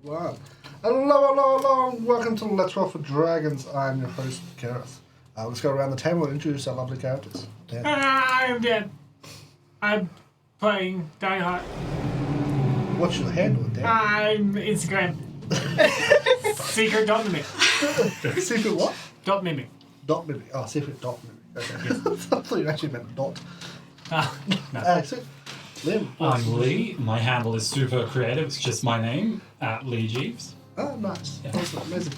One. Hello, and welcome to Let's Roll for Dragons. I'm your host, Gareth. Let's go around the table and introduce our lovely characters. Dan. I'm Dan. I'm playing Daggerheart. What's your handle, Dan? I'm Instagram. Secret.mimic. Secret what? Dot mimic. Dot mimic. Oh, secret dot mimic. Okay. I thought you actually meant dot. No. So, Liam. I'm Lee. My handle is super creative. It's just my name, @Lee Jeeves. Oh, nice. Yeah. Awesome. Amazing.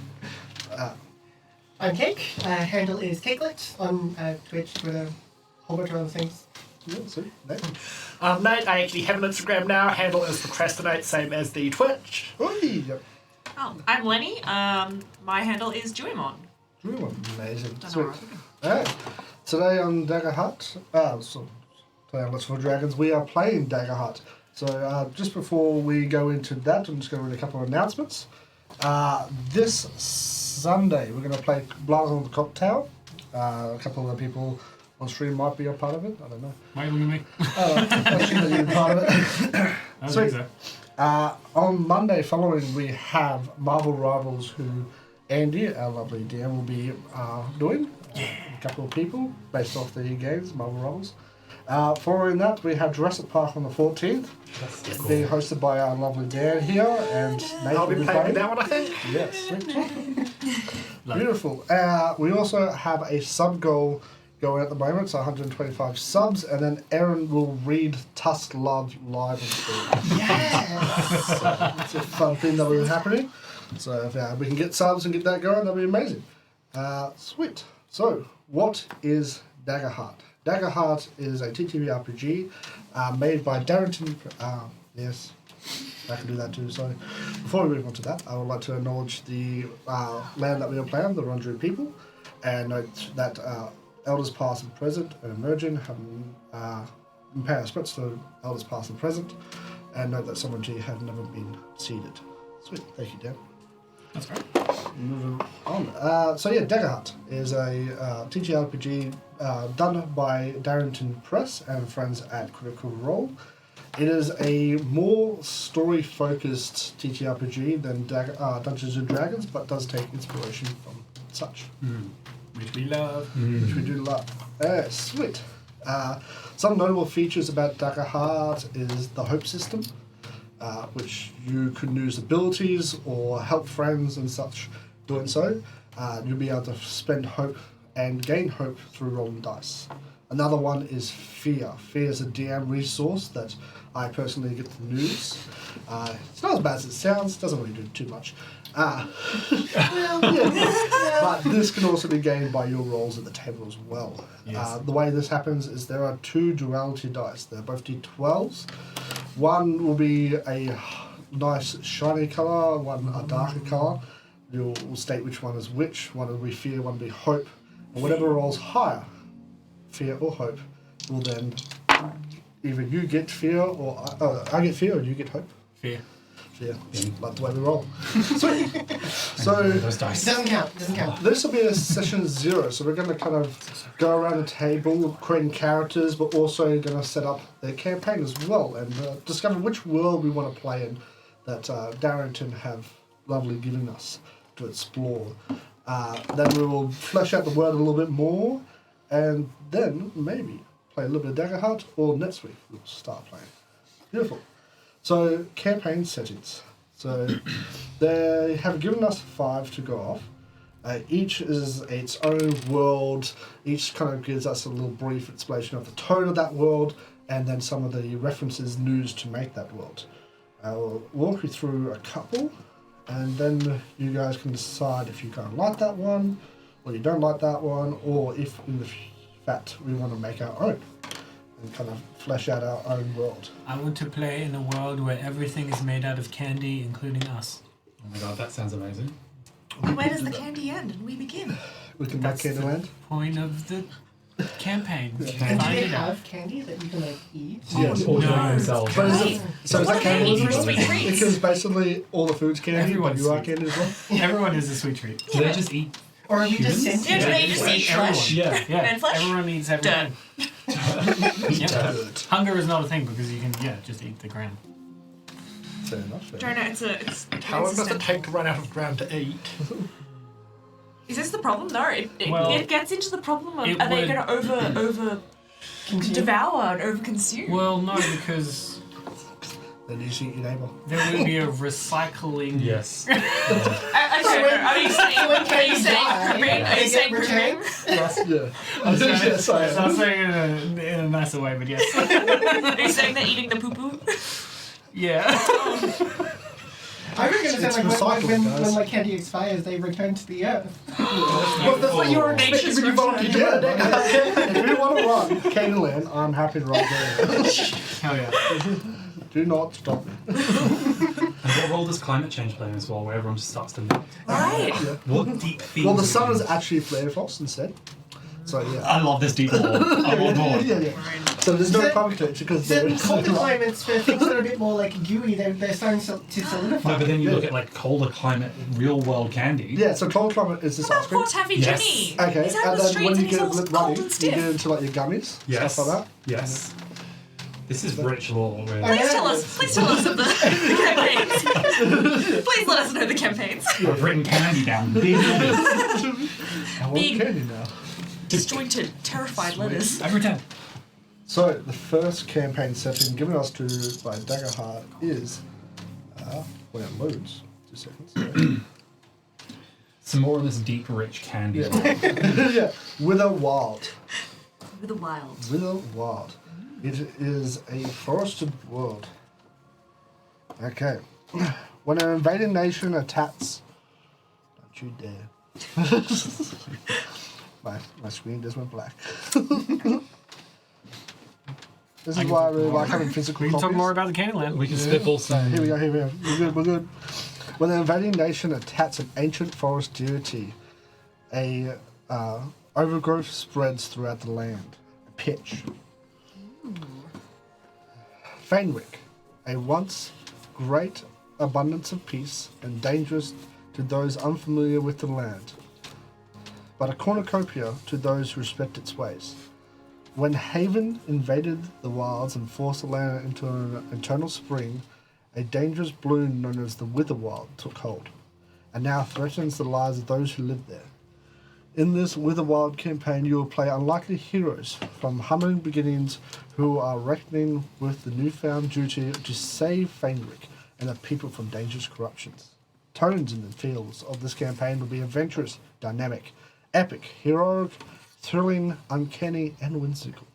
I'm Cake. Handle is Cakelet on Twitch, Twitter, a whole bunch of other things. Yeah, sweet. Nathan. Nate, I actually have an Instagram now. Handle is Procrastinate, same as the Twitch. Oi. Oh, I'm Lenny. My handle is Juimon. Amazing. Don't know Sweet. where Alright. Today on Daggerheart, today on Let's for Dragons, we are playing Daggerheart. So just before we go into that, I'm just going to read a couple of announcements. This Sunday, we're going to play Blast on the Cocktail. A couple of the people on stream might be a part of it. I don't know. Why are you looking at me? I assume that you're part of it. I don't think so. On Monday following, we have Marvel Rivals, who Andy, our lovely DM, will be doing. A couple of people based off the games, Marvel Rivals. Following that, we have Jurassic Park on the 14th, being hosted by our lovely Dan here, and Nathan I'll be will playing that one, I think. Yes, sweet. Beautiful. We also have a sub goal going at the moment, so 125 subs, and then Aaron will read Tusk Love live on stream. Yes! So it's a fun thing that will be happening. So if we can get subs and get that going, that'll be amazing. Sweet. So, what is Daggerheart? Daggerheart is a TTRPG made by Darrington. Yes, I can do that too. So, before we move on to that, I would like to acknowledge the land that we are playing, the Rundru people, and note that elders past and present and emerging have pay respects to elders past and present, and note that sovereignty have never been ceded. Sweet, thank you, Dan. That's great. Moving on. Daggerheart is a TTRPG done by Darrington Press and friends at Critical Role. It is a more story-focused TTRPG than Dungeons & Dragons, but does take inspiration from such. Which we love. Which we do love. Sweet. Some notable features about Daggerheart is the hope system, which you can use abilities or help friends and such doing so. You'll be able to spend hope and gain hope through rolling dice. Another one is fear. Fear is a DM resource that I personally get to use. It's not as bad as it sounds, doesn't really do too much. But this can also be gained by your rolls at the table as well. Yes. The way this happens is there are two duality dice. They're both D12s. One will be a nice shiny colour, one a darker colour. You'll state which one is which. One will be fear, one will be hope. And whatever rolls higher, fear or hope, will then either you get fear or I get fear or you get hope. Fear. Yeah, like the way we roll. Sweet. So Those dice. Doesn't count. this will be a session 0. So we're going to kind of go around the table, creating characters, but also going to set up their campaign as well and discover which world we want to play in that Darrington have lovely given us to explore. Then we will flesh out the world a little bit more, and then maybe play a little bit of Daggerheart, or next week we'll start playing. Beautiful. So, campaign settings. So, they have given us 5 to go off. Each is its own world. Each kind of gives us a little brief explanation of the tone of that world, and then some of the references, news to make that world. I'll walk you through a couple, and then you guys can decide if you kind of like that one, or you don't like that one, or if in the fact we want to make our own and kind of flesh out our own world. I want to play in a world where everything is made out of candy, including us. Oh my god, that sounds amazing. And where does the candy end and we begin? We can make Candyland. Point of the campaign. And do Find they it out. have candy that you can eat? Yes. All No. doing themselves. But is Right. it, so is What that a candy candy? for sweet treats. Because basically all the food's candy, but Everyone's you are sweet. candy as well. Everyone is a sweet treat. Do they just eat? Or are we just Humans? sentient? Yeah, they just eat flesh. Yeah. Yeah, And flesh? everyone eats everything. Yeah. Good. Hunger is not a thing because you can, just eat the ground. Fair enough. Fair Don't know. It's How long does it consistent. take to run out of ground to eat? Is this the problem? No, Well, it gets into the problem of it are they would- going to over devour and over consume? Well, no, because Then you shoot your neighbour. there will be a recycling. Yes. Okay, are you saying cribbing? Are you saying cribbing? Yeah. I was Yes, I am. saying it in a nicer way, but yes. Are you saying they're eating the poo-poo? Yeah. I reckon It's it's like recycling, guys. when my candy expires, they return to the earth. Well, that's what you were expecting Nature's when you volunteered. return. If you want to run Candyland, I'm happy to run there. Hell yeah. Do not stop me. And what role does climate change play as well, where everyone just starts to melt? Right. What deep themes? Well, the are sun is these? actually flare frost instead. So yeah. I love this deep lore. I'm on board. Yeah. So there's no So- climate change because there The is. colder climates for things that are a bit more like gooey, they're starting to solidify. No, but then you look at like colder climate, real world candy. Yeah, so cold climate is this What ice about cream. poor Taffy Yes. Jimmy? Okay, He's out and in the then streets when and you he's get all a bit cold runny, and you stiff. get into like your gummies, Yes. stuff like that. Yes. This is rich lore. Really. Please tell us of the campaigns. Please let us know the campaigns. I've written candy down. Big letters. I want Big- candy now. Disjointed, terrified letters. I've written. So the first campaign setting given us to by Daggerheart is when it loads. 2 seconds. Some more of this deep, rich candy. Yeah. Yeah. Wither Wild. With the wild. Wither Wild. It is a forested world. Okay. When an invading nation attacks, don't you dare. My screen just went black. This is why I really like having physical We can talk copies. more about the Candyland. We can spitball some. Here we go. We're good. We're good. When an invading nation attacks an ancient forest deity, a overgrowth spreads throughout the land. Pitch. Fainwick, a once great abundance of peace and dangerous to those unfamiliar with the land, but a cornucopia to those who respect its ways. When Haven invaded the wilds and forced the land into an eternal spring, a dangerous bloom known as the Witherwild took hold, and now threatens the lives of those who live there. In this Witherwild campaign, you will play unlikely heroes from humble beginnings who are reckoning with the newfound duty to save Fainwick and the people from dangerous corruptions. Tones in the fields of this campaign will be adventurous, dynamic, epic, heroic, thrilling, uncanny, and whimsical.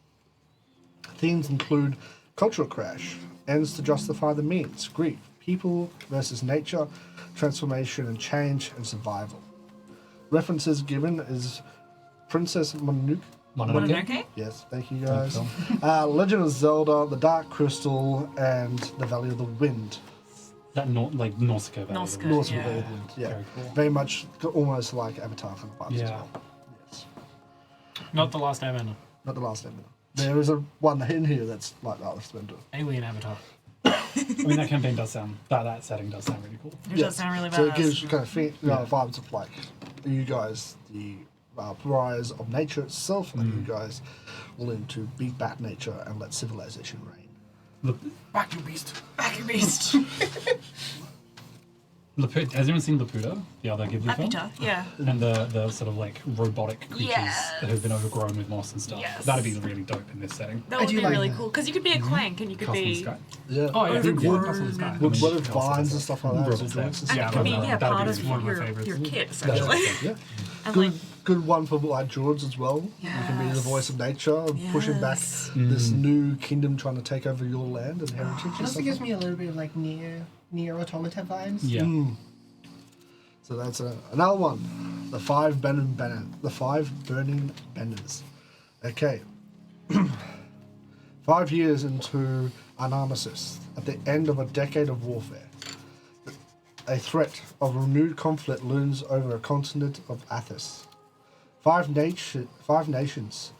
Themes include cultural crash, ends to justify the means, grief, people versus nature, transformation and change, and survival. References given is Princess Mononoke. Mononoke? Yes, thank you guys. Legend of Zelda, The Dark Crystal, and The Valley of the Wind. That like Nausicaa. Valley. Nausicaa. Norse Yeah. Valley of the Wind, yeah. Very cool. Very much almost like Avatar for the parts as Yeah. well. Yes. Not the last Airbender. Not the last Avatar. There is a one in here that's like the last Avatar. Alien Avatar. I mean, that campaign does sound, that setting does sound really cool. It does sound really bad. So it gives you kind of vibes of like you guys, the pariahs of nature itself, and you guys will learn to beat back nature and let civilization reign. Look, Back you beast. Back your beast. has anyone seen Laputa, the other Ghibli film? Laputa, yeah. And the sort of like robotic creatures Yes. that have been overgrown with moss and stuff. Yes. That'd be really dope in this setting. That I would do be like really that. cool. Because you could be a clank and you could Castle in the be. Sky. Yeah. Oh yeah, Overgrown. wood. Castle in the Sky. With mean, what Castle vines and Sky. stuff like that. Robot as stuff. joints and And Yeah, it could be that'd be part really of one of my your favourites. kit, essentially. Yeah. And Good, like, good one for like George as well. You can be the Yes. voice of nature, pushing back Yes. this new kingdom trying to take over your land and heritage. It and also stuff gives like me a little bit of like near Automata vibes. Yeah. that. So that's another one. The five burning banners. Okay. 5 years into an armistice, at the end of a decade of warfare, a threat of renewed conflict looms over a continent of Athos. Five nations,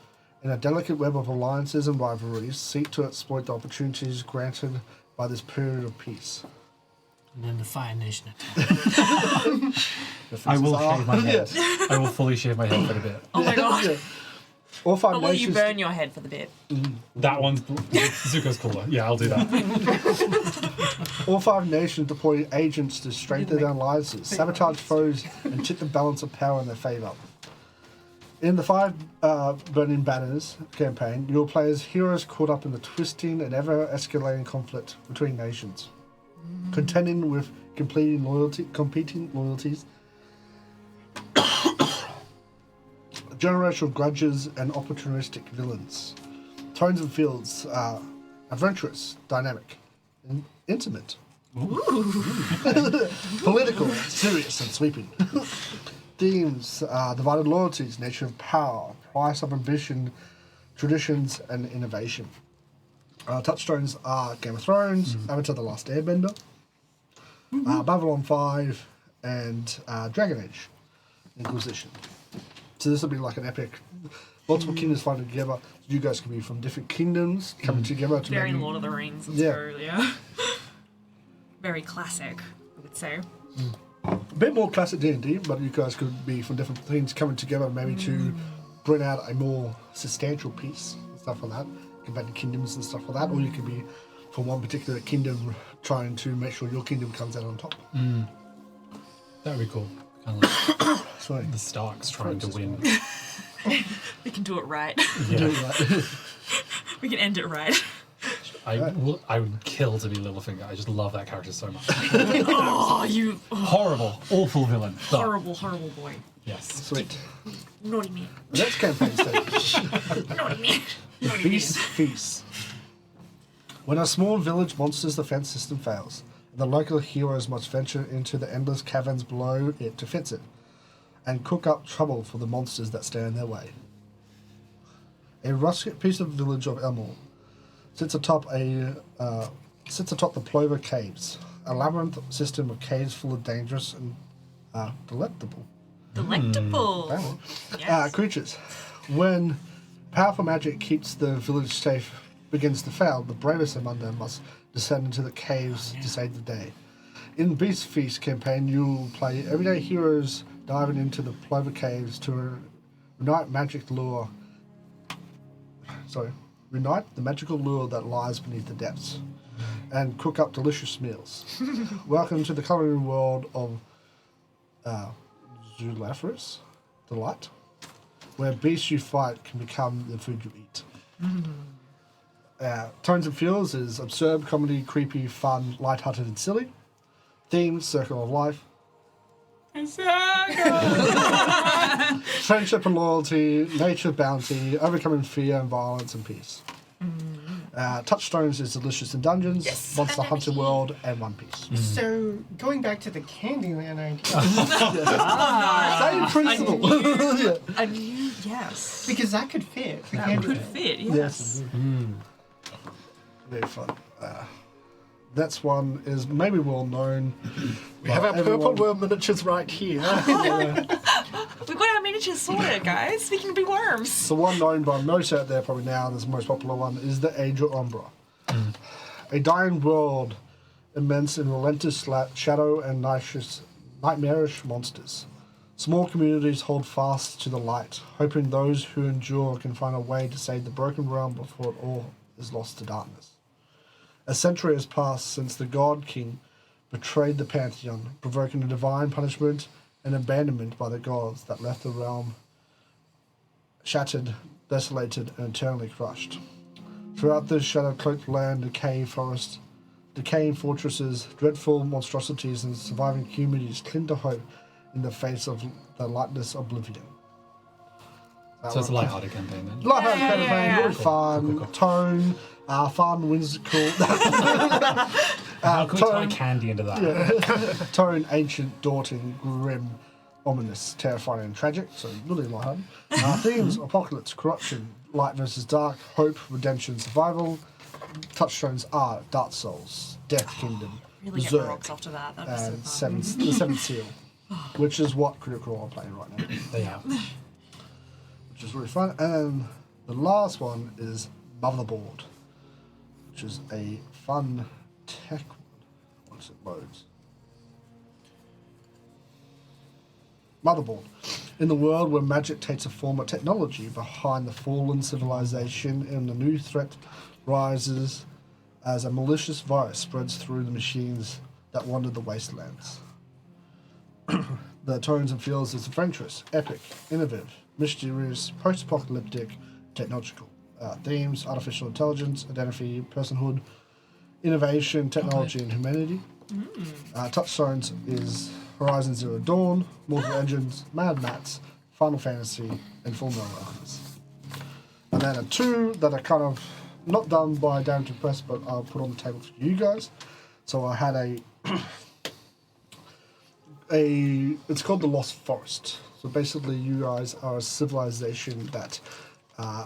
in a delicate web of alliances and rivalries, seek to exploit the opportunities granted by this period of peace. And then the Fire Nation. I will Differences are- shave my head. Yeah. I will fully shave my head for a bit. oh my god. Yeah. All five Or will you nations. burn your head for the bit? That one's Zuko's cooler. Yeah, I'll do that. All five nations deploy agents to strengthen their alliances, sabotage foes, and tip the balance of power in their favour. In the 5 Burning Banners campaign, you'll play as heroes caught up in the twisting and ever-escalating conflict between nations, contending with competing loyalties, generational grudges, and opportunistic villains. Tones and fields are adventurous, dynamic, and intimate. Political, serious, and sweeping. Themes are divided loyalties, nature of power, price of ambition, traditions, and innovation. Touchstones are Game of Thrones, Avatar: The Last Airbender, Babylon 5, and Dragon Age Inquisition. So this will be like an epic, multiple kingdoms fighting together. You guys can be from different kingdoms coming together to Very maybe... Lord of the Rings. It's Yeah. very, very classic, I would say. A bit more classic D&D, but you guys could be from different things coming together maybe to bring out a more substantial piece and stuff like that, compared to kingdoms and stuff like that, or you could be from one particular kingdom trying to make sure your kingdom comes out on top. That would be cool. Kind of like Sorry. the Starks trying to win. We can do it right. Yeah. We can end it right. I would kill to be Littlefinger. I just love that character so much. Oh, you Horrible, awful villain. but horrible, horrible boy. Yes. Sweet. Naughty me. The next campaign stage. Naughty me. Naughty me. Beast Feast. When a small village monster's defense system fails, the local heroes must venture into the endless caverns below it to fix it, and cook up trouble for the monsters that stand in their way. A rustic piece of village of Elmore sits atop the Plover Caves, a labyrinth system of caves full of dangerous and delectable Delectable. Yes. creatures. When powerful magic keeps the village safe begins to fail, the bravest among them must descend into the caves to save the day. In Beast Feast campaign, you'll play everyday heroes diving into the Plover Caves to reunite the magical lure that lies beneath the depths, and cook up delicious meals. Welcome to the culinary world of Zulafris Delight, where beasts you fight can become the food you eat. Tones and Feels is absurd, comedy, creepy, fun, light-hearted, and silly. Themes: Circle of Life, friendship and loyalty, nature, bounty, overcoming fear and violence, and peace. Touchstones is Delicious in Dungeons, Monster Hunter World, and One Piece. So, going back to the Candyland idea, Same principle. Yeah. I knew, yes. because that could fit. The That could Candyland. fit, Yes. yes. Very fun. That's one is maybe well known. We have our purple worm miniatures right here. We've got our miniatures sorted, guys. We can be worms. The one known by most out there probably now, and is the most popular one, is the Age of Umbra. A dying world, immense in relentless shadow and nightmarish monsters. Small communities hold fast to the light, hoping those who endure can find a way to save the broken realm before it all is lost to darkness. A century has passed since the God King betrayed the Pantheon, provoking a divine punishment and abandonment by the gods that left the realm shattered, desolated, and eternally crushed. Throughout this shadow-cloaked land, decaying fortresses, dreadful monstrosities, and surviving communities cling to hope in the face of the lightless oblivion. So it's a light-hearted campaign then. Light-hearted campaign, yeah. really fun, Cool. tone, fun, whimsical. How can we tie candy into that? Tone, ancient, daunting, grim, ominous, terrifying, and tragic. So really lighthearted. Themes: apocalypse, corruption, light versus dark, hope, redemption, survival. Touchstones are Dark Souls, Death Kingdom, Really get the Berserk, rocks after that. That'd be so and fun. the Seventh Seal, which is what Critical Role are playing right now, Yeah. which is really fun. And the last one is Motherboard, which is a fun tech one. Once it loads. Motherboard. In the world where magic takes a form of technology behind the fallen civilization, and the new threat rises as a malicious virus spreads through the machines that wander the wastelands. The tones and feels is adventurous, epic, innovative, mysterious, post-apocalyptic, technological. Themes, artificial intelligence, identity, personhood, innovation, technology, and humanity. Touchstones is Horizon Zero Dawn, Mortal Engines, Mad Max, Final Fantasy, and Full Metal Alchemist. And then 2 that are kind of not done by Darrington Press, but I'll put on the table for you guys. So I had it's called The Lost Forest. So basically you guys are a civilization that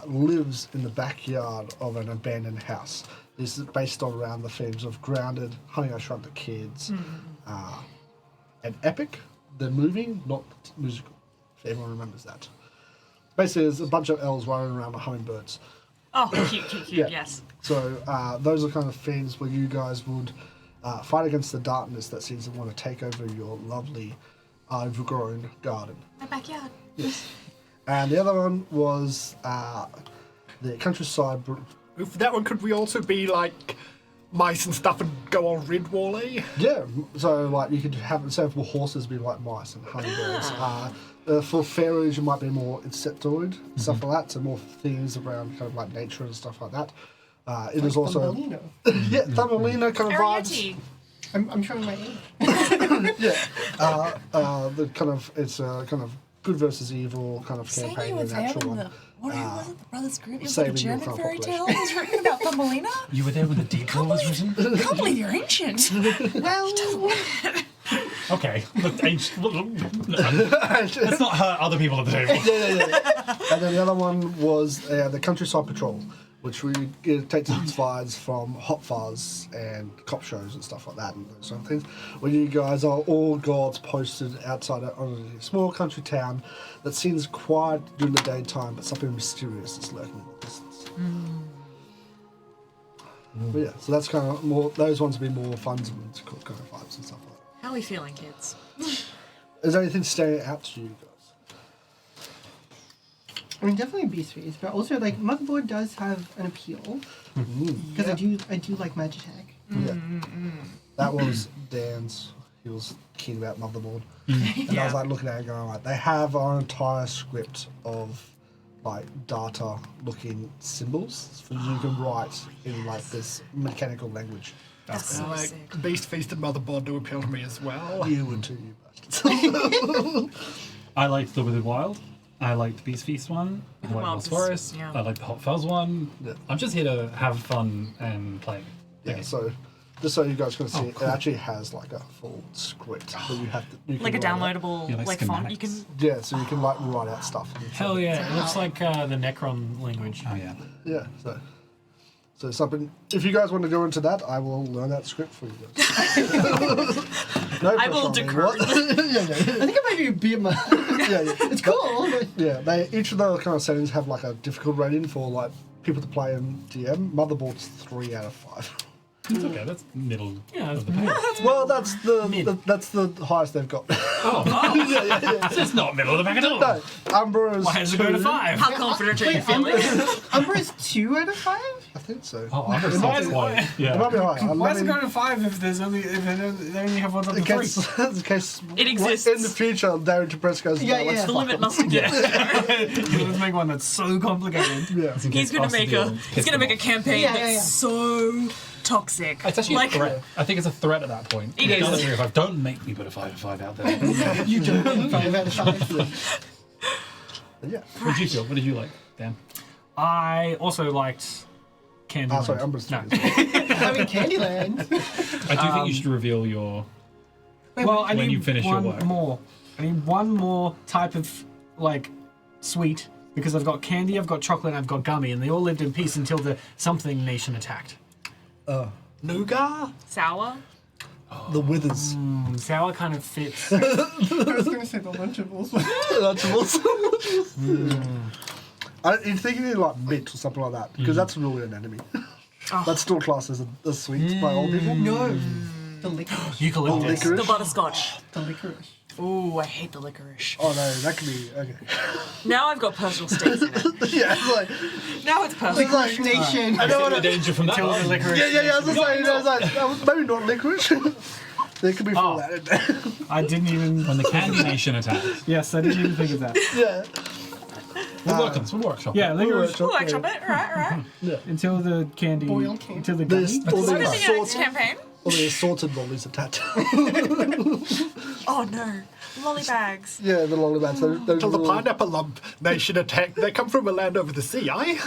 lives in the backyard of an abandoned house. This is based on around the themes of Grounded, Honey, I Shrunk the Kids, and Epic. They're moving, not musical, if everyone remembers that. Basically, there's a bunch of elves running around with hummingbirds. Oh, cute, Yeah. yes. So those are kind of themes where you guys would fight against the darkness that seems to want to take over your lovely, overgrown garden. My backyard. Yes. And the other one was the countryside. With that one, could we also be like mice and stuff and go all Ridwally? Yeah, so like you could have, instead of horses, be like mice and hummingbirds. For fairies, you might be more insectoid, stuff like that, so more things around kind of like nature and stuff like that. It is also Thumbelina. yeah, Thumbelina kind of vibes. Ariete. I'm showing my age. The kind of it's kind of good versus evil kind of Saying campaign, you an were there actual when one. the what was it? The Brothers Group? It was like a Saving your German crop fairy tale. population. It was written about Thumbelina. You were there when the detour was written? I can't believe you're ancient. Well, Okay. Let's not hurt other people at the table. And then the other one was the Countryside Patrol, which takes its vibes from Hot Fuzz and cop shows and stuff like that and those sort of things, where you guys are all gods posted outside on a small country town that seems quiet during the daytime, but something mysterious is lurking in the distance. But yeah, so that's kind of more, those ones would be more fun and whimsical kind of vibes and stuff like that. How are we feeling, kids? Is there anything standing out to you guys? I mean, definitely Beast Face, but also like Motherboard does have an appeal because I do like Magitech. Yeah. That was Dan's. He was keen about Motherboard. And I was like looking at it going like, they have our entire script of like data looking symbols for you can write in like this mechanical language. That's so Like sick. Beast Feast and Motherboard do appeal to me as well. You would too, you bastards. I liked the Withered Wild. I liked the Beast Feast one. I like Wild Lost is- Forest. yeah. I like the Hot Fuzz one. Yeah. I'm just here to have fun and play. Yeah, so just so you guys can see, it actually has like a full script that you have to you can Like a write out. downloadable Yeah, like font. You schematics. can. Yeah, so you can like write out stuff. Hell yeah, it looks like the Necron language. Oh yeah. Yeah, so something. If you guys want to go into that, I will learn that script for you guys. No I will pressure on me. decur. What? yeah. I think I might be a Yeah. It's cool. But Yeah, each of the kind of settings have like a difficult rating for like people to play in DM. Motherboard's 3 out of 5. It's okay. That's middle Yeah, of the page. Well, that's the highest they've got. It's not middle of the pack at all. No, Umbra is Why does it 2. go to 5? How confident are you feeling? Umber is 2 out of 5. I think so. Oh, I'm just Why is not it- quite. It Yeah. might be high. Why does it go to 5 if there's only if they only have one on the in 3? case It exists. in the future, Darrington Press goes, Yeah, no, let's yeah. The fuck limit them. must exist. Let's make one that's so complicated. Yeah. He's gonna make a campaign Yeah, that's yeah. so toxic. It's actually like, a threat. I think it's a threat at that point. It is. Doesn't hear if I don't make me put a 5 out of 5 out there. You don't 5 out of 5. Yeah. What did you feel? What did you like, Dan? I also liked Candy. Oh, sorry, Umbra's 3. No. I mean, Candyland. I do think you should reveal your. Well, I When need you finish your one work. more. I need one more type of like sweet because I've got candy, I've got chocolate, and I've got gummy, and they all lived in peace until the something nation attacked. Nougat? sour. The Withers. Sour kind of fits. I was going to say the Lunchables. You're thinking like mint or something like that, because that's really an enemy. That's still classed as a sweet by old people. No. The licorice. Eucalyptus. Licorice. The butterscotch. The licorice. Ooh, I hate the licorice. Oh no, that could be okay. Now I've got personal stakes in it. Yeah, it's like Now it's personal. like Nation. I don't want The to. danger from that. Till the licorice. Yeah. I was just saying, I was like, maybe not licorice. There could be Oh. that in there. I didn't even. When the Candy Nation attacks. Yes, I didn't even think of that. Yeah. We'll work on this. We'll workshop. Yeah, licorice. Ooh, actually, alright. Until the candy. Boiled candy. Until the There's gummy. all What is these the next sorts, campaign? all these assorted lollies attached. Oh no. Lolly bags. Yeah, the lollybats. Those Till the little- Pineapple Lump Nation attack. They come from a land over the sea, eh?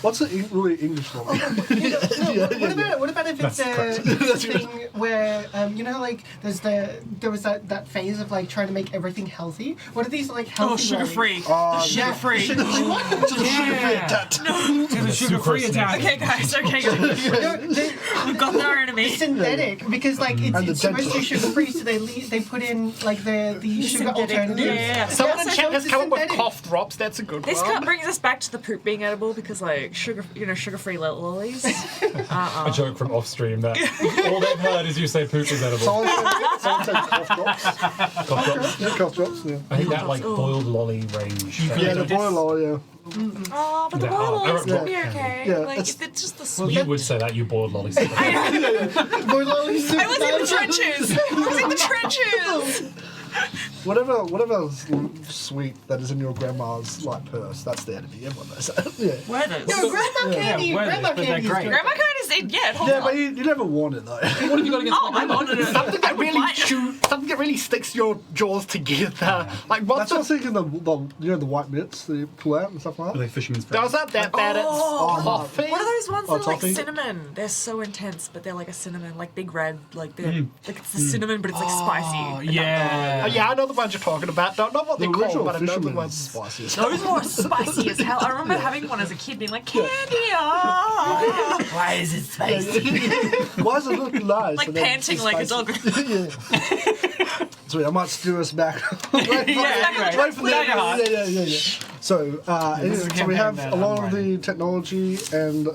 What's the really English lolly? What about if it's a thing where you know, like there was that phase of like trying to make everything healthy. What are these like healthy? Oh, sugar free. Sugar free. Sugar-free what? To the sugar-free attack. To the sugar-free attack. Okay, guys. Okay, guys. We've got our enemy. Synthetic, because like And the it's supposed to be dental. sugar free, so they put in like the sugar Synthetic, alternatives. yeah. Someone in That's chat has like come up with synthetic. cough drops. That's a good This one. brings us back to the poop being edible because, like, sugar-free lollies. A joke from off stream that all they've heard is you say poop is edible. Someone said cough drops. Cough drops. Yeah, cough drops. Yeah. I think that like Ooh. boiled lolly range. Yeah, the boiled lolly. Yeah. Oh, but the Yeah, boiled lollies yeah. would be okay. Yeah, Like, it's- if it's just the Well, sweet. you would say that you boiled lollies. Boiled lollies. I was in the trenches. I was in the trenches. Whatever's sweet that is in your grandma's like purse, that's the enemy. Everyone knows that. Yeah. Where those? No, grandma candy. Yeah, Grandma but they're candy is great. good. Grandma kind of yeah. It holds Yeah, up. but you never want it though. What have you got against Oh, I wanted it. Something that really What? something that really sticks your jaws together. Like what's That's what I was thinking. The white mitts that you pull out and stuff like that. Like fisherman's friend. Does that bad? Oh. It's coffee. What are those ones Oh, that are like toffee? cinnamon? They're so intense, but they're like a cinnamon, like big red, like they're like it's the cinnamon, but it's like Oh, spicy. yeah. Yeah, I know the ones you're talking about. Don't know what The they're called, original but I know the fisherman's ones. spiciest. Those were spicy as hell. I remember having one as a kid, being like, candy, oh. Why is it spicy? Why does it look nice? Like and then panting it's like a spicy? dog. Sweet, I might steer us back. Wait for the Daggerheart. yeah. So, is a so we have campaign that a lot I'm of the writing. technology and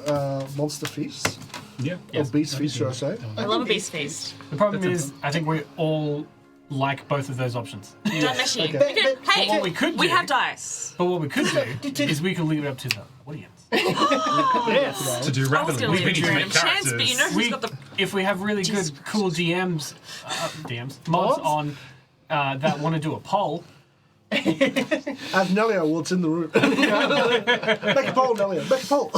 monster feasts. Yeah. Or beast feasts, should I say? I love a beast feast. The problem is, I think we all like both of those options. Don't mess you. Okay. We could- Hey, what we could we do- have dice. But what we could do is we could leave it up to the audience. Yes. To do I was rapidly. gonna We leave need it to to make random chance, but you know characters. who's got the If we have really Jesus good, cool mods on that want to do a poll, As Nelia walks in the room. Make a poll, Nelia. Make a poll.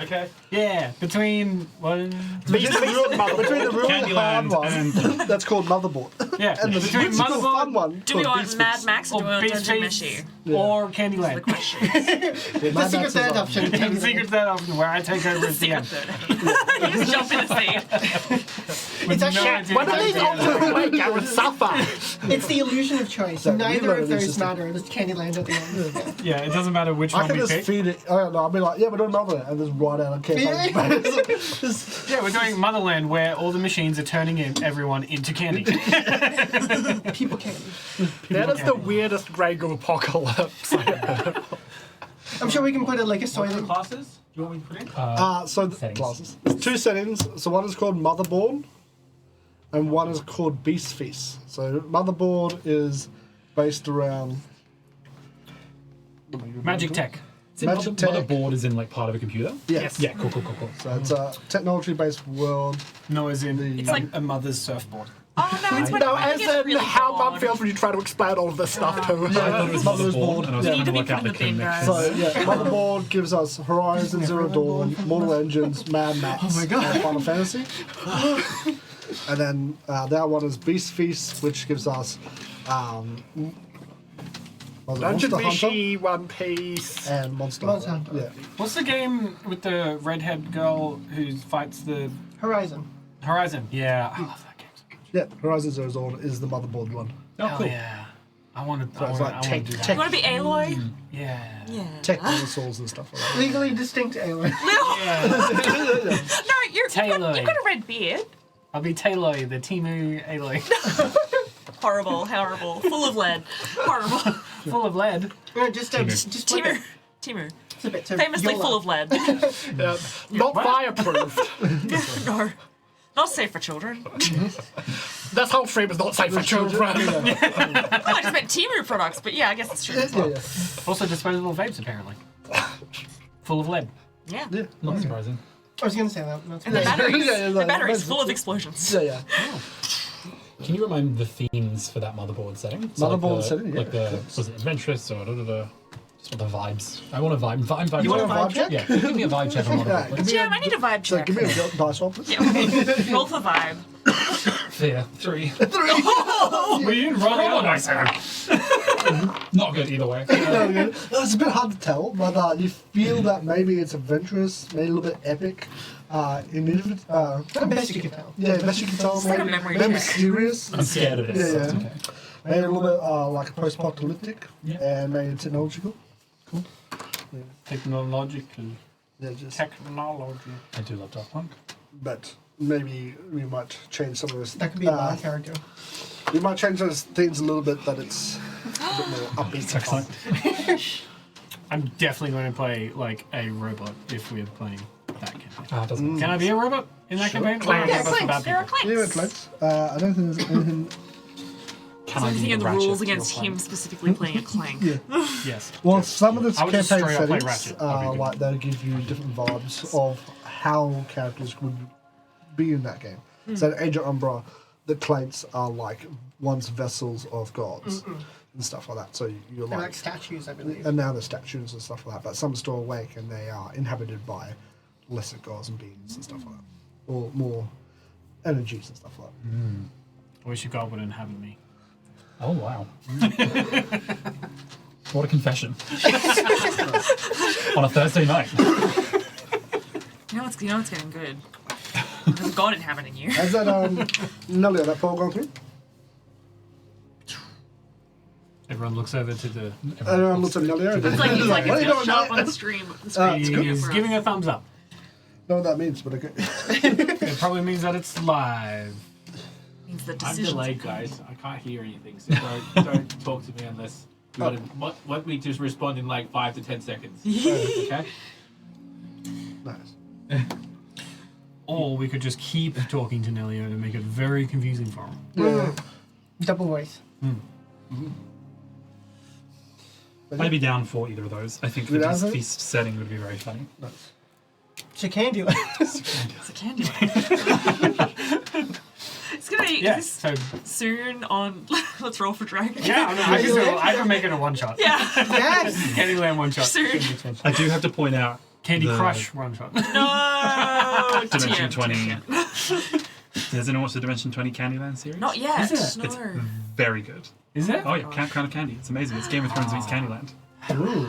okay, yeah, between one, Between the really hard Candyland one, and that's called Motherboard, yeah, and the between super fun Motherboard one. Do we called want Beast Mad Feast. Max or do we or want Beast Dungeon Feast Meshy? or The Candyland. question. Yeah, The Mad secret Max is third on. option. The secret that option where I take over as the end. You just jump in the seat. It's actually idea What are how these to do options that. make Gareth suffer? it's the illusion of choice. So Neither reload of is those just matter. There's Candyland at the end. Yeah, it doesn't matter which I one can we just pick. feed it. I don't know. I'll be like, yeah, we're doing Motherland, and just write out a campaign. Just- Yeah, we're doing Motherland where all the machines are turning everyone into candy. People candy. That is the weirdest Grego apocalypse. I'm sure we can put it like a soy. Classes? Do you want me to put in? so Settings. classes. There's two settings. So one is called Motherboard, and one is called Beast Feast. So Motherboard is based around Magic Tech. Magic Tech. Motherboard is in like part of a computer. Yes. Yeah, cool. So it's a technology-based world. No, as in It's like- a mother's surfboard. Oh no, it's when No, I as think it's in really how Mum bored. feels when you try to explain all of this stuff to her. I thought it was Mother's Motherboard, board. and I was Yeah. trying to Need work to out be the put in the bin, connection. So yeah, Motherboard gives us Horizon Zero Dawn, Mortal Engines, Mad Max, and Final Fantasy. And then that one is Beast Feast, which gives us was it Dungeon Monster Hunter Meshi, One Piece. and Monster Monster Hunter. Hunter. Yeah. What's the game with the redhead girl who fights the Horizon. Horizon? Yeah, I love that game so much. Yeah, Horizon Zero Dawn is the Motherboard one. Oh, Hell cool. yeah. I want to. So it's like I want tech, to do that. You want to be Aloy? Yeah. Yeah. tech dinosaurs and stuff like that. Legally distinct alien. Yeah. No, you've Taylor. got a red beard. I'll be Taylor, the Timu Aloy. Horrible, full of lead. Horrible. Full of lead. No, just flip Timu. it. Timu. Flip it to Famously Yola. full of lead. Not what? fireproof. No. Not safe for children. This whole stream is not safe for children. I just meant Timu products, but yeah, I guess it's true as well. Also disposable vapes, apparently. Full of lead. Yeah. Not surprising. I was going to say that. And the batteries, the batteries full of explosions. Yeah. Can you remind the themes for that motherboard setting? Motherboard setting, yeah. Like the, was it adventurous or just what the vibes? I want a vibe. You want a vibe check? Yeah, give me a vibe check on motherboard, please. Jam, I need a vibe So check. give me a dice roll, please. Yeah, roll for vibe. Fear. 3. We didn't run out of Not good either way. It's a bit hard to tell, but you feel that maybe it's adventurous, maybe a little bit epic. Best you can tell. Yeah, best you can tell. like a Maybe, memory maybe check. serious. I'm scared of this. Yeah, so yeah. it's okay. Maybe a little bit like a post-apocalyptic, and maybe technological. Technological. Yeah, just. Technology. I do love Dark Punk. But maybe we might change some of this. That could be a my character. We might change those things a little bit, but it's a bit more upbeat. Excellent. I'm definitely going to play like a robot if we're playing that campaign. It doesn't. Can I be a robot in that campaign? Yeah, Robots clanks. about There are people? Yeah, clanks. it likes. I don't think there's anything. Can So I anything be in the Ratchet rules to against your plan? him specifically playing a clank. Yes. Well, some of the I would just campaign straight up play settings Ratchet. That'd be good. like they'll give you different vibes of how characters would be in that game. So in Age of Umbra, the clades are like once vessels of gods and stuff like that. So you're They're like, like statues, I believe. and now they're statues and stuff like that. But some still awake and they are inhabited by lesser gods and beings and stuff like that, or more energies and stuff like that. I wish a god would inhabit me. Oh wow. What a confession. On a Thursday night. You know it's getting good. There's a god inhabiting you. Has that Nelia, that poll gone through? Everyone looks over to the. Everyone looks at Nelia. It's like What are it's you gonna doing, show up Nelia? on the stream. The screen it's is good. here He's for giving us. a thumbs up. Know what that means, but okay. It probably means that it's live. Means the I'm decisions. delayed, guys. I can't hear anything, so don't talk to me unless you want me to respond in like 5 to 10 seconds. Okay? Nice. Or we could just keep talking to Nelio to make it very confusing for him. Yeah. Double voice. I'd be down for either of those. I think You the down for it? feast setting would be very funny. Nice. She can do It's a candy. It's gonna be Yes. So soon on Let's Roll for Dragon. yeah, I can make it a one shot. Yeah. Yes! Candyland one shot. Soon. I do have to point out Candy the Crush one shot. No. Dimension TM, 20. TM. Does anyone watch the Dimension 20 Candyland series? Not yet. Is it? No. It's very good. Is it? Oh yeah, Count of Candy. It's amazing. It's Game of Thrones meets Candyland. So good.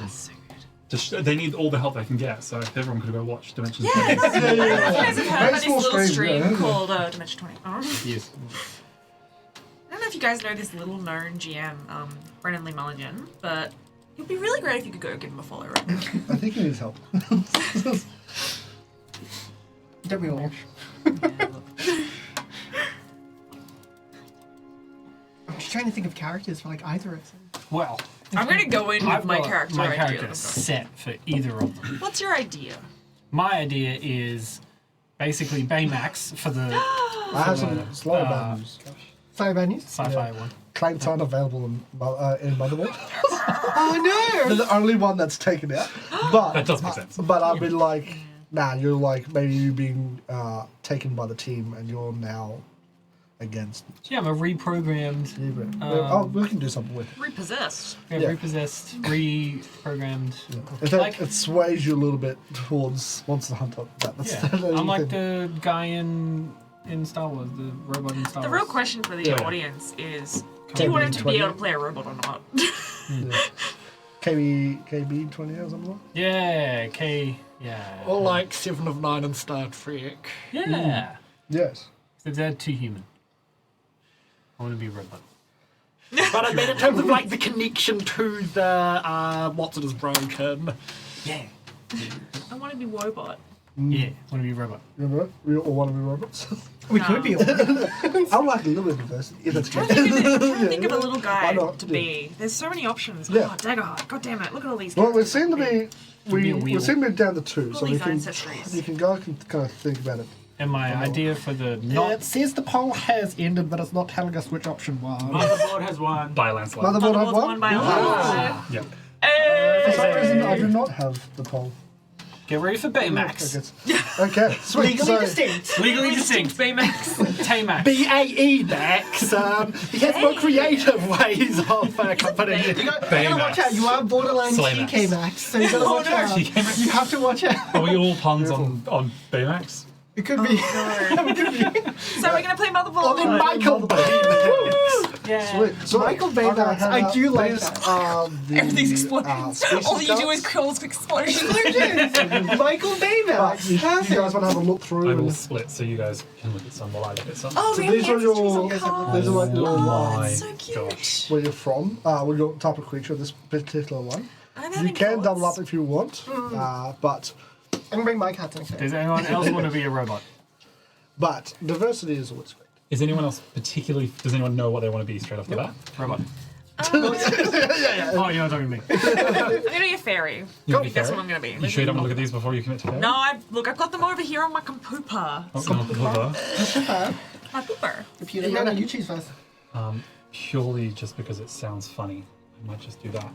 Just, they need all the help they can get, so if everyone could go watch Dimension Yeah, 20. I don't know if you guys have heard Very about this small little stream, stream yeah. called Dimension 20. Yes. I don't know if you guys know this little known GM, Brennan Lee Mulligan, but it would be really great if you could go give him a follow right now. I think he needs help. Don't we all? I'm just trying to think of characters for like either of them. Well, I'm going to go in with I've my got character my idea. character set for either of them. What's your idea? My idea is basically Baymax for the I have some slower bad news. Sorry, bad news. sci-fi one. Claims aren't available in Motherboard. Oh They're the only one that's taken out. But That does make sense. But I've been like, nah, you're like maybe you being taken by the team and you're now against. Yeah, I'm a reprogrammed, oh, we can do something with it. Repossessed. Yeah. repossessed, reprogrammed. In fact, Like- it sways you a little bit towards Monster Hunter. That's Yeah, the only I'm like thing. the guy in Star Wars, the robot in Star The Wars. real question for the Yeah. audience is, do you want him to be able to play a robot or not? KB 20 or something like Yeah, yeah. Or like 7 of 9 and Star Trek. Yeah. that? Yes. So they're too human. I want to be a robot. But I mean, in terms of like the connection to the what's it is broken. Yeah. I want to be Wobot. Yeah, I want to be a robot. Remember it? We all want to be robots. We could be all. I like a little bit of diversity. Yeah, that's I'm good. trying to think of a little Why guy not? to be. There's so many options. Yeah. Oh, Daggerheart. God damn it. Look at all these Well, we characters. seem to be be a we wheel. seem to be down to 2, All so we these can ancestries. you can go and kind of think about it And my idea for the It not says the poll has ended, but it's not telling us which option won. Motherboard has won. By a landslide. Motherboard have Motherboard's one? won by a landslide. Yep. For some reason, I do not have the poll. get ready for Baymax. Okay, sweet. Legally So, distinct. Legally distinct. Baymax. Taymax. BAE Max. He has more creative ways of accompanying You it. gotta watch out. You are borderline Slaymax. TK Max, so you gotta watch out. TK You have to watch out. Are we all puns on Baymax? It could be. So we're gonna play Motherboard. Oh, then Michael Bay. Yeah. sweet. So, Michael Bay I'm gonna Max, hand I out do like these that. are the, Everything's exploding. species All you do cards. is cause explosions. Michael Bay But Max. you guys want to have a look through? I will and- split so you guys can look at some while I look at some. Oh, So we have these are ancestries your, on cards. these are like your Oh my so cute. gosh. where you're from, what your type of creature. This particular one. I'm You having can double thoughts. up if you want, but I can bring my cat next Does time. anyone else want to be a robot? diversity is always great. Is anyone else particularly? Does anyone know what they want to be straight off the bat? Robot. Oh, you're not talking to me. I'm gonna be a fairy. You want to be That's fairy? what I'm gonna be. You sure you don't want to look at these before you commit to fairy? No, I've got them over here on my computer. Oh, no, My pooper. Computer. No, you choose first. purely just because it sounds funny. I might just do that.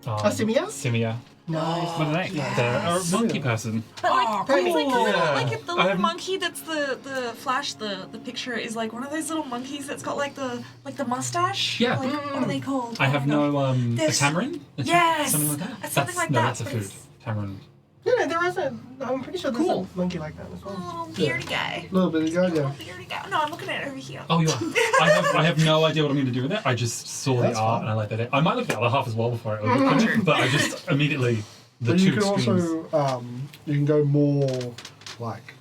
Simia? Simia. Nice. What are they? They're a monkey person. But like, it's like the little, Yeah. like if the I little haven't- monkey that's the flash, the picture is like one of those little monkeys that's got like the mustache. Yeah. Like, what are they called? I have Oh my God. no a There's- tamarin. Yes! Something like that. It's something like no, that, that's a but food. it's- Tamarin. No, there is a. I'm pretty sure there's a monkey like that as well. Oh, beardy guy. A little bit ago, yeah. Oh, beardy guy. No, I'm looking at it over here. Oh, you are. I have no idea what I'm going to do with it. I just saw That's the art fine. and I like that. I might look at the other half as well before I open it, but I just immediately the But two you can extremes. also you can go more like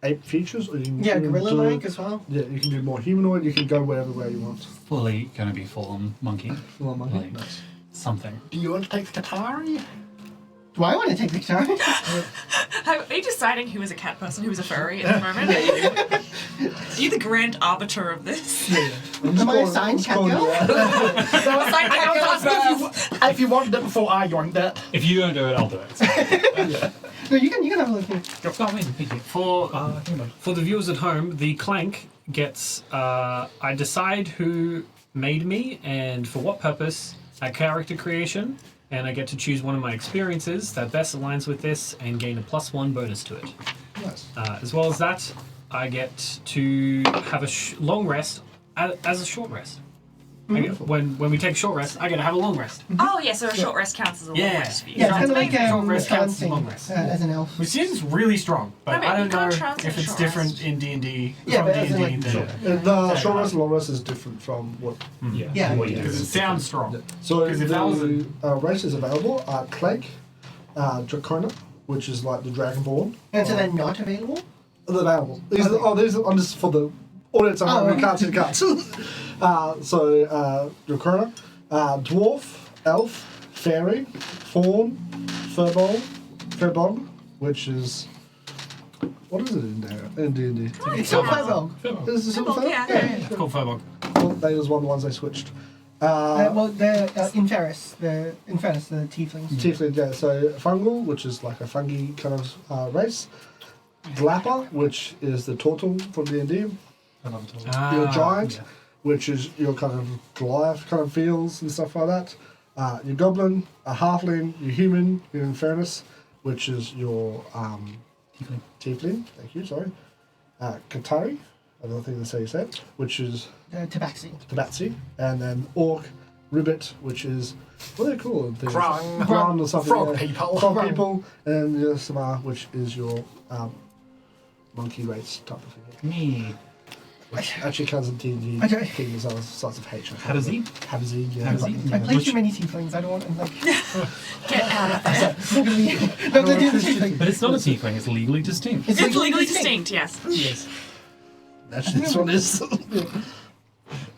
ape features, or you can Yeah, even gorilla do- like as well. Yeah, you can do more humanoid. You can go wherever way you want. Fully going to be full on monkey. Full on monkey. Like, something. Do you want to take the Qatari? Do I want to take the time? Are you deciding who is a cat person, who is a furry at the moment? Are you the grand arbiter of this? Am I a signed cat girl? If you wanted it before I joined it. If you don't do it, I'll do it. No, you can have a look here. Oh, amazing. Thank you. For the viewers at home, the clank gets. I decide who made me and for what purpose at character creation, and I get to choose one of my experiences that best aligns with this and gain a +1 bonus to it. Nice. As well as that, I get to have a long rest as a short rest. I get, when we take a short rest, I get to have a long rest. Oh, yeah, so a short rest counts as a long Yeah. rest for you. Yeah, it's Sounds kind of like amazing. Short rest counts as dancing long rest. as an elf. Which seems really strong, but I mean, I don't you can't know translate if it's short different rest. in D&D Yeah, from but as in, D&D like, than The short rest and long rest is different from what. Yeah. Yeah. What you do. because it sounds strong. So 'Cause if that was the races available are Clegg, Dracona, which is like the Dragonborn. And so they're not available? They're available. These are I'm just for the audience. Oh, We can't see the cards. So Dracona, Dwarf, Elf, Fairy, Fawn, Furbog, which is what is it in there in D&D? It's still Furbog. Is it Furbog, Furbog? yeah. Cool, Furbog. Well, that was one of the ones they switched. Well, they're Inferus, the tieflings. Tiefling, yeah. So fungal, which is like a fungi kind of race. Glapper, which is the turtle from D&D. Your giant, which is your kind of Goliath kind of feels and stuff like that. Your goblin, a halfling, your human, your infernus, which is your tiefling. Thank you. Sorry. Qatari, I don't think that's how you say it, which is Tabaxi. Tabaxi, and then orc, ribbit, which is what are they called? Grung. Grung or something. Frog yeah. people. Frog Grung. people, and your Samar, which is your monkey race type of thing. Me. Which actually comes in D&D. I don't- There's other sorts of H. Habsy? Habsy, yeah. Habsy? I played Which- too many tieflings. I don't want to like. Get out of there. I'm gonna be. No, they do the tiefling. But it's not a tiefling, it's legally distinct. It's legally distinct, yes. Yes. Actually, this one is.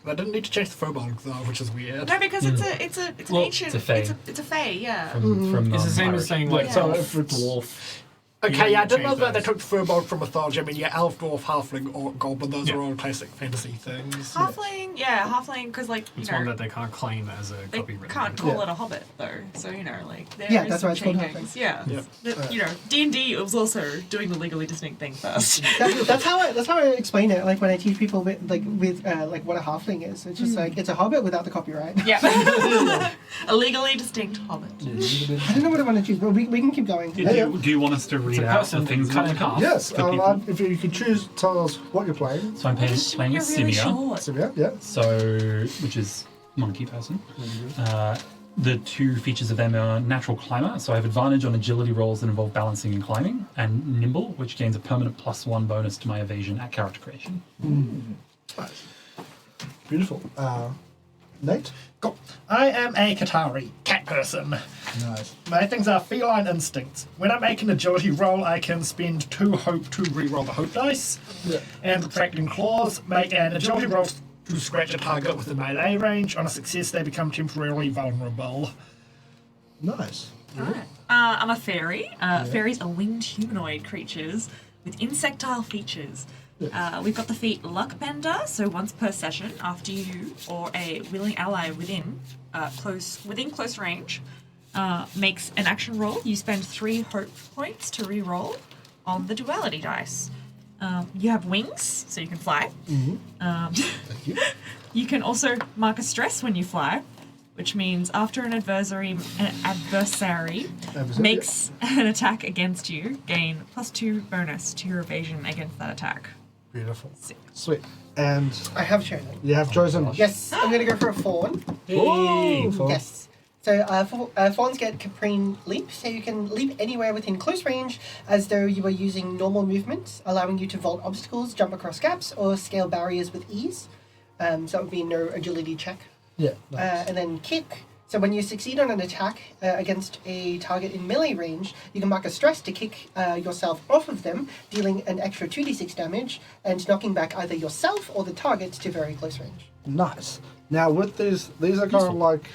I didn't need to change the Furbog though, which is weird. No, because it's an Well, ancient. it's a fae. It's a fae, yeah. From It's the same Irish. as saying like Yeah. So elf, if it's- dwarf. Okay, yeah, I didn't know change that they those. took the Furbog from mythology. I mean, yeah, elf, dwarf, halfling, or goblin, those Yeah. are all classic fantasy things. Halfling Yeah, halfling, because like It's one that they can't claim as a they copyright. can't call it a hobbit though. So like there Yeah, is that's some why it's called changings. Yeah, Yep. D&D was also doing the legally distinct thing first. That's how I explain it. Like when I teach people with what a halfling is. It's just like it's a hobbit without the copyright. Yeah, a legally distinct hobbit. I don't know what I want to choose, but we can keep going. Do you want us to read a out person the things cut we in half. Yes, for people? if you could choose, tell us what you're playing. So I'm playing You're as really Simia. short. Sylvia, yeah. So, which is monkey person. The two features of them are natural climber, so I have advantage on agility rolls that involve balancing and climbing, and nimble, which gains a permanent +1 bonus to my evasion at character creation. Nice. Beautiful. Nate? Cool. I am a Qatari cat person. Nice. My things are feline instincts. When I make an agility roll, I can spend 2 hope to re-roll the hope dice. Yeah. And retracting claws, make an agility roll to scratch a target within melee range. On a success, they become temporarily vulnerable. Nice. Alright. I'm a fairy. Fairies are winged humanoid creatures with insectile features. We've got the feat Luckbender, so once per session, after you or a willing ally within close range makes an action roll, you spend 3 hope points to re-roll on the duality dice. You have wings, so you can fly. Thank you. You can also mark a stress when you fly, which means after an adversary makes an attack against you, gain +2 bonus to your evasion against that attack. Beautiful. Sweet. And I have chosen. you have chosen. Yes, I'm going to go for a fawn. Ooh, fawn. Yes. So fawns get Caprine Leap, so you can leap anywhere within close range as though you were using normal movements, allowing you to vault obstacles, jump across gaps, or scale barriers with ease. So that would be no agility check. Yeah. Nice. And then kick. So when you succeed on an attack against a target in melee range, you can mark a stress to kick yourself off of them, dealing an extra 2d6 damage and knocking back either yourself or the target to very close range. Nice. Now with these are kind of like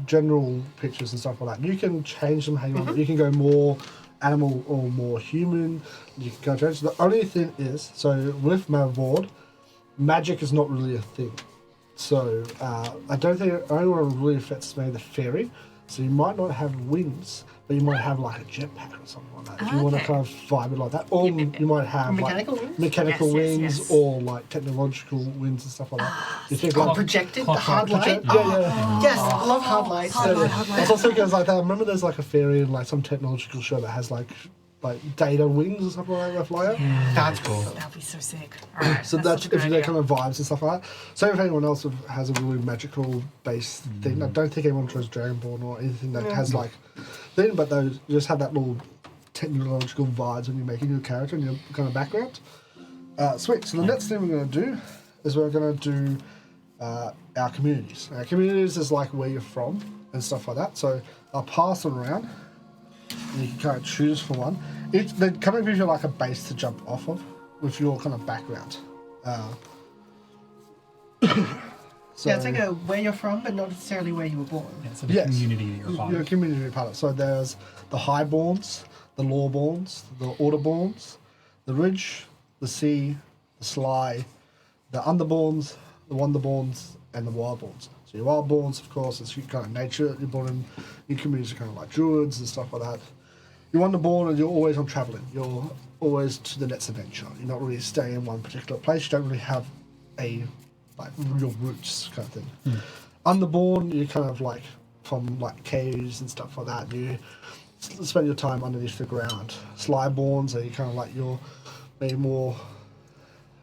general pictures and stuff like that. You can change them how you want. You can go more animal or more human. You can go change. The only thing is, so with Mavord, magic is not really a thing. So I don't think it only one really affects maybe the fairy. So you might not have wings, but you might have like a jetpack or something like that. If you want to Okay. kind of vibe it like that, or you might have Mechanical like wings? mechanical Yes, yes, wings yes. or like technological wings and stuff like that. You think like Projected, the hard light. yeah. Yes, I love hard lights. Hard light, I hard was light. also thinking like that. I remember there's like a fairy in like some technological show that has like data wings or something like that fly out. That's cool. That'd be so sick. Alright, So that's a good if idea. they're kind of vibes and stuff like that. So if anyone else has a really magical based thing, I don't think anyone tries Dragonborn or anything that has like thing, but those just have that little technological vibes when you're making your character and your kind of background. Sweet. So the next thing we're going to do is we're going to do our communities. Our communities is like where you're from and stuff like that. So I'll pass them around. And you can kind of choose for one. They kind of give you like a base to jump off of with your kind of background. So Yeah, it's like where you're from, but not necessarily where you were born. Yeah, so the Yes. community that you're part You're a of. community part of. So there's the Highborns, the Lawborns, the Orderborns, the Ridge, the Sea, the Sly, the Underborns, the Wonderborns, and the Wildborns. So your Wildborns, of course, is your kind of nature. You're born in your communities are kind of like druids and stuff like that. You're Wonderborn and you're always on travelling. You're always to the next adventure. You're not really staying in one particular place. You don't really have like real roots kind of thing. Underborn, you're kind of like from like caves and stuff like that. You spend your time underneath the ground. Slyborns are you kind of like your maybe more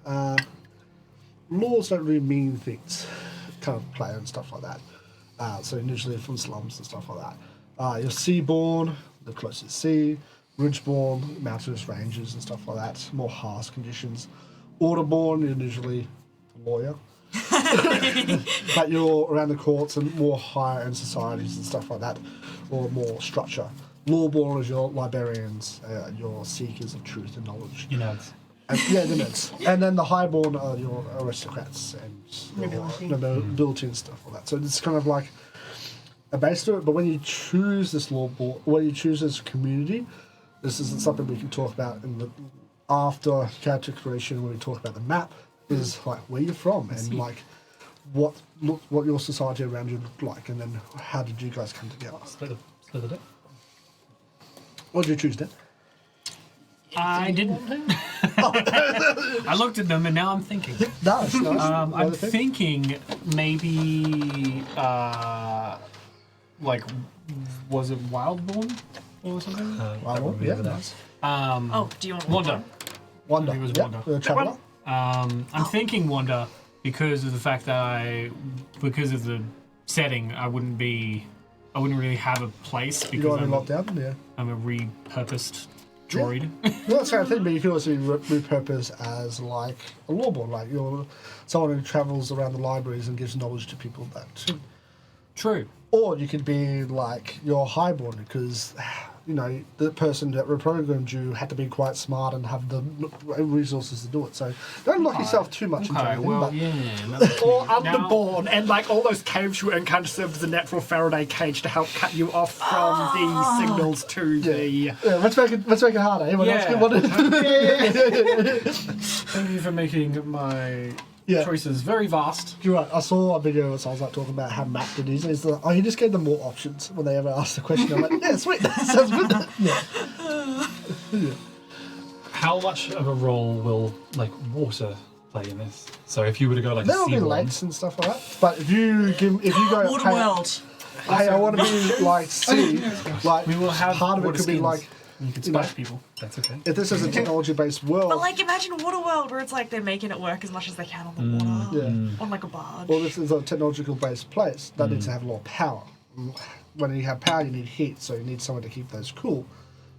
laws don't really mean things kind of player and stuff like that. So usually from slums and stuff like that. You're Seaborn, the closest sea. Ridgeborn, mountainous ranges and stuff like that. More harsh conditions. Orderborn, you're usually a lawyer. But you're around the courts and more higher end societies and stuff like that, or more structure. Lawborn is your librarians, your seekers of truth and knowledge. You know, And, yeah, the nerds. And then the highborn are your aristocrats and your nobility and stuff like that. So it's kind of like a base to it. But when you choose this lawborn, when you choose this community, this isn't something we can talk about in the after character creation when we talk about the map. Is like where you're from and like what your society around you looked like, and then how did you guys come together? Split the deck. What did you choose, Dan? I didn't. I looked at them and now I'm thinking. Nice. I'm thinking maybe like was it Wildborn or something? Yeah, nice. Oh, do you want Wanda. Wanda. I think it was Yeah, Wanda. the traveler. I'm thinking Wanda because of the fact that because of the setting, I wouldn't really have a place You got because in lockdown, yeah. I'm a repurposed droid. Well, that's the kind of thing, but you can also be repurposed as like a lawborn, like you're someone who travels around the libraries and gives knowledge to people that. True. Or you could be like you're highborn because, you know, the person that reprogrammed you had to be quite smart and have the resources to do it. So don't lock yourself too much into Okay, anything. well, But yeah. Or Now- underborn, and like all those caves you were in kind of served as a natural Faraday cage to help cut you off from the signals to the. yeah, let's make it harder. Anyone else Yeah. want to? Thank you for making my Yeah. choices very vast. You're right. I saw a video so I was like talking about how Matt did his. He's like, oh, he just gave them more options when they ever asked the question. I'm like, yeah, sweet. That sounds good. Yeah. How much of a role will like water play in this? So if you were to go like There will a be sea lakes and stuff like that. But if you go, Water hey, World. hey, I want to be like sea. Like We will have part of it water could be skins. like You can you know, splash people. That's okay. if this is a technology-based world. But like, imagine Waterworld, where it's like they're making it work as much as they can on the water, Yeah. on like a barge. Well, this is a technological-based place that needs to have a lot of power. When you have power, you need heat, so you need someone to keep those cool.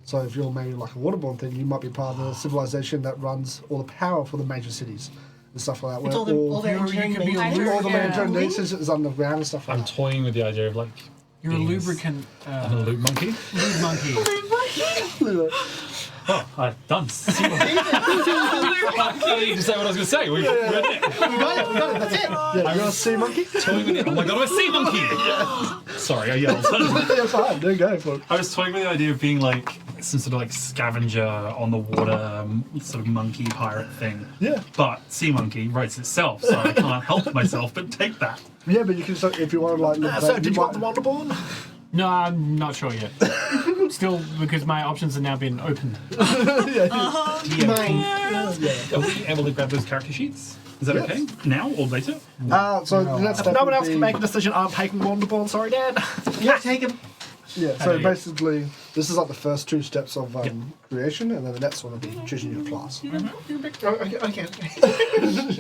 So if you're maybe like a waterborne thing, you might be part of the civilization that runs all the power for the major cities and stuff like that. It's where all the you engineering can be a majors. all the Yeah. major nations is underground and stuff like I'm that. toying with the idea of like You're a being lubricant. I'm a loop monkey. Lube monkey. Oh, I've done. I don't need to say what I was going to say. We're there. We got it, that's it. Yeah, you're a sea monkey? Toying with the, oh my god, I'm a sea monkey! Sorry, I yelled. Yeah, fine. There you go. For it. I was toying with the idea of being like some sort of like scavenger on the water, sort of monkey pirate thing. Yeah. But sea monkey writes itself, so I can't help myself but take that. Yeah, but you can, so if you want to like look So back, did you might- want the Wonderborn? No, I'm not sure yet. Still, because my options have now been opened. Are we able to grab those character sheets? Is that okay? Now or later? So the next If step no one would else be- can make a decision, I'm taking Wonderborn. Sorry, Dad. Yeah, take him. Yeah, How so do you- basically, this is like the first two steps of creation, and then the next one will be choosing your class. Okay.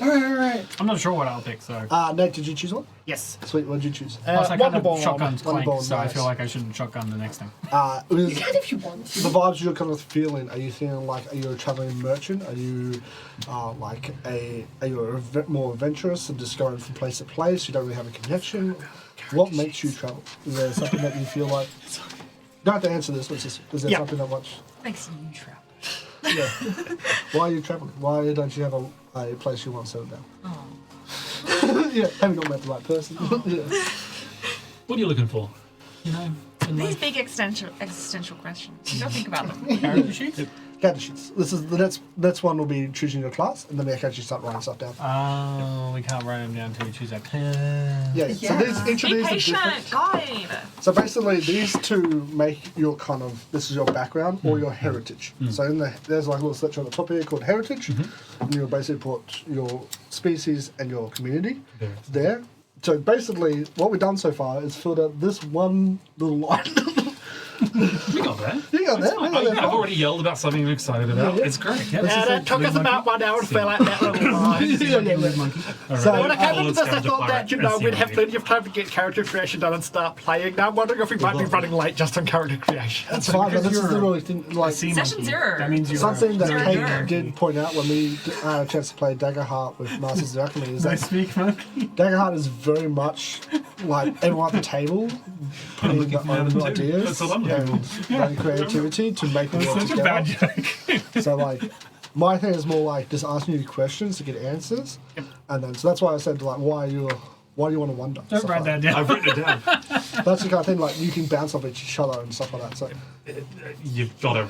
All right. I'm not sure what I'll pick, so. Nate, did you choose one? Yes. Sweet, what did you choose? Plus, I kind of Wonderborn. shotgun Clank, Wonderborn, so I nice. feel like I shouldn't shotgun the next thing. It was You can if you want. the vibes you're kind of feeling. Are you feeling like, are you a traveling merchant? Are you more adventurous and just going from place to place? You don't really have a connection. What makes you travel? Is there something that you feel like? You don't have to answer this. But is there Yeah. something that much? Makes you travel. Yeah. Why are you traveling? Why don't you have a place you want to settle down? Oh. Yeah, haven't got met the right person. Yeah. What are you looking for? You know, in These life. big existential questions. You gotta think about them. Character sheets? Character sheets. This is the next one will be choosing your class, and then we actually start writing stuff down. Oh, we can't write them down until we choose our class. Yeah. So each of Be these are patient, different. guide. So basically, these two make your kind of this is your background or your heritage. So there's like a little section on the top here called heritage, and you'll basically put your species and your community there. So basically, what we've done so far is filled out this one little line. We got there. You got that? I've already yelled about something I'm excited about. Yeah. It's great. Yep. And it took us about 1 hour to fill out that little line. Lube monkey. All So- right. When I came I'll into this, I scavenger thought pirate that, and we'd sea have monkey. plenty of time to get character creation done and start playing. Now I'm wondering if we might be running late just on character creation. That's fine, but this is you're the really thing. Like Sea Session monkey. 0. That means you're something that Zero, Kate zero. did point out when we had a chance to play Daggerheart with Masters of Alchemy is I that speak monkey. Daggerheart is very much like everyone at the table putting looking their for own them too. ideas That's all I'm and running creativity to make the world Such a bad together. joke. So like, my thing is more like just asking you questions to get answers, and then so that's why I said like, why do you want to wonder? Don't Stuff write like that down. I've written it down. That's the kind of thing like you can bounce off each other and stuff like that. So You've got to.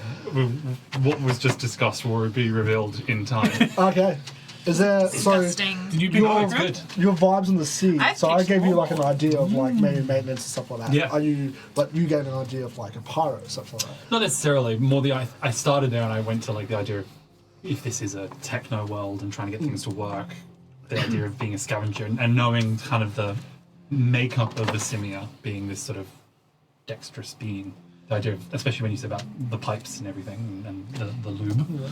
What was just discussed will be revealed in time. okay, Is there Disgusting. Did you pick Your- up? It's good. your vibes in the sea? I've So I picked gave you more. like an idea of like maybe maintenance and stuff like that. Yeah. Are you? But you gave an idea of like a pirate or something like that. Not necessarily. More I started there and I went to like the idea of if this is a techno world and trying to get things to work, the idea of being a scavenger and knowing kind of the makeup of the simia being this sort of dexterous being. The idea of, especially when you said about the pipes and everything and the lube,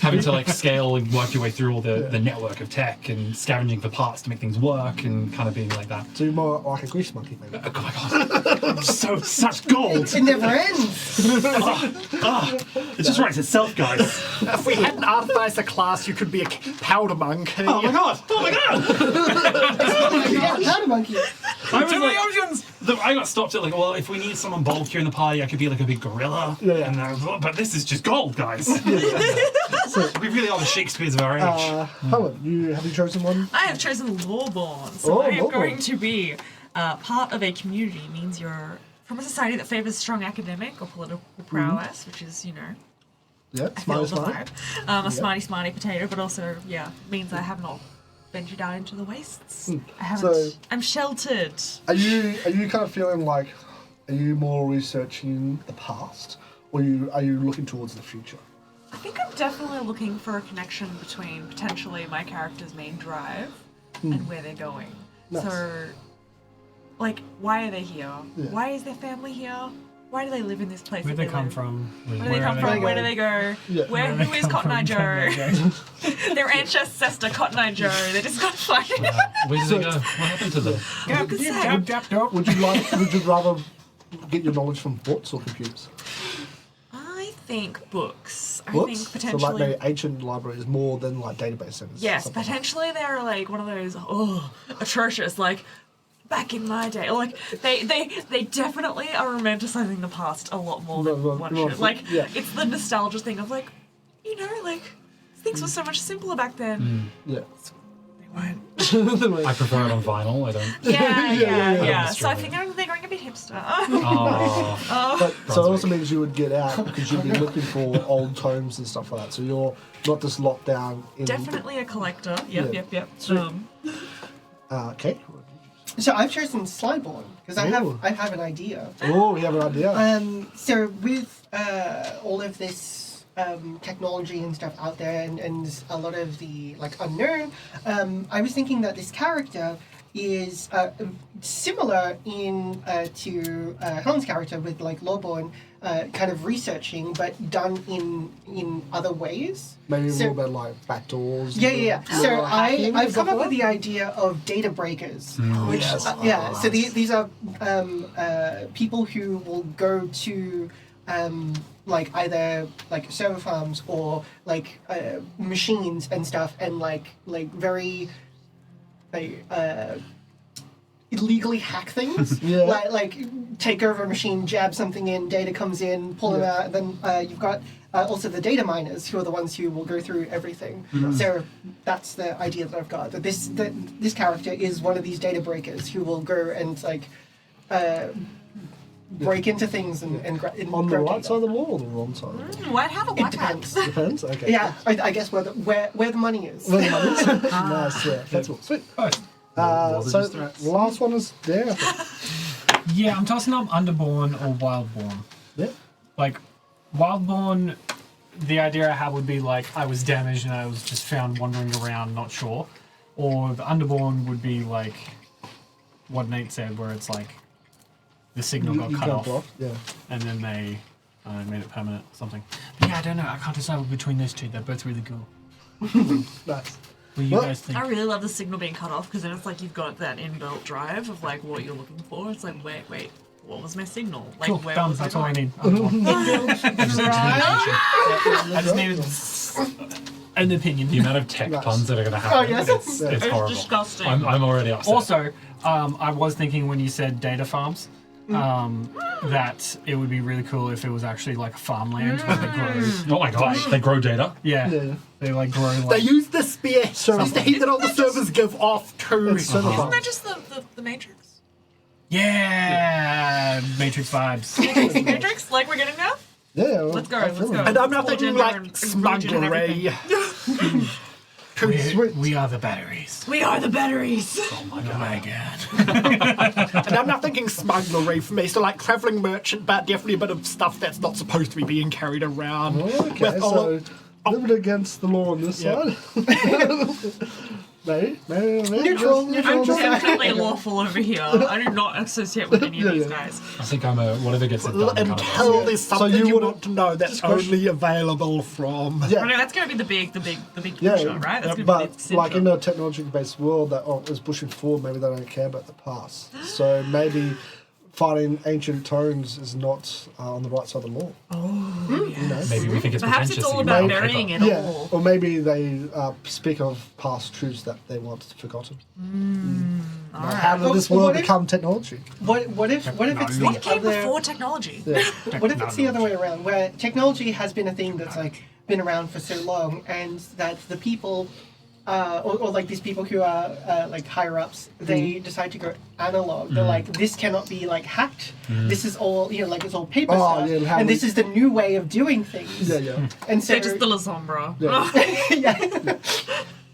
having to like scale and work your way through all the network of tech and scavenging for parts to make things work and kind of being like that. So you're more like a grease monkey, maybe. Oh my god, such gold! It never ends. It just writes itself, guys. If we hadn't artificed a class, you could be a powder monkey. Oh my god! Oh my god! Yeah, powder monkey. I was like, I got stopped at like, well, if we need someone bulkier in the party, I could be like a big gorilla. Yeah. And I was like, but this is just gold, guys. We really are the Shakespeares of our age. Helen, have you chosen one? I have chosen Lawborn, so Oh, I am Lawborn. going to be part of a community. Means you're from a society that favors strong academic or political prowess, which is, Yeah, I feel smarty the smart. vibe. A smarty potato, but also, means I have not ventured out into the wastes. I haven't. So- I'm sheltered. Are you kind of feeling like, are you more researching the past, or are you looking towards the future? I think I'm definitely looking for a connection between potentially my character's main drive and where they're going. Nice. So, like, why are they here? Yeah. Why is their family here? Why do they live in this place? Where'd that they come live? from? Where do they come from? Where do they go? Yeah. Who is Cotton Eye Joe? Their ancestor, Cotton Eye Joe. They just got fighting. Where did they go? What happened to them? Would you rather get your knowledge from books or computers? I think books. I Books? think So potentially. like maybe ancient libraries more than like database centers. Yes, something like that. potentially they're like one of those atrocious, like back in my day. Like they definitely are romanticizing the past a lot more than one should. Like it's the nostalgia thing of like, things were so much simpler back then. Yeah. They weren't. I prefer it on vinyl. I don't. Yeah. So I Destroy think they're going a bit hipster. Oh. But so it also means you would get out because you'd be looking for old tomes and stuff like that. So you're not just locked down in. Definitely a collector. Yep. Sweet. Okay. So I've chosen Slyborn because I Ooh. have an idea. Oh, you have an idea. So with all of this technology and stuff out there, and a lot of the like unknown, I was thinking that this character is similar to Helen's character with like Lawborn, kind of researching, but done in other ways. Maybe so- more about like back doors. Yeah. So hacking and I've stuff come up like with the idea of data breakers, which yes. So these are people who will go to like either like server farms or like machines and stuff, and like very illegally hack things. Yeah. Like take over a machine, jab something in, data comes in, pull them out, and then you've got also the data miners, who are the ones who will go through everything. So that's the idea that I've got. That this character is one of these data breakers who will go and like break into things and On the grab right data. side of the wall or the wrong side of the wall? White hat or It black depends. hat? Depends. Okay. Yeah, I guess where the money is. Well, nice. Yeah. That's all. Sweet. Was it So just threats? last one is there. I think. Yeah, I'm tossing up Underborn or Wildborn. Yeah. Like, Wildborn, the idea I had would be like I was damaged and I was just found wandering around, not sure. Or the Underborn would be like what Nate said, where it's like the signal got You cut can't off, block. Yeah. and then they made it permanent or something. But yeah, I don't know. I can't decide between those two. They're both really cool. Nice. What do you Well, guys think? I really love the signal being cut off because then it's like you've got that inbuilt drive of like what you're looking for. It's like wait, what was my signal? Like Cool, where done. was That's I all I going? need. I just needed an opinion. The amount of tech Nice. puns that are going to happen. Oh, yes. It's It's horrible. disgusting. I'm already upset. Also, I was thinking when you said data farms, that it would be really cool if it was actually like a farmland where they grow. Oh my gosh, they grow data. Yeah, Yeah. they like grow They like. use the spear. So- It's the heat that all the servers give off to. It's server Isn't farms. that just the Matrix? Yeah, Matrix vibes. Matrix? Like we're getting there? Yeah. Well, Let's go, I let's feel go. it. And I'm not Full thinking gender like and inclusion and smugglery. We are the batteries. We are the batteries. Oh my Oh god. my god. And I'm not thinking smugglery for me, so like travelling merchant, but definitely a bit of stuff that's not supposed to be being carried around. Okay, with all so of- a little bit against the law on this Yeah. side. maybe. Neutral. I'm definitely lawful over here. I do not associate with any of these guys. I think I'm a whatever gets it done kind of Until there's something you you wanna- want to know that's question- only available from. I Yeah. know that's going to be the big Yeah, picture, right? That's going to be but the like in central. a technology-based world that is pushing forward, maybe they don't care about the past. So maybe fighting ancient tones is not on the right side of the law. Maybe we think it's Perhaps pretentious. it's all that you about write burying paper. it Yeah, all. or maybe they speak of past truths that they want forgotten. Like, how did this Well, world what if- become technology? What if it's What the came other? before technology? Yeah. What if it's the other way around, where technology has been a thing that's like been around for so long, and that the people, or like these people who are like higher ups, they decide to go analog. They're like, this cannot be like hacked. This is all like it's all paper Oh, stuff, yeah, how and we- this is the new way of doing things. Yeah. And so They're just the La Sombra. Yeah.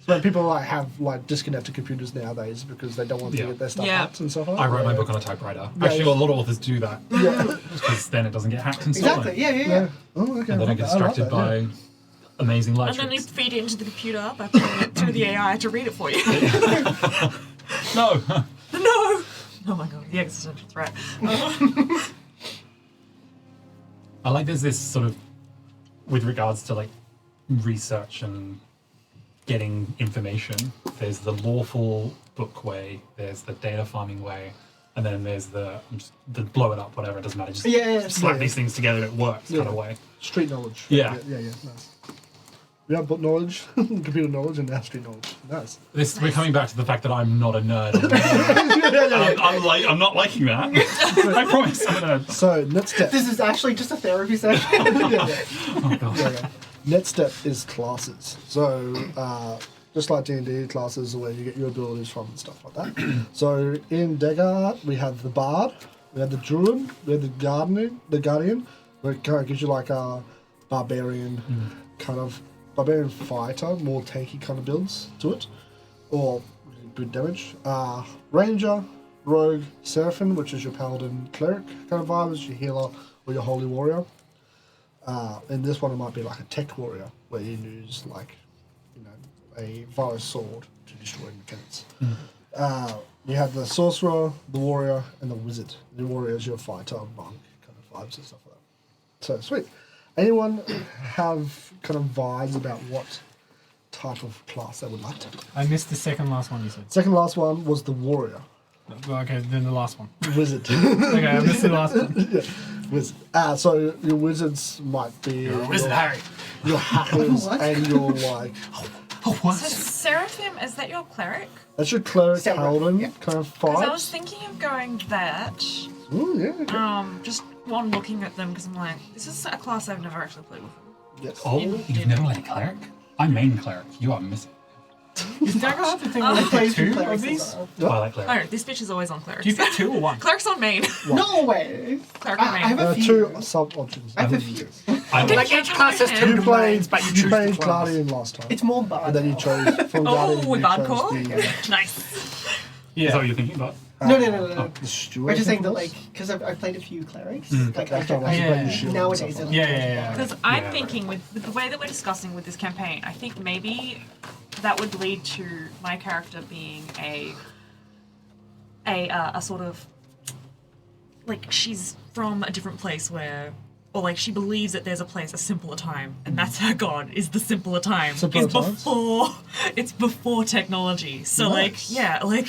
So when people have disconnected computers nowadays because they don't want to Yeah. get their stuff Yeah. hacked and stuff like that. I wrote my Yeah. book on a typewriter. Actually, a lot of authors do that because then it doesn't get hacked and stolen. exactly. Yeah. Yeah. Oh, okay. And they don't get distracted by amazing light And then you tricks. feed it into the computer by putting it through the AI to read it for you. No. No! Oh my god, the existential threat. I like there's this sort of, with regards to like research and getting information, there's the lawful book way, there's the data farming way, and then there's the blow it up, whatever, it doesn't matter, just Yeah. slap Yeah. these things together, it works kind of way. Street knowledge. Yeah. Yeah. Nice. We have book knowledge, computer knowledge, and now street knowledge. Nice. We're coming back to the fact that I'm not a nerd. I'm not liking that. I promise I'm a nerd. So next step. This is actually just a therapy session. Oh, God. Yeah. Next step is classes. So just like D&D, classes are where you get your abilities from and stuff like that. So in Daggerheart, we have the Bard, we have the Druid, we have the Guardian, where it kind of gives you like a barbarian barbarian fighter, more tanky kind of builds to it, or good damage. Ranger, Rogue, Seraphim, which is your Paladin Cleric kind of vibe, is your healer or your Holy Warrior. In this one, it might be like a Tech Warrior, where you use like, a virus sword to destroy mechanics. You have the Sorcerer, the Warrior, and the Wizard. The Warrior is your fighter, monk kind of vibes and stuff like that. So sweet. Anyone have kind of vibes about what type of class they would like to be? I missed the second last one you said. Second last one was the Warrior. Okay, then the last one. Wizard. Okay, I missed the last one. Yeah. Wizard. So your wizards might be Wizard Harry. your hackers What? and your like So Seraphim, is that your cleric? that's your cleric Seraphim, paladin yeah. kind of Because I was vibes. thinking of going that. Ooh, yeah, okay. Just one looking at them because I'm like, this is a class I've never actually played before. Yes. Oh, you've never played a cleric? I'm main cleric. You are missing. Is Daggerheart the thing I where you played pick two clerics of as these? well. Twilight cleric. Oh, this bitch is always on clerics. Do you pick two or one? Clerics on main. No way. Cleric on I main. have There a are few. two sub options. I have a few. I Okay. like Like each class has two You played, domains, but you you choose the played class. Guardian last time. It's more bad. and then you chose from Guardian. Oh, with you chose Bardcore? the, Nice. Is that what you're thinking about? No. the Steward. We're just saying that, I think like, because I've played a few clerics. Mm. Like, That's not like Yeah. you play your shield and nowadays, stuff like Yeah. Because I'm Yeah, thinking with the way that we're discussing with this campaign, I think maybe that would lead to my character being a sort of like she's from a different place where, or like she believes that there's a place, a simpler time, and that's her god is the simpler time. Simpler is times? it's before technology. So Nice. yeah, Maybe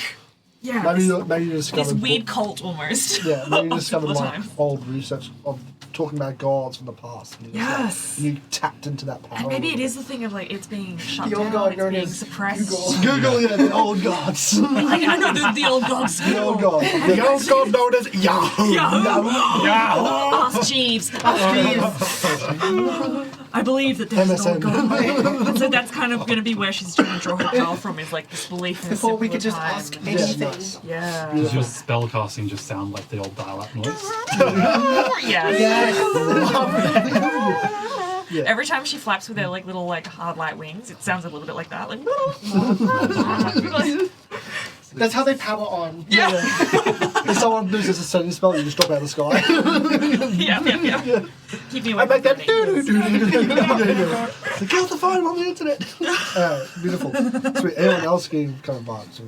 this, you discovered this weird cult almost. Yeah, maybe you of discovered simpler like times. old research of talking about gods from the past. And you just, Yes. and you tapped into that power. And maybe it is the thing of like it's being shut The old down, god it's known being as suppressed. Google. Google, yeah, the old gods. I know the old gods. the old gods. The old god known as Yahoo. Yahoo! Yahoo. Ask Jeeves. I believe that there's MSN. no god. And so that's kind of going to be where she's trying to draw her power from, is like this belief in a Before we simpler could just time. ask Yeah, anything. nice. Yeah. Does your spell casting just sound like the old dial-up noise? Yeah. Yes. Yeah. Every time she flaps with her like little like hard light wings, it sounds a little bit like that. Like, That's how they power on. yeah. If someone loses a sending spell, you just drop out of the sky. Yeah. Keep me away I make from that the So get off the phone on the internet. Beautiful. Sweet. Anyone else getting kind of vibes?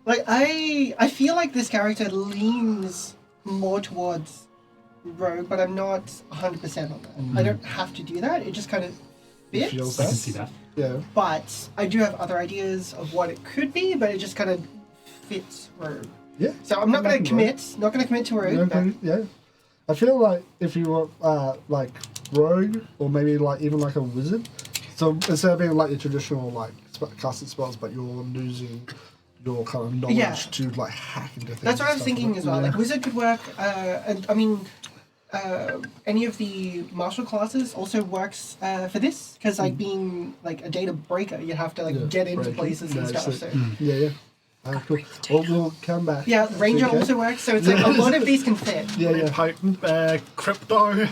Like I feel like this character leans more towards rogue, but I'm not 100% on that. I don't have to do that. It just kind of fits. Feels I can see that. Yeah. But I do have other ideas of what it could be, but it just kind of fits rogue. Yeah. So I'm not going to Rogue. commit. Not going to commit to rogue. Yeah, but yeah. I feel like if you were like rogue or maybe like even like a wizard, so instead of being like your traditional like casting spells, but you're losing your kind of knowledge Yeah. to like hack into things. That's what I and was stuff thinking like as that. well. Yeah. Like wizard could work. And I mean, any of the martial classes also works for this because like being like a data breaker, you have to like Yeah, get into breaking. places and No, stuff. so- So. Yeah. Cool. We'll come back. Yeah, ranger Okay. also works. So it's like a lot of these can fit. Yeah. Potent crypto.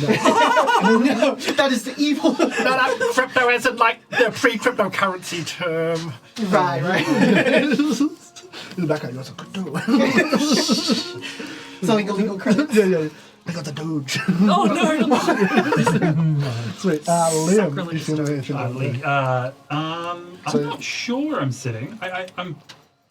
No, that is the evil. No, crypto isn't like the pre-cryptocurrency term. right. In the background, you're like, Selling illegal credits. yeah. I got the Doge. Oh no! Sweet. Liam, Sacrilegious. if you know anything Lee, about I'm So- not sure where I'm sitting. I'm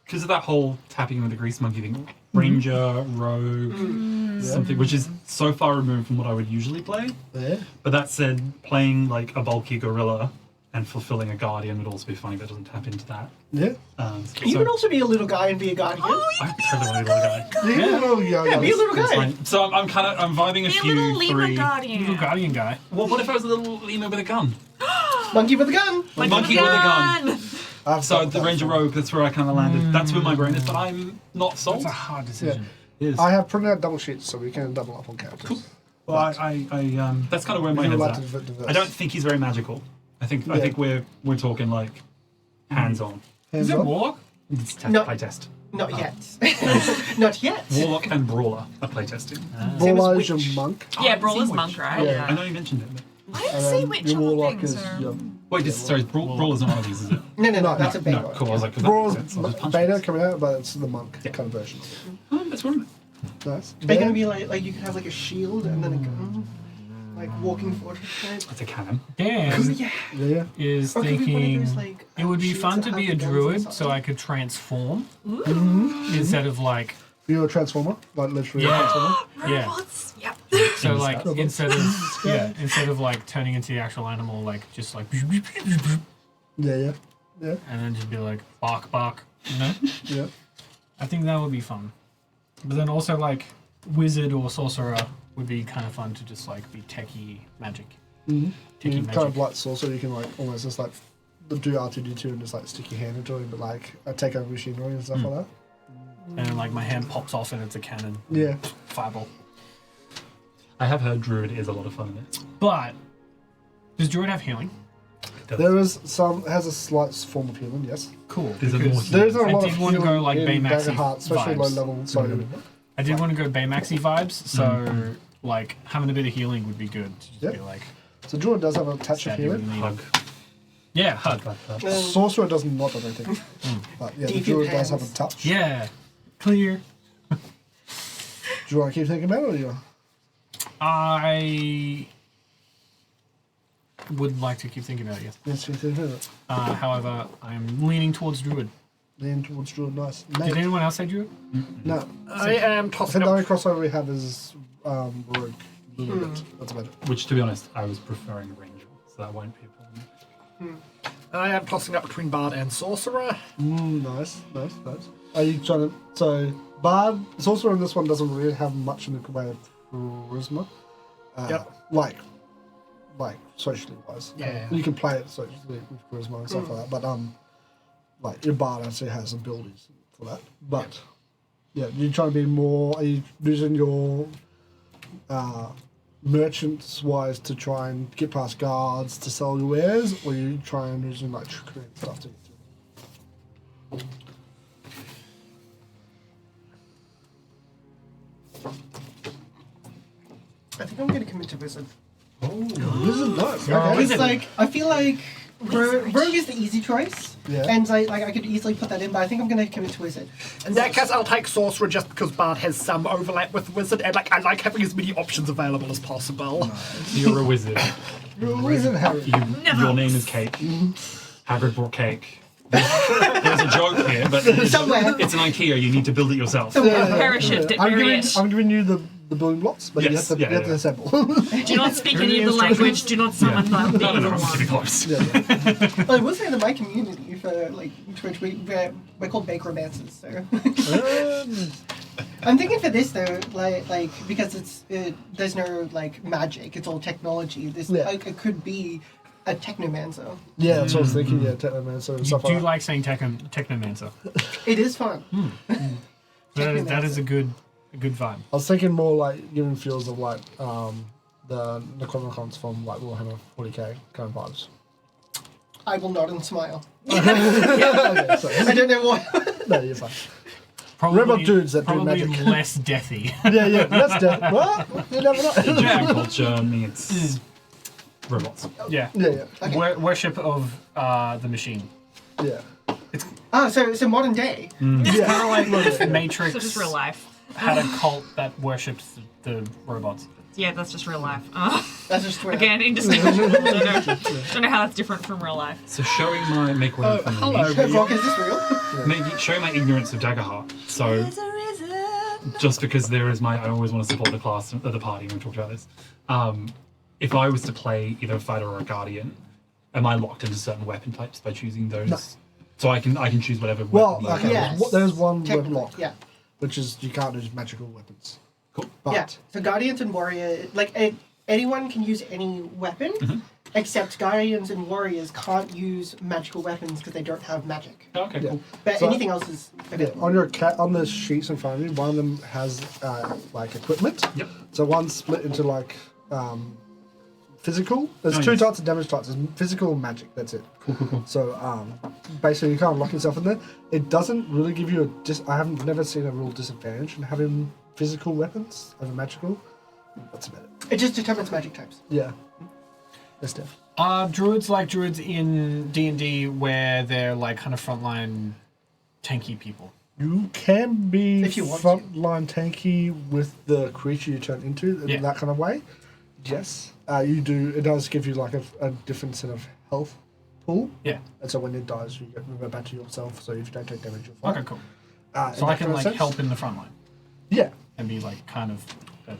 because of that whole tapping with the grease monkey thing. Ranger, rogue, something which is so far removed from what I would usually play. Yeah. But that said, playing like a bulky gorilla and fulfilling a guardian would also be funny. That doesn't tap into that. Yeah. You So can also be a little guy and be a guardian. I totally want to be a little guy. Yeah. Be a little It's guy. fine. So I'm vibing a Be a few little lemur three. guardian. Little guardian guy. Well, what if I was a little lemur with a gun? Monkey with a gun. Monkey with a gun. I've So got the that Ranger as Rogue, that's where I kind of landed. That's where my brain is, but I'm not sold. That's a hard decision. It is. I have printed out double sheets so we can double up on characters. Cool. Well, I that's kind of where my If you head's would like at. to diverse. I don't think he's very magical. I think we're talking like hands-on. Hands Is it on. warlock? It's No. play test. Not yet. Not yet. Warlock and Brawler are playtesting. Same as Brawler is your witch. monk. Yeah, Oh, Brawler's seen monk, Witch. right? Yeah. I know you mentioned it. I didn't And see then Witch your on the warlock thing, is so... your Wait, sorry, Brawler's not one of these, is it? No, No, that's a big No, one. cool. I was like, 'cause that Brawl's makes sense. I'll just punch beta it. coming out, but it's the monk Yeah. kind of version. Oh, that's one. Nice. Are you gonna be like you can have like a shield and then a gun, like walking fortress type? That's a cannon. Dan Yeah. Yeah. is Or could be one of thinking those, like, it would be shields fun that to be have a the guns druid inside. so I could transform Mm-hmm. instead of like You're a transformer, like literally Yeah. a transformer. yeah. Robots. Yep. So like Robots. instead of like turning into the actual animal, like just like Yeah. and then just be like bark bark, you know? Yeah. I think that would be fun. But then also like wizard or sorcerer would be kind of fun to just like be techie magic. Mm-hmm. Techie Kind of magic. like sorcerer, you can like almost just like do R2D2 and just like stick your hand into it, but like take over machinery and stuff like that. And then like my hand pops off and it's a cannon. Yeah. Fireball. I have heard Druid is a lot of fun in it. But does druid have healing? There is has a slight form of healing, yes. Cool. Is it more because There is a I lot did of want to go healing like in Baymaxi Daggerheart, especially low vibes. level. Sorry. I did want to go Baymaxi vibes, so like having a bit of healing would be good. To just Yeah. be like So Druid does have a touch of stab you healing. with a needle. Hug. Yeah, hug. Sorcerer does not, I don't think. But yeah, the Deep Druid does have hands. a touch. Yeah. Clear. Do you want to keep thinking about it or you? I would like to keep thinking about it, yes. Yes, keep thinking about it. However, I'm leaning towards druid. Lean towards Druid, nice. Did Mate, anyone else say druid? no. I am I tossing think the only up. crossover we have is Rogue. A little bit. That's about it. Which, to be honest, I was preferring a Ranger, so that won't be a problem. I am tossing up between Bard and Sorcerer. Nice. Are you trying to... So, Bard, Sorcerer in this one doesn't really have much in the way of charisma. Yep. Like socially wise. Yeah. You can play it socially with charisma and stuff like that, but like your Bard actually has abilities for that. But yeah, you're trying to be more. Are you using your merchants wise to try and get past guards to sell your wares, or are you trying using like trickery and stuff to get through? I think I'm gonna commit to wizard. Wizard, nice. You're a Okay. wizard. It's like I feel like rogue is the easy choice, Yeah. and I could easily put that in, but I think I'm going to commit to wizard. In that case, I'll take sorcerer just because Bard has some overlap with wizard, and I like having as many options available as possible. You're a wizard. You're a wizard, Harry. Your name is Cake. Hagrid brought cake. There's a joke here, but Somewhere. it's an IKEA. You need to build it yourself. Parachute it, I'm bury giving, it. I'm giving you the building blocks, but Yes, you have to assemble. Do not speak any of the language. Do not summon No, the no, no, evil I'm keeping one. close. Well, I will say that my community for like Twitch, we're called bakeromancers, so. I'm thinking for this though, like because there's no like magic, it's all technology. This Yeah. like it could be a technomancer. Yeah, that's what I was thinking. Yeah, Technomancer and You stuff do like like saying Technomancer. It is fun. That is a good vibe. I was thinking more like giving feels of like the Necronomicons from like Warhammer 40k kind of vibes. I will nod and smile. Okay, sorry. I don't know why. No, you're fine. Probably, dudes that do probably magic. less deathy. Yeah, that's dead. Well, you never know. Egyptian culture meets robots. Yeah. Yeah. Worship of the machine. Yeah. Oh, so modern day. Yeah. Kind of like if Matrix So just real life. had a cult that worshipped the robots. Yeah, that's just real life. That's just Twitter. Again, don't know how that's different from real life. So showing my make one from hello. Rock, is this real? showing my ignorance of Daggerheart. So just because I always want to support the class of the party when we talked about this. If I was to play either a fighter or a guardian, am I locked into certain weapon types by choosing those? No. So I can choose whatever Well, weapon. okay. Yes. There's one web Technically, lock, yeah. which is you can't use magical weapons. Cool. But Yeah. So Guardians and Warrior, anyone can use any weapon, except Guardians and Warriors can't use magical weapons because they don't have magic. Okay, Yeah. cool. But So- anything else is yeah, available. on the sheets in front of you, one of them has like equipment. Yep. So one's split into like physical. There's Oh, two yes. types of damage types. There's physical and magic. That's it. Cool. So basically, you can't lock yourself in there. It doesn't really give you I haven't never seen a real disadvantage in having physical weapons over magical. That's about it. It just determines magic types. Yeah. That's def. Are druids like druids in D&D where they're like kind of frontline tanky people? You can be If you want to. frontline tanky with the creature you turn into in Yeah. that kind of way. Yes, you do. It does give you like a different set of health pool, Yeah. and so when it dies, you get revert back to yourself. So if you don't take damage, you're fine. Okay, cool. In So I that can kind of like sense. help in the front line Yeah, and be like kind of a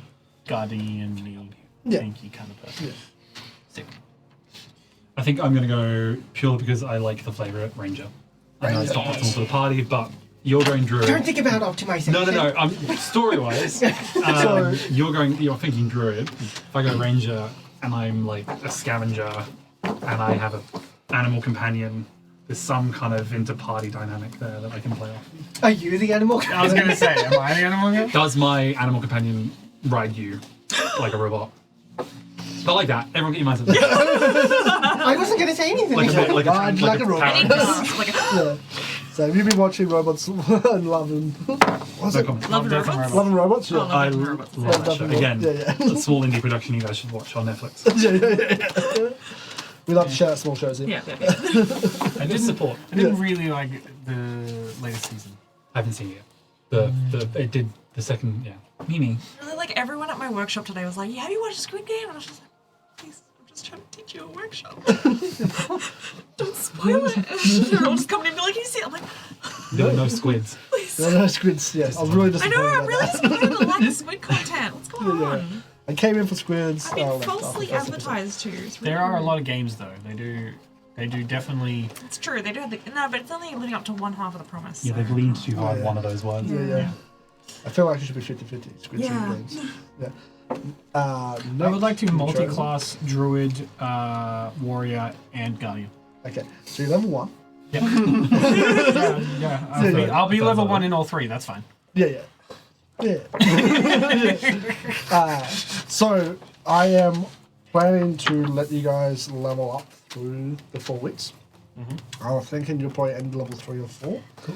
guardian-y, Yeah. tanky kind of person. Yeah. Sick. I think I'm going to go purely because I like the flavor of Ranger. I know it's not optimal for the party, but you're going Druid. Don't think about optimization. No. Story-wise, you're thinking Druid. If I go Ranger and I'm like a scavenger and I have an animal companion, there's some kind of inter-party dynamic there that I can play off. Are you the animal? I was gonna say, am I the animal again? Does my animal companion ride you like a robot? Not like that. Everyone get your minds up. I wasn't going to say anything. like Ride like a robot. Any cast, like a yeah. So have you been watching Robots and Loving? What's No it? comment. love and Death and robots. Loving Robots. Yeah. Oh, I Love and love Robots. that Love show. and Again, Robots. Yeah, a small indie production you guys should watch on Netflix. yeah. We like to shout out small shows here. Yeah. I didn't support. I didn't really like the latest season. I haven't seen it yet. It did the second, yeah. Mimi. Really, like everyone at my workshop today was like, "Yeah, have you watched Squid Game?" And I was just like, "Please, I'm just trying to teach you a workshop. Don't spoil it." They're all just coming in and be like, "You see?" I'm like, There were no squids. "Please." No, no squids. Yes, I was really I disappointed. know, I'm about really that. disappointed with the lack of squid content. What's going Yeah. on? I came in for squids. I've been left falsely after the first episode. advertised to. It's really There are a weird. lot of games though. They do definitely. It's true. They do have the no, but it's only living up to one half of the promise. Yeah, so. they've leaned too hard yeah. one of those words. Yeah. I feel like it should be 50-50. Squid Yeah. games. Yeah. I would like to next, multi-class druid, warrior, and guardian. Okay, so you're level 1. Yeah. I'll be Sounds level like 1 it. in all 3. That's fine. Yeah. So I am planning to let you guys level up through the 4 weeks. I was thinking you'll probably end level 3 or 4. Cool.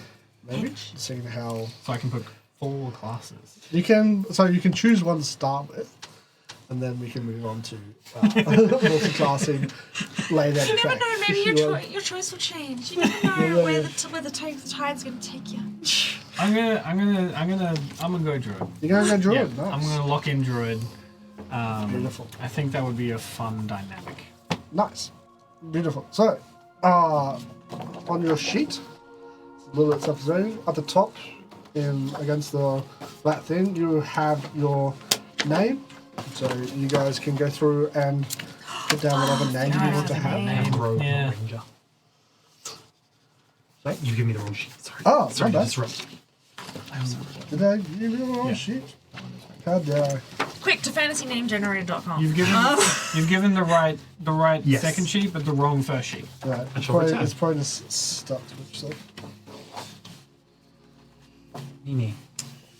Maybe. Seeing how So I can put 4 classes. you can. So you can choose one to start with. and then we can move on to multi-classing later. You never know. Maybe your choice will change. You never know where the tide's going to take you. I'm gonna go druid. You're gonna go druid. Yeah, Nice. I'm gonna lock in druid. Beautiful. I think that would be a fun dynamic. Nice. Beautiful. So, on your sheet, a little bit self-designing. At the top, against that thing, you have your name. So you guys can go through and put down whatever name you want to have. I'm a rogue, Yeah. not a ranger. Sorry? You give me the wrong sheet. Sorry. Oh, sorry my to bad. disrupt. Did I give you the wrong sheet? How dare I? Quick to fantasynamegenerator.com. You've given the right Yes. second sheet, but the wrong first sheet. Right. I shall return. It's probably just stuck with yourself. Mimi.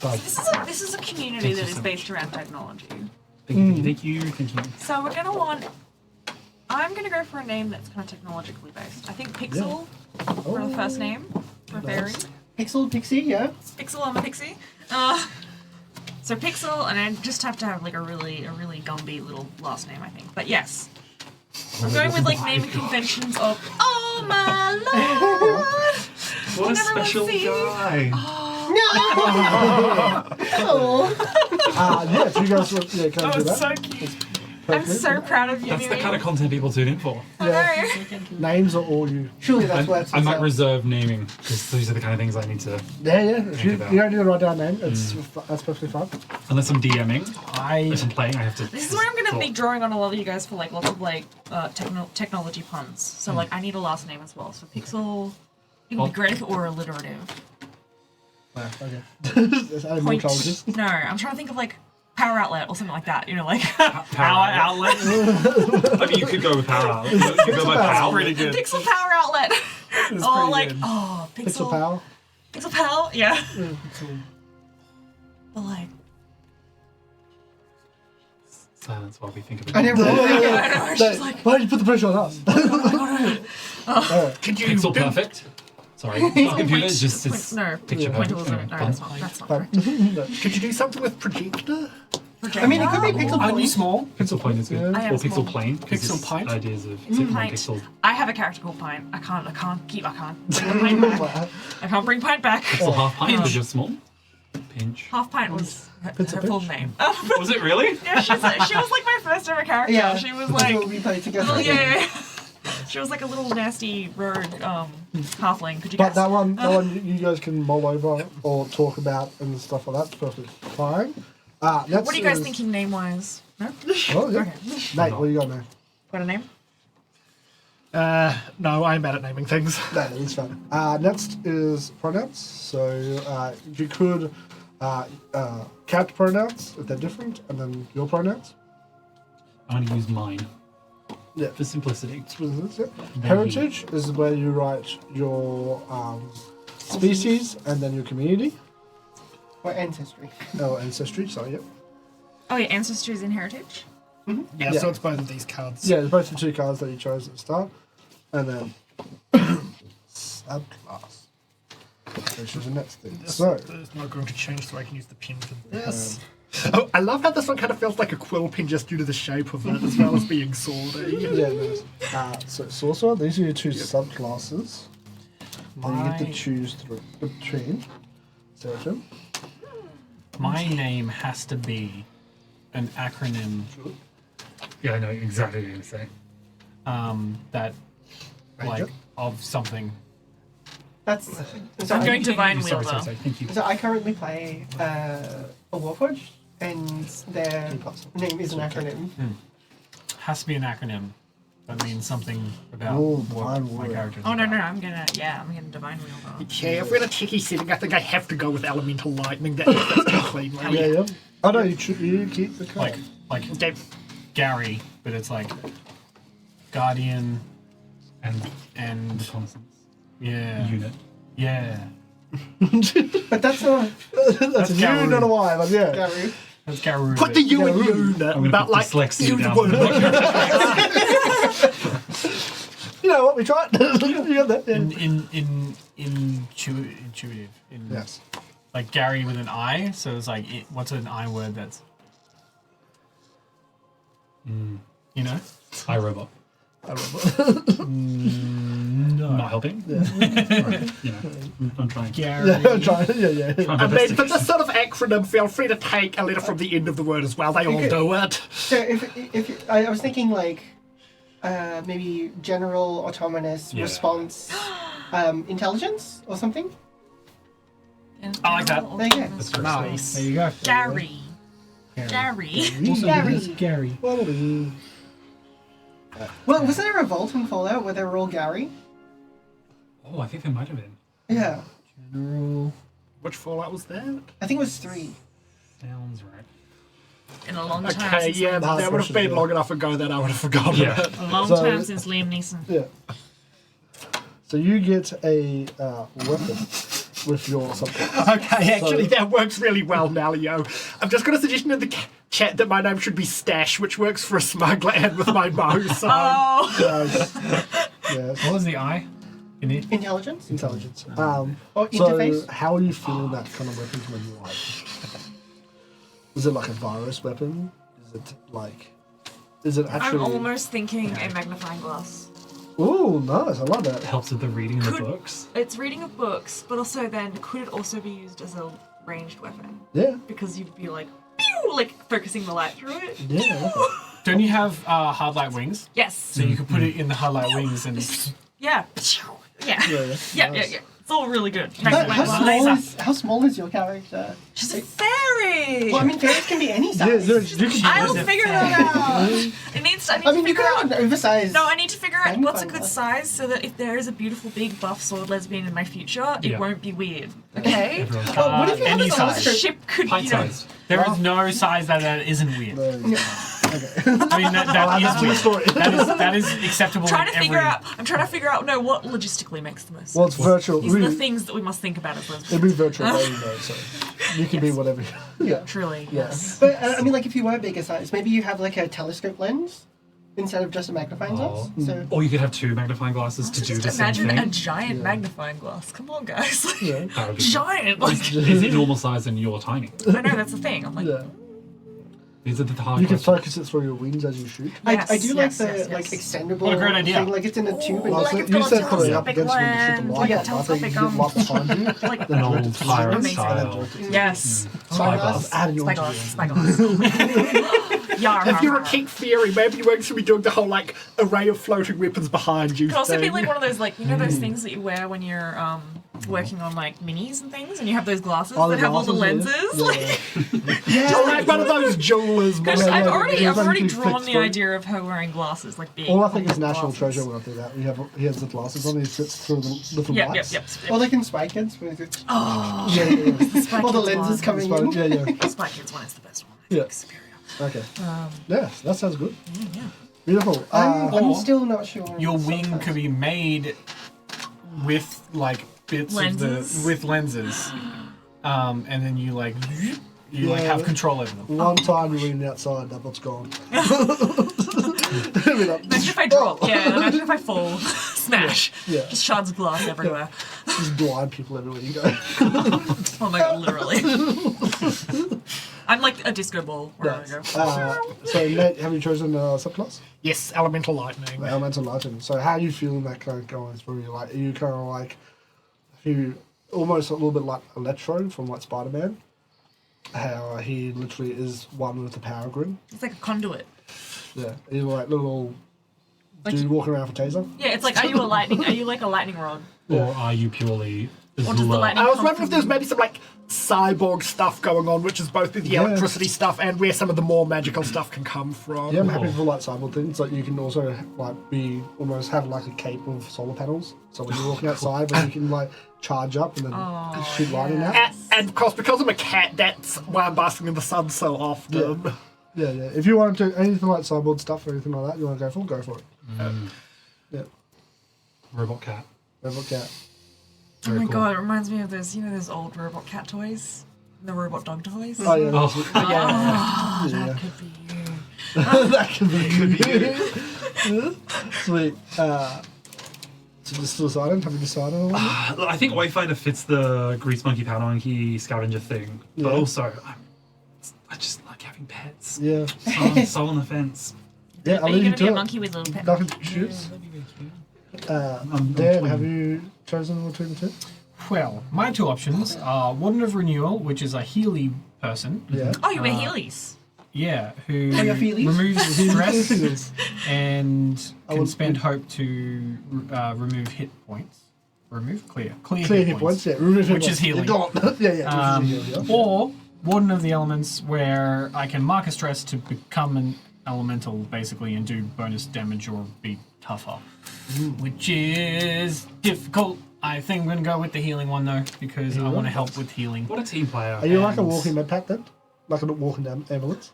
This is a community that is based around technology. Thank you. So we're gonna want. I'm gonna go for a name that's kind of technologically based. I think Pixel for the first name for fairy. Pixel, Pixie, yeah. Pixel, I'm a pixie. So Pixel, and I just have to have like a really Gumby little last name, I think. But yes, I'm going with like naming conventions of. Oh my lord! What a Never will special see. guy. Yeah, if you guys want, can That do was that. so cute. I'm so proud of you. That's the kind of content people tune in for. I know. Names are all you. Surely that's why it's I might reserve naming because these are the kind of things I need to. Yeah. If you about. don't need to write down a name, that's perfectly fine. Unless I'm DMing, unless I'm playing, I have to. This is where I'm gonna be drawing on a lot of you guys for like lots of like technology puns. So like I need a last name as well. So Pixel, it would be great if it were alliterative. Okay. There's only more Point. challenges. No, I'm trying to think of like power outlet or something like that. You know, like Power outlet. I mean, you could go with power. You could go by power. Pretty good. Pixel power outlet. It's Oh, pretty like good. oh, Pixel Power. Pixel power, yeah. But like, Silence while we think of it. I never I know, it's just like Why did you put the pressure on us? Could you Pixel do- perfect. Sorry, my computer is just it's no, picture point perfect. was no, that's not. That's not But, correct. Could you do something with projector? I mean, it could be Pixel Aren't you Point. small? Pixel plane is good. I am Or pixel small. plane. because Pixel it's pint? Ideas of one Pint. pixel. I have a character called Pint. I can't bring Pint back. I can't bring Pint back. Pixel half pint because you're small. Pinch. Half Pint was her full name. Was it really? Yeah, she was like my first ever character. Yeah, She was that's like, what we played together. oh yeah. She was like a little nasty rogue halfling. Could you but guess? that one you guys can mull over or talk about and stuff like that. It's perfectly fine. What are you guys thinking name wise? No? Oh, yeah. Okay. Nate, what do you got now? Got a name? No, I'm bad at naming things. No, that's fine. Next is pronouns. So you could character pronouns if they're different, and then your pronouns. I'm going to use mine. Yeah. For simplicity. Heritage is where you write your species and then your community. Or ancestry. Oh, ancestry, sorry, yep. Oh yeah, ancestries and heritage. Yeah, Yeah. so it's both of these cards. Yeah, it's both the two cards that you chose at the start. And then subclass, which is the next thing. So, It's not going to change, so I can use the pin for this. Oh, I love how this one kind of feels like a quill pin just due to the shape of it, as well as being swordy. yeah, nice. So sorcerer, these are your two subclasses. And you get to choose between. Certain. My name has to be an acronym Yeah, I know exactly what you're going to say. that, like, Ranger? of something. That's. So, I'm going Divine Sorry, Wielder. sorry. Thank you. so I currently play a Warforged, and their name is an acronym. Has to be an acronym. That means something about Oh, what Divine my Wielder. character is Oh no, about. I'm gonna Divine Wielder. Yeah, if we're in a tricky setting, I think I have to go with Elemental Lightning. That fits me cleanly. Yeah. Oh no, you keep the card. Like Okay. Gary, but it's like Guardian and Reconnaissance. yeah. Unit. Yeah. But that's not That's you, Garou. not a Y, but yeah. Garou. That's Garou. Put the U in Yeah, unit, I'm going to but put like dyslexia use down. word. You know what, we tried. You got that. Yeah. Intuitive. Yes. Like Gary with an I, so it's like, what's an I word that's You know? iRobot. No. Not helping. Right, you know, I'm trying. Gary. Yeah, I'm trying. Yeah. Trying my I best mean, to for the sort of acronym, feel free to take a letter from the end of the word as well. They all Okay. do it. So if I was thinking like maybe general autonomous Yeah. response intelligence or something. I like that. There you go. That's very Nice. There you go. Gary. Gary. Also, Gary. this is Gary. Well, was there a revolt in Fallout where they were all Gary? Oh, I think there might have been. Yeah, General. Which Fallout was that? I think it was 3. Sounds right. In a long time Okay, since yeah, Liam That's that would have been yeah. long enough ago that I would have forgotten Yeah. it. A long So- time since Liam Neeson. Yeah. So you get a weapon with your subclass. Okay, actually, that works really well now, Leo. I've just got a suggestion in the chat that my name should be Stash, which works for a smuggler and with my bow, so... Oh. Yes. What was the I? In it? Intelligence? Intelligence. Or So interface? how are you feeling that kind of weapon when you like? Is it like a virus weapon? Is it I'm actually? almost thinking a magnifying glass. Ooh, nice! I love that. Helps with the reading of the Could- books. It's reading of books, but also then could it also be used as a ranged weapon? Yeah, Because you'd be like, pew, like focusing the light through it. yeah. I love that. Don't you have hard light wings? Yes. So you could put it in the hard light wings and. Yeah. Yeah. Yeah. Yeah. It's all really good. How small is your character? She's a fairy. Well, I mean, fairies can be any size. Yeah, you can I'll use it. figure that out. It needs. I need I mean, to you figure could out. have an oversized. No, I need to figure out what's a magnifying good glass. size so that if there is a beautiful, big, buff sword lesbian in my future, it Yeah. won't be weird. Okay? Everyone's Well, what if you have any a size. The ship could, pint you know. size. There is no size that isn't weird. I mean, that That's is your weird. story. That is acceptable. Trying in to figure every- out. I'm trying to figure out. No, what logistically makes the most. Well, it's sense. virtual. These are the Really, things that we must think about as lesbians. it'd be virtual dating though, so you can be whatever. Yeah. Truly, Yeah. yes. But I mean, like, if you were bigger size, maybe you have like a telescope lens instead of just a magnifying glass. Oh. So Or you could have two magnifying glasses to do the Just same imagine thing. a giant magnifying glass. Come on, guys. Like, Yeah. That would be- giant. Like, Is it normal size and you're tiny? I know that's the thing. I'm like, Yeah. These are the hard You can questions. focus it through your wings as you shoot. Yes, I do like yes, the yes, like yes. extendable What a great idea. thing. Like it's in a tube. And Well, like so it's you got a said put it up telescopic against when you shoot the lens, light. like a I think you telescopic, get light behind you. like An old pirate Amazing. style. yes. Spyglass. Add your Spyglass. Yar, If you're a har, har. king fairy, maybe you won't be doing the whole like array of floating weapons behind you. It could also be thing. like one of those like those things that you wear when you're working on like minis and things, and you have those glasses Oh, the that have all the glasses, lenses. yeah. Like, You're like one of those jewelers. Because Yeah, I've yeah, already there's drawn fixed the through. idea of her wearing glasses, like being. All I think is contact national glasses. treasure when I do that. He has the glasses on, he sits through the little Yep, lights. yep. Or like in Spy Kids, where it's Oh, Yeah, yeah, Spy all the Kids lenses one. coming yeah. in. Yeah. Spy Kids one is the best one. I Yeah. think superior. Okay. Um, Yeah, that sounds good. yeah. Beautiful. I'm Or still not sure. Your on wing sometimes. could be made with like bits Lenses? of the with lenses, and then you like Yeah. have control over them. One time you're reading outside, that book's gone. Imagine if I drop. Yeah, imagine if I fall. Smash. Yeah. Just shards of glass everywhere. There's blind people everywhere you go. Oh my god, literally. I'm like a disco ball wherever I go. So, Nate, have you chosen a subclass? Yes, elemental lightning. Elemental Lightning. So, how are you feeling that kind of going through? Like, are you kind of like, almost a little bit like Electro from like Spider-Man? How he literally is one with the power grid. It's like a conduit. Yeah, he's like little Like- dude walking around with a taser. Yeah, it's like, are you like a lightning rod? Or are you purely Or does the Azula? lightning I was come wondering if from- there's maybe some like cyborg stuff going on, which is both with the Yeah. electricity stuff and where some of the more magical stuff can come from. Yeah, I'm happy for like cyber things. Like you can also like be almost have like a cape of solar panels. So when you're walking outside, when you can like charge up and then Oh, shoot lightning out. And of course, because I'm a cat, that's why I'm basking in the sun so often. Yeah, yeah. If you want to do anything like cyborg stuff or anything like that, you want to go for it. Yeah, Robot cat. Robot cat. Oh Very my cool. god, it reminds me of those old robot cat toys. The robot dog toys. Oh yeah, Oh, Oh, Yeah. that could be you. that could be Sweet. So just decided? Have you decided on one? I think Wayfinder fits the Grease Monkey Powder Monkey scavenger thing, but Yeah. also I just like having pets. Yeah. So on the fence. Yeah, Are I'll you leave you going to to be a it. monkey with little pet Nothing monkeys? to choose. I'm Dan, toying. have you chosen between the two? Well, my two options are Warden of Renewal, which is a Healy person. Yeah. Oh, you wear Heelys. Yeah, who your feelies? removes stress I and can would- spend hope to remove hit points. Clear Clear hit points, yeah. Remove hit Which is points. healing. Gone. yeah. Which is healing, yeah. Or Warden of the Elements, where I can mark a stress to become an elemental, basically, and do bonus damage or be tougher. Which is difficult. I think I'm going to go with the healing one, though, because I want to help with healing. What a team player. Are you like a and- walking med pack then? Like a walking ambulance?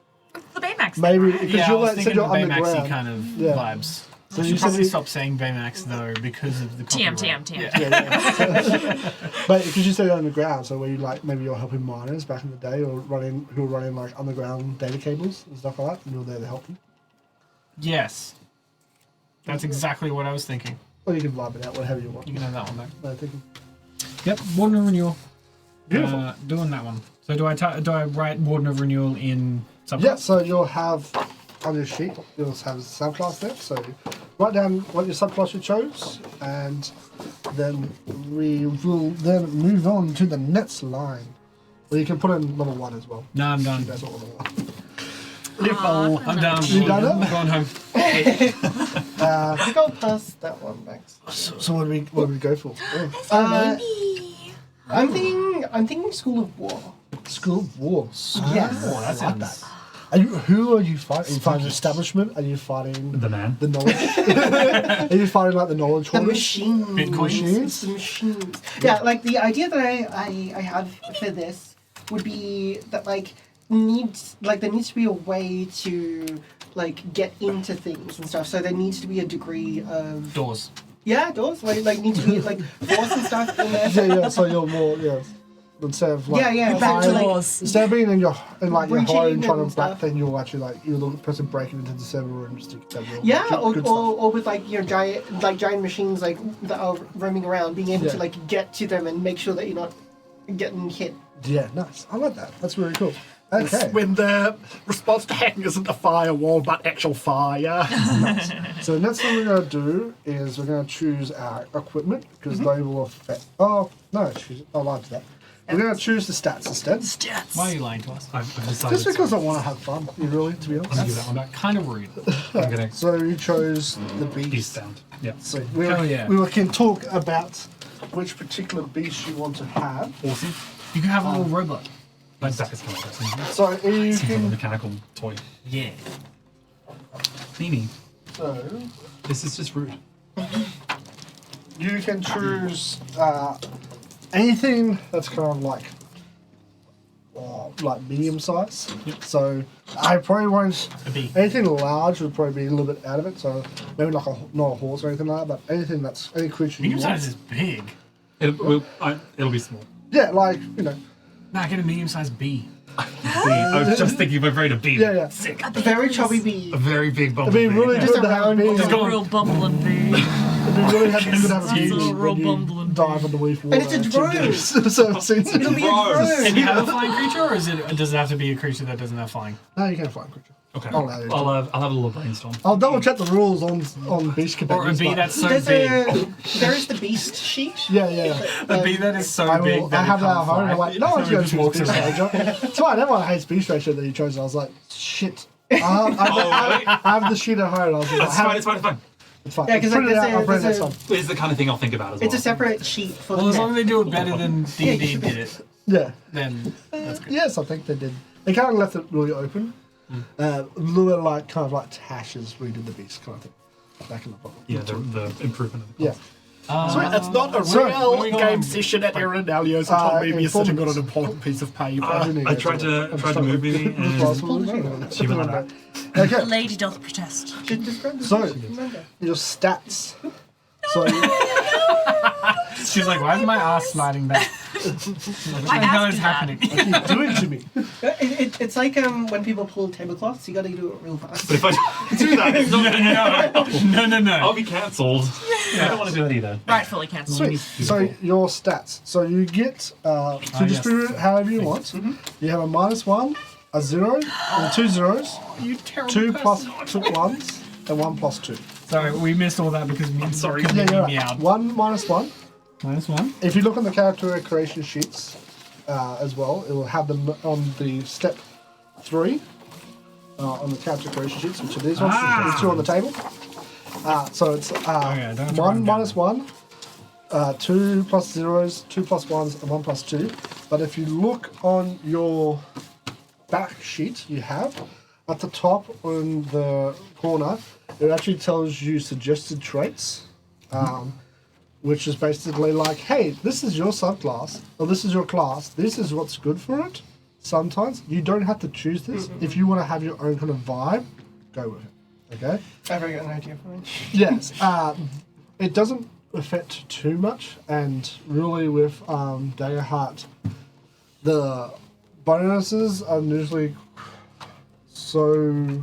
The Baymax. Maybe because Yeah, I you're was like said thinking you're of Baymaxy underground. kind of Yeah. vibes. So I you should said probably you- stop saying Baymax, though, because of the TM, copyright. TM, TM. Yeah. But because you said you're underground, so where you like maybe you're helping miners back in the day, or who were running like underground data cables and stuff like that, and you're there to help them. Yes. That's exactly what I was thinking. Or you can vibe it out, whatever you want. You can have that one back. No, thinking. Yep, Warden of Renewal. Beautiful. Doing that one. So do I write Warden of Renewal in subclass? Yeah, so you'll have on your sheet, you'll have a subclass there. So write down what your subclass you chose, and then we will then move on to the next line. Well, you can put in level 1 as well. No, I'm done. That's all level 1. I'm done. You done I'm it? going home. I go past that one, Max. So what do we go for? I'm thinking School of War. School of Wars. Yes. Oh, that sounds... Who are you fighting? Are you fighting establishment? Are you fighting The man. the knowledge? Are you fighting like the knowledge The holders? machines. Bitcoins? It's the machines. Yeah, like the idea that I have for this would be that there needs to be a way to get into things and stuff. So there needs to be a degree of Doors. doors. Need to be force and stuff in there. Yeah. So you're more instead of Yeah. Back to fire- doors. Instead of being in your Breaching home trying and to back stuff. thing, you'll actually you're the person breaking into the server room and stick to Yeah, good stuff. or with giant machines that are roaming around, being able Yeah. to get to them and make sure that you're not getting hit. Yeah, nice. I like that. That's really cool. Okay. When the response to hacking isn't a firewall but actual fire. So the next thing we're going to do is we're going to choose our equipment because they will affect. Oh no, I lied to that. We're going to choose the stats instead. Why are you lying to us? I've decided. Just because I want to have fun, really, to be I'm gonna give honest. that one back. Kind of rude. I'm gonna So you chose the beast. eastbound. Yeah. So Hell yeah. we can talk about which particular beast you want to have. Awesome. You can have a little robot. Like that is kind of awesome. So you Some kind of can. mechanical toy. Yeah. Mimi, So this is just rude. you can choose anything that's kind of like medium size. So I probably won't. A bee. Anything large would probably be a little bit out of it. So maybe not a horse or anything like that, but anything that's any creature you Medium want. size is big. It'll be small. Yeah, Nah, get a medium-sized bee. I was just thinking of a very big. yeah. Sick. Very chubby bee. A very big It'd bumblebee. be really Just good to have around- bees. Just a real bumbling bee. It'd be really good to have a Just a bee real when you bumbling dive on the reef water. And it's a drone. So since It'll be a drone. Can you have a flying creature, or does it have to be a creature that doesn't have flying? no, you can't find creature. Okay. I'll allow you to. I'll have a little brainstorm. I'll double check the rules on beast Or a companions. bee but- that's so There's big. there's the beast sheet. Yeah. A bee that is so I big that have it that at can't home. fly. I'm like, no one's So going it to just choose walks Beast around. Ranger. It's fine. Everyone hates Beast Ranger that you chose. I was like, shit. I have the sheet at home. I was like, It's fine. It's fine. It's fine. It's fine. Yeah, 'cause, Print it there's out, I'll print it there's next time. It's the kind of thing I'll think about as well. It's a separate sheet for Well, as long as the they do it better than D&D did it, Yeah. then that's good. Yes, I think they did. They kind of left it really open. A little bit like Tash's redid the Beast kind of thing. Back in the book. Yeah, the improvement of the Yeah. class. Sweet, it's not a So, real what are we game on? session at Erinalio's until Mimi is sitting on an informants. important piece of paper. I tried to move Mimi and she went like that. The Okay, lady doth protest. so your stats. So She's like, why is my ass sliding back? What My the hell ass is do that. happening? keep doing to me. It's like when people pull tablecloths, you gotta do it real fast. But if I do that, it's not No. I'll be cancelled. I don't want to do that either. Rightfully cancelled. Sweet. So your stats. So you get to distribute it however you want. You have a -1 a 0 and 2 zeros, You terrible 2 person. plus 2 ones, and 1 plus 2. Sorry, we missed all that because I'm sorry. Yeah, you're right. Meowed. 1 minus 1. -1. If you look on the character creation sheets as well, it will have them on the step 3 on the character creation sheets, which are these ones. There's 2 on the table. So it's I don't have to 1 run minus 1, 2 plus zeros, 2 plus 1s, and 1 plus 2. But if you look on your back sheet you have, at the top on the corner, it actually tells you suggested traits. Which is basically like, hey, this is your subclass, or this is your class, this is what's good for it. Sometimes you don't have to choose this. If you want to have your own kind of vibe, go with it. Okay? I've already got an idea for it. Yes. It doesn't affect too much, and really with Daggerheart, the bonuses are usually so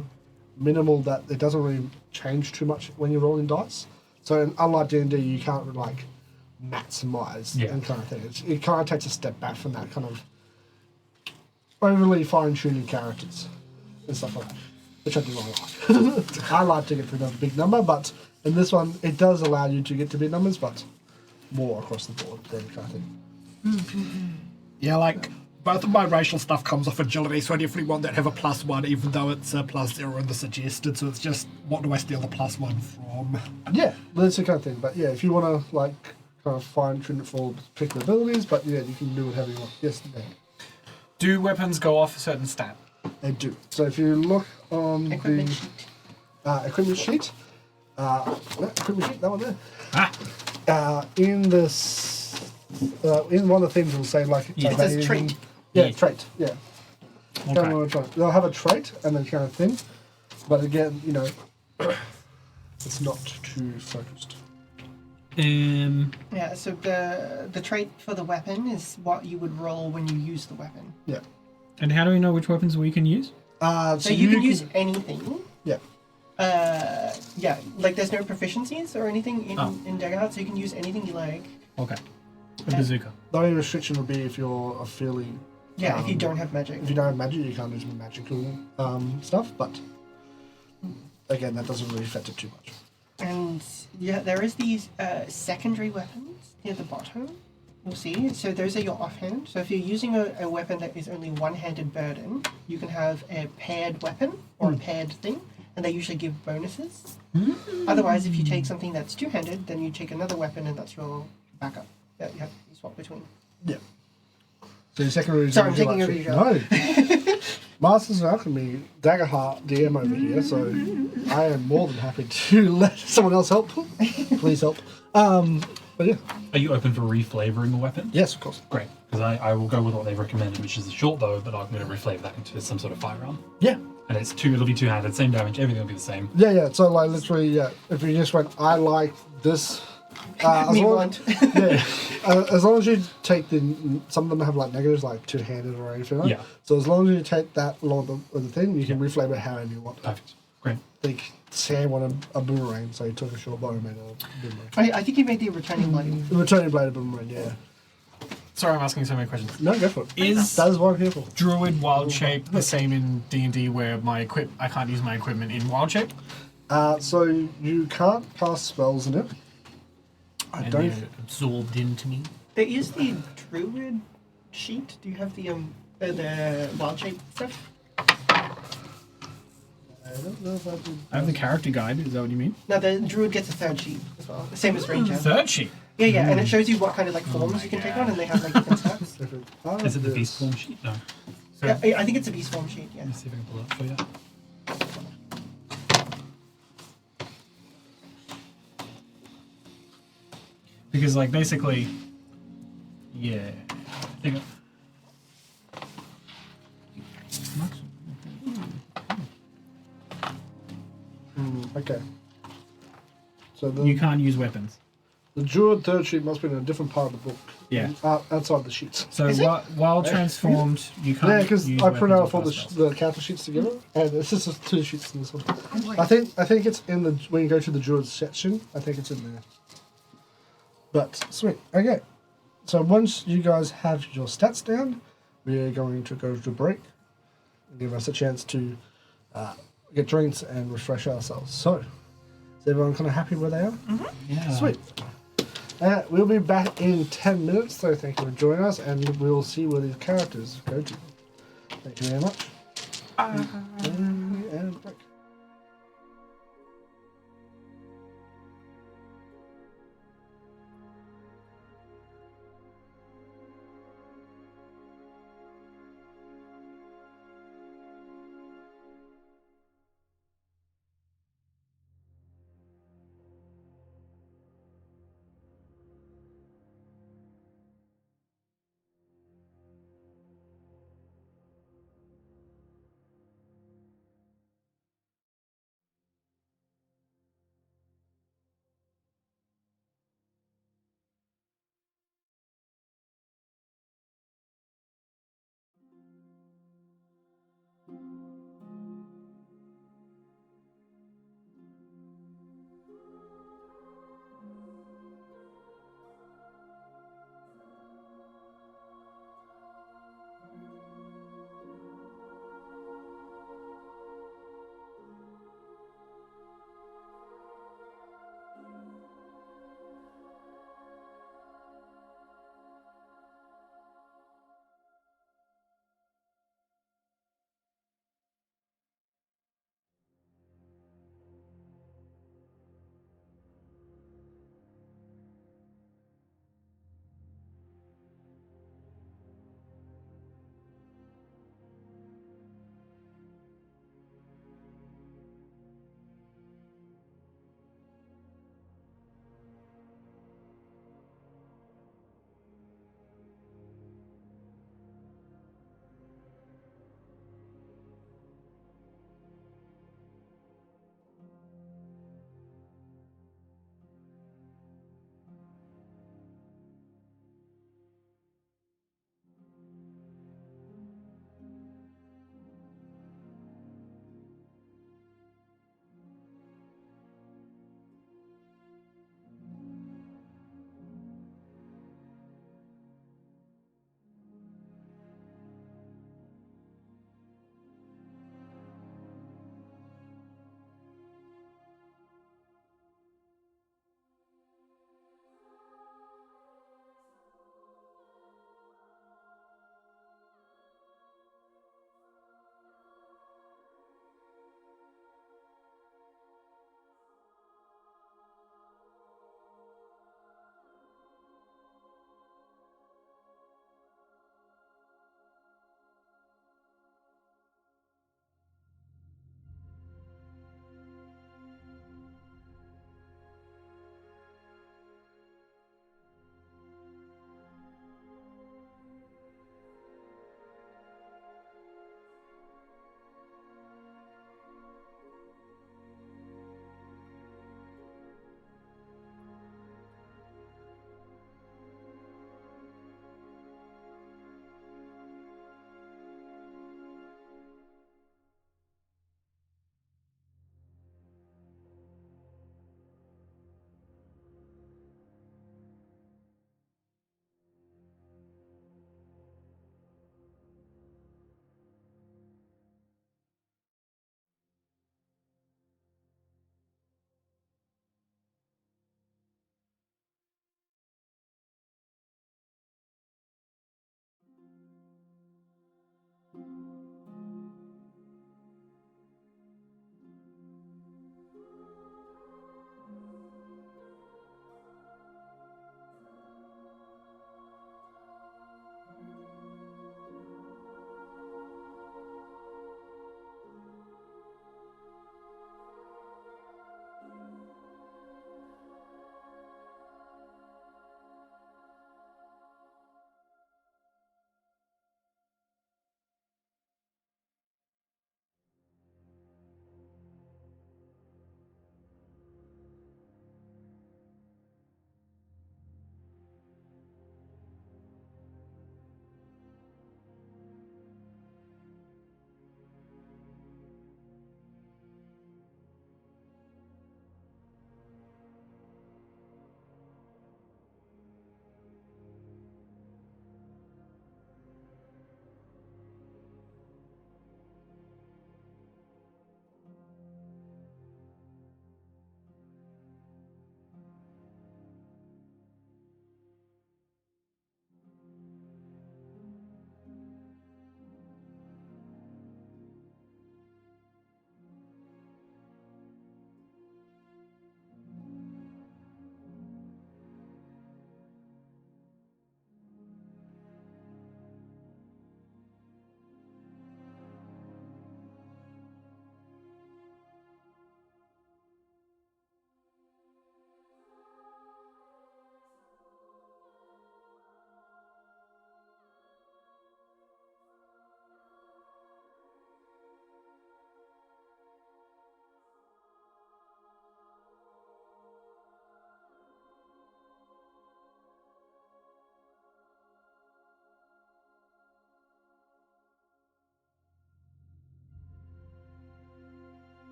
minimal that it doesn't really change too much when you're rolling dice. So unlike D&D, you can't like maximize and kind of thing. It kind of takes a step back from that kind of overly fine-tuning characters and stuff like that, which I do really like. I like to get to the big number, but in this one, it does allow you to get to big numbers, but more across the board, then kind of thing. Yeah, like both of my racial stuff comes off agility, so I definitely want that to have a +1, even though it's a +0 in the suggested. So it's just, what do I steal the +1 from? Yeah, that's the kind of thing. But yeah, if you want to like kind of fine-tune it for particular abilities, but yeah, you can do it however you want. Yes, they Do weapons go off a certain stat? They do. So if you look on Equipment the sheet. equipment sheet, equipment sheet, that one there. Ah, In this, in one of the things, it'll say like Yeah. It says trait. Yeah, Yeah. trait. Yeah. Kind of okay. what I'm trying- They'll have a trait and then kind of thing, but again, you know, it's not too focused. Yeah, so the trait for the weapon is what you would roll when you use the weapon. Yeah. And how do we know which weapons we can use? So you can use anything. Yeah. Yeah, like there's no proficiencies or anything in, Oh. in Daggerheart, so you can use anything you like. Okay. A bazooka. The only restriction would be if you're a fairly. Yeah, if you Um, don't have magic. If you don't have magic, you can't use magical stuff, but again, that doesn't really affect it too much. And yeah, there is these secondary weapons near the bottom. You'll see. So those are your offhand. So if you're using a weapon that is only one-handed burden, you can have a paired weapon or a paired thing, and they usually give bonuses. Otherwise, if you take something that's two-handed, then you take another weapon, and that's your backup that you have to swap between. Yeah. So your secondary. Sorry, I'm taking over your go. No. Masters of Alchemy, Daggerheart DM over here, so I am more than happy to let someone else help. Please help. But yeah. Are you open for reflavoring a weapon? Yes, of course. Great, because I will go with what they've recommended, which is a short bow, but I'm going to reflavor that into some sort of firearm. Yeah. And it'll be two-handed, same damage, everything will be the same. Yeah. So like literally, yeah. If you just went, I like this. As Me long, want. yeah. As long as you take some of them have like negatives, like two-handed or anything. Like. Yeah. So as long as you take that along the thing, you can reflavor it however you want. Perfect. Great. Like Sam wanted a boomerang, so he took a short bow and made a boomerang. I think you made the returning blade. The returning blade of boomerang, yeah. Sorry, I'm asking so many questions. No, go for it. Is That is what I'm here for. Druid wild shape the same in D&D where I can't use my equipment in wild shape? So you can't cast spells in it. I And don't. they're absorbed into me? There is the druid sheet. Do you have the wild shape stuff? I don't know if I did. I have the character guide, is that what you mean? No, the druid gets a third sheet as well. Same as ranger. Third sheet. Yeah, and it shows you what kind of like forms you can take on, and they have like different stats. Different part Is it of the this. beast form sheet? No. Yeah, I think it's a beast form sheet. Yeah. Let me see if I can pull it up for you. Because, like, basically, yeah. There you go. Okay. So You can't use weapons. the druid third sheet must be in a different part of the book. Yeah. Outside the sheets. So Is it? while transformed, you can't. Yeah, because use I printed weapons out all or the, spells. the character sheets together, and it's just two sheets in this one. I think it's in the when you go to the druid section. I think it's in there. But sweet. Okay. So once you guys have your stats down, we are going to go to break. give us a chance to get drinks and refresh ourselves. So, is everyone kind of happy where they are? Yeah. Sweet. We'll be back in 10 minutes, so thank you for joining us, and we'll see where these characters go to. Thank you very much. And break.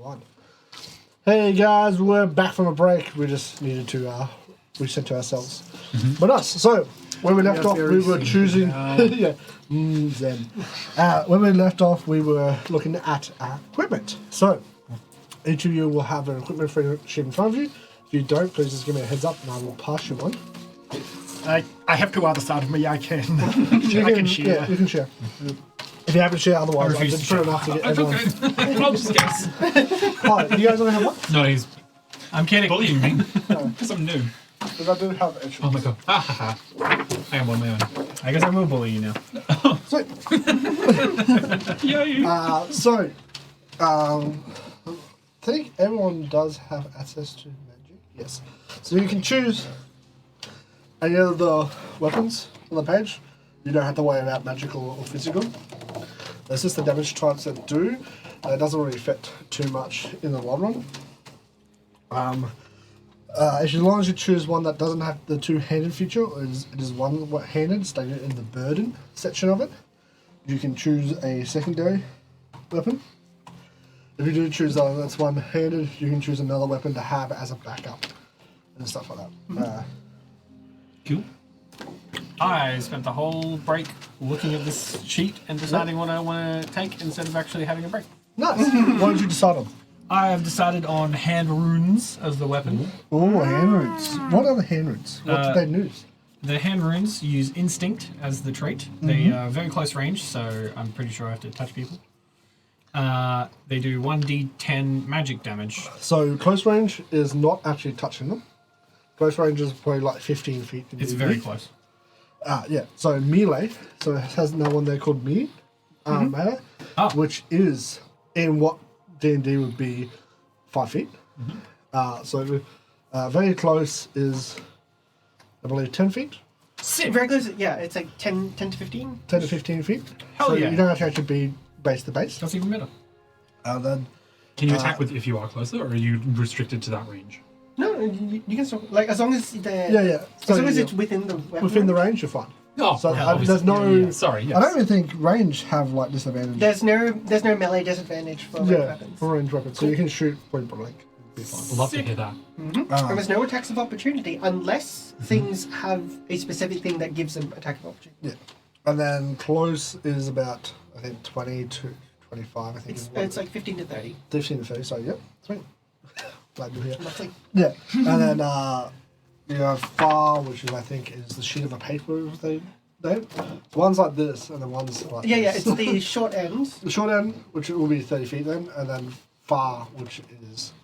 One. Hey guys, we're back from a break. We just needed to reset to ourselves. But us. So when we left off, we were choosing. Yeah, zen. When we left off, we were looking at equipment. So each of you will have an equipment sheet in front of you. If you don't, please just give me a heads up, and I will pass you one. I have two other side of me. I can. I can share. Yeah, you can share. If you haven't shared, otherwise, I did put enough to get everyone. Okay. I'll just guess. Hi, do you guys only have one? No, he's I'm kidding. bullying me because I'm new. Because I do have extra. Oh my god. Ha ha ha. I am on my own. I guess I will bully you now. Sweet. Yay. I think everyone does have access to magic. Yes. So you can choose any of the weapons on the page. You don't have to worry about magical or physical. There's just the damage types that do. It doesn't really fit too much in the long run. As long as you choose one that doesn't have the two-handed feature, it is one-handed, stated in the burden section of it, you can choose a secondary weapon. If you do choose one that's one-handed, you can choose another weapon to have as a backup and stuff like that. Cool. I spent the whole break looking at this sheet and deciding what I want to take instead of actually having a break. Nice. What did you decide on? I have decided on hand runes as the weapon. Oh, hand runes. What are the hand runes? What did they use? The hand runes use instinct as the trait. They are very close range, so I'm pretty sure I have to touch people. They do 1d10 magic damage. So close range is not actually touching them. Close range is probably like 15 feet. It's very close. Yeah. So melee. So it has another one there called melee, which is in what D&D would be 5 feet. So very close is, I believe, 10 feet. Very close. Yeah, it's like 10 to 15. 10 to 15 feet. Hell so yeah. you don't have to actually be base to base. That's even better. Then Can you attack with if you are closer, or are you restricted to that range? No, you can still, like, as long as the yeah. as long as it's within the weapon within the range. range, you're fine. Oh, So well, there's no. yeah. Sorry, yes. I don't even think range have like disadvantage. There's no melee disadvantage for ranged weapons. for range weapons. So you can shoot point blank. Be fine. I'd love to hear that. And there's no attacks of opportunity unless things have a specific thing that gives them attack of opportunity. Yeah, and then close is about I think 20 to 25. I think It's like 15 to 30. 15 to 30. So yep, sweet. Glad you're here. Roughly. Yeah, and then you have far, which is I think is the sheet of a paper they. One's like this, and then one's like Yeah, this. it's the short end. The short end, which will be 30 feet then, and then far, which is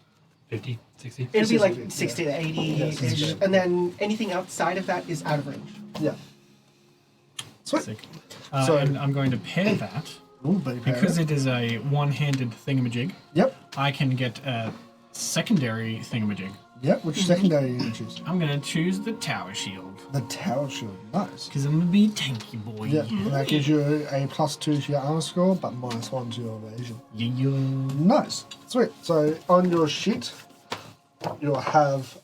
50, 60. It'll be like 60, 60 to 80 Yeah, ish, 60. and then anything outside of that is out of range. yeah. Sweet. Sick. So- And I'm going to pair that. Ooh, baby. Because it is a one-handed thingamajig, Yep. I can get a secondary thingamajig. Yep. Which secondary are you gonna choose? I'm going to choose the tower shield. The tower shield. Nice. Because I'm going to be tanky boy. Yeah, and that gives you a +2 to your armor score, but -1 to your evasion. Yeah. Nice. Sweet. So on your sheet, you'll have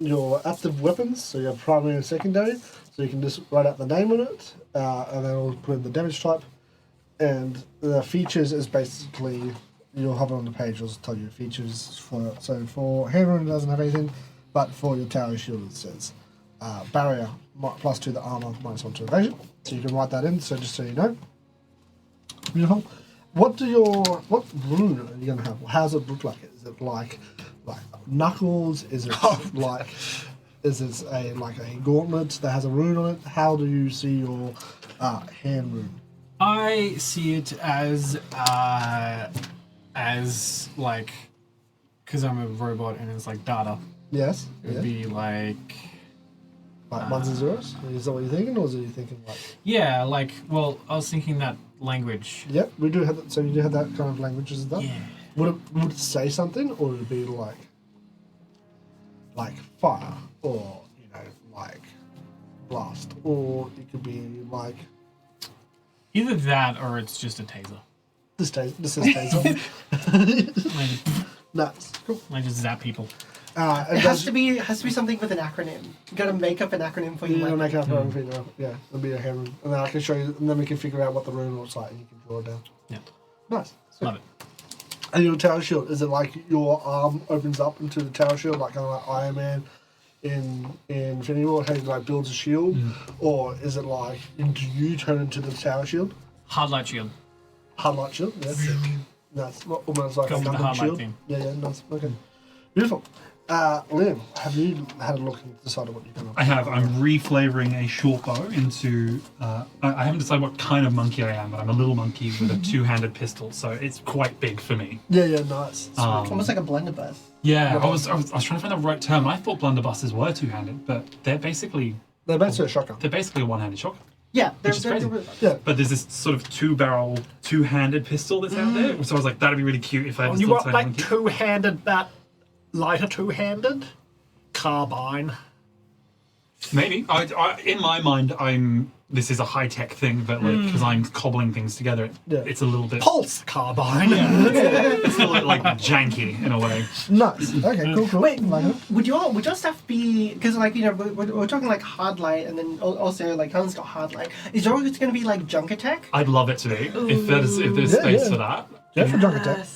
your active weapons, so your primary and secondary. So you can just write out the name on it, and then it'll put in the damage type. And the features is basically, you'll have it on the page, it'll tell you features for, so for Handrun it doesn't have anything, but for your tower shield it says barrier +2 the armor, -1 to evasion. So you can write that in, so just so you know. Beautiful. What rune are you gonna have? How does it look like? Is it like knuckles? Is it like is it a gauntlet that has a rune on it? How do you see your hand rune? I see it as like, because I'm a robot and it's like data. Yes. It would be like ones and zeros? Is that what you're thinking, or is it you thinking like? yeah, like well, I was thinking that language. Yep, we do have that. So you do have that kind of language as that. Yeah. Would it say something, or would it be like fire, or like blast, or it could be like Either that or it's just a taser. this is taser. Nice. Cool. I just zap people. It It has to be something with an acronym. You gotta make up an acronym for your You weapon. make up your own figure. Yeah, it'll be a hand rune, and then I can show you, and then we can figure out what the rune looks like, and you can draw it down. Yeah. Nice. Sweet. Love it. And your tower shield, is it like your arm opens up into the tower shield, like kind of like Iron Man in Infinity War, how he like builds a shield? Or is it like, do you turn into the tower shield? Hard light shield. Hard light shield, yes. That's almost like Go a with the Gundam hard light shield. theme. Yeah, nice. Okay. Beautiful. Liam, have you had a look and decided what you're going to I have. I'm reflavoring a short bow into. I haven't decided what kind of monkey I am, but I'm a little monkey with a two-handed pistol, so it's quite big for me. Yeah, nice. Almost like a blunderbuss. Yeah, I was trying to find the right term. I thought blunderbusses were two-handed, but they're basically They're basically a shotgun. a one-handed shotgun. Yeah, Which is crazy. Yeah. But there's this sort of two-barrel, two-handed pistol that's out there. So I was like, that'd be really cute if I ever You still want turned like monkey. two-handed, but lighter two-handed? Carbine. Maybe. In my mind, this is a high-tech thing, but like because I'm cobbling things together, Yeah. it's a little bit. Pulse carbine. It's a little like janky in a way. Nice. Okay, cool. Wait, Like it. would your stuff be, because like, you know, we're talking like hard light, and then also like Helen's got hard light. Is yours going to be like junk attack? I'd love it to be if there's Yeah, space yeah. for that. Yeah, for junk attack.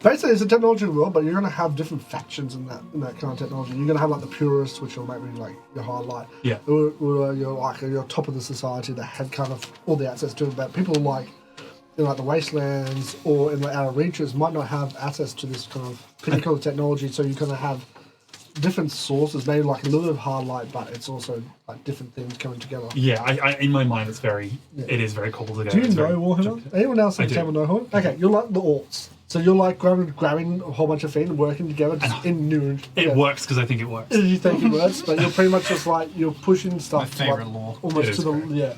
Basically, it's a technology world, but you're going to have different factions in that kind of technology. You're going to have like the purists, which will make me like your highlight. Yeah. Or you're like you're top of the society that had kind of all the access to it. But people like in like the wastelands or in the outer reaches might not have access to this kind of pinnacle of technology. So you're going to have different sources, maybe like a little bit of hard light, but it's also like different things coming together. Yeah, I in my mind, it is very cobbled together. Do you It's know very Warhammer? junky. Anyone else I in the do. table know Warhammer? Okay, you're like the orcs. So you're like grabbing a whole bunch of feet and working together just in new. It works because I think it works. You think it works, but you're pretty much just like you're pushing stuff. My favourite like, law. Almost It to is the great.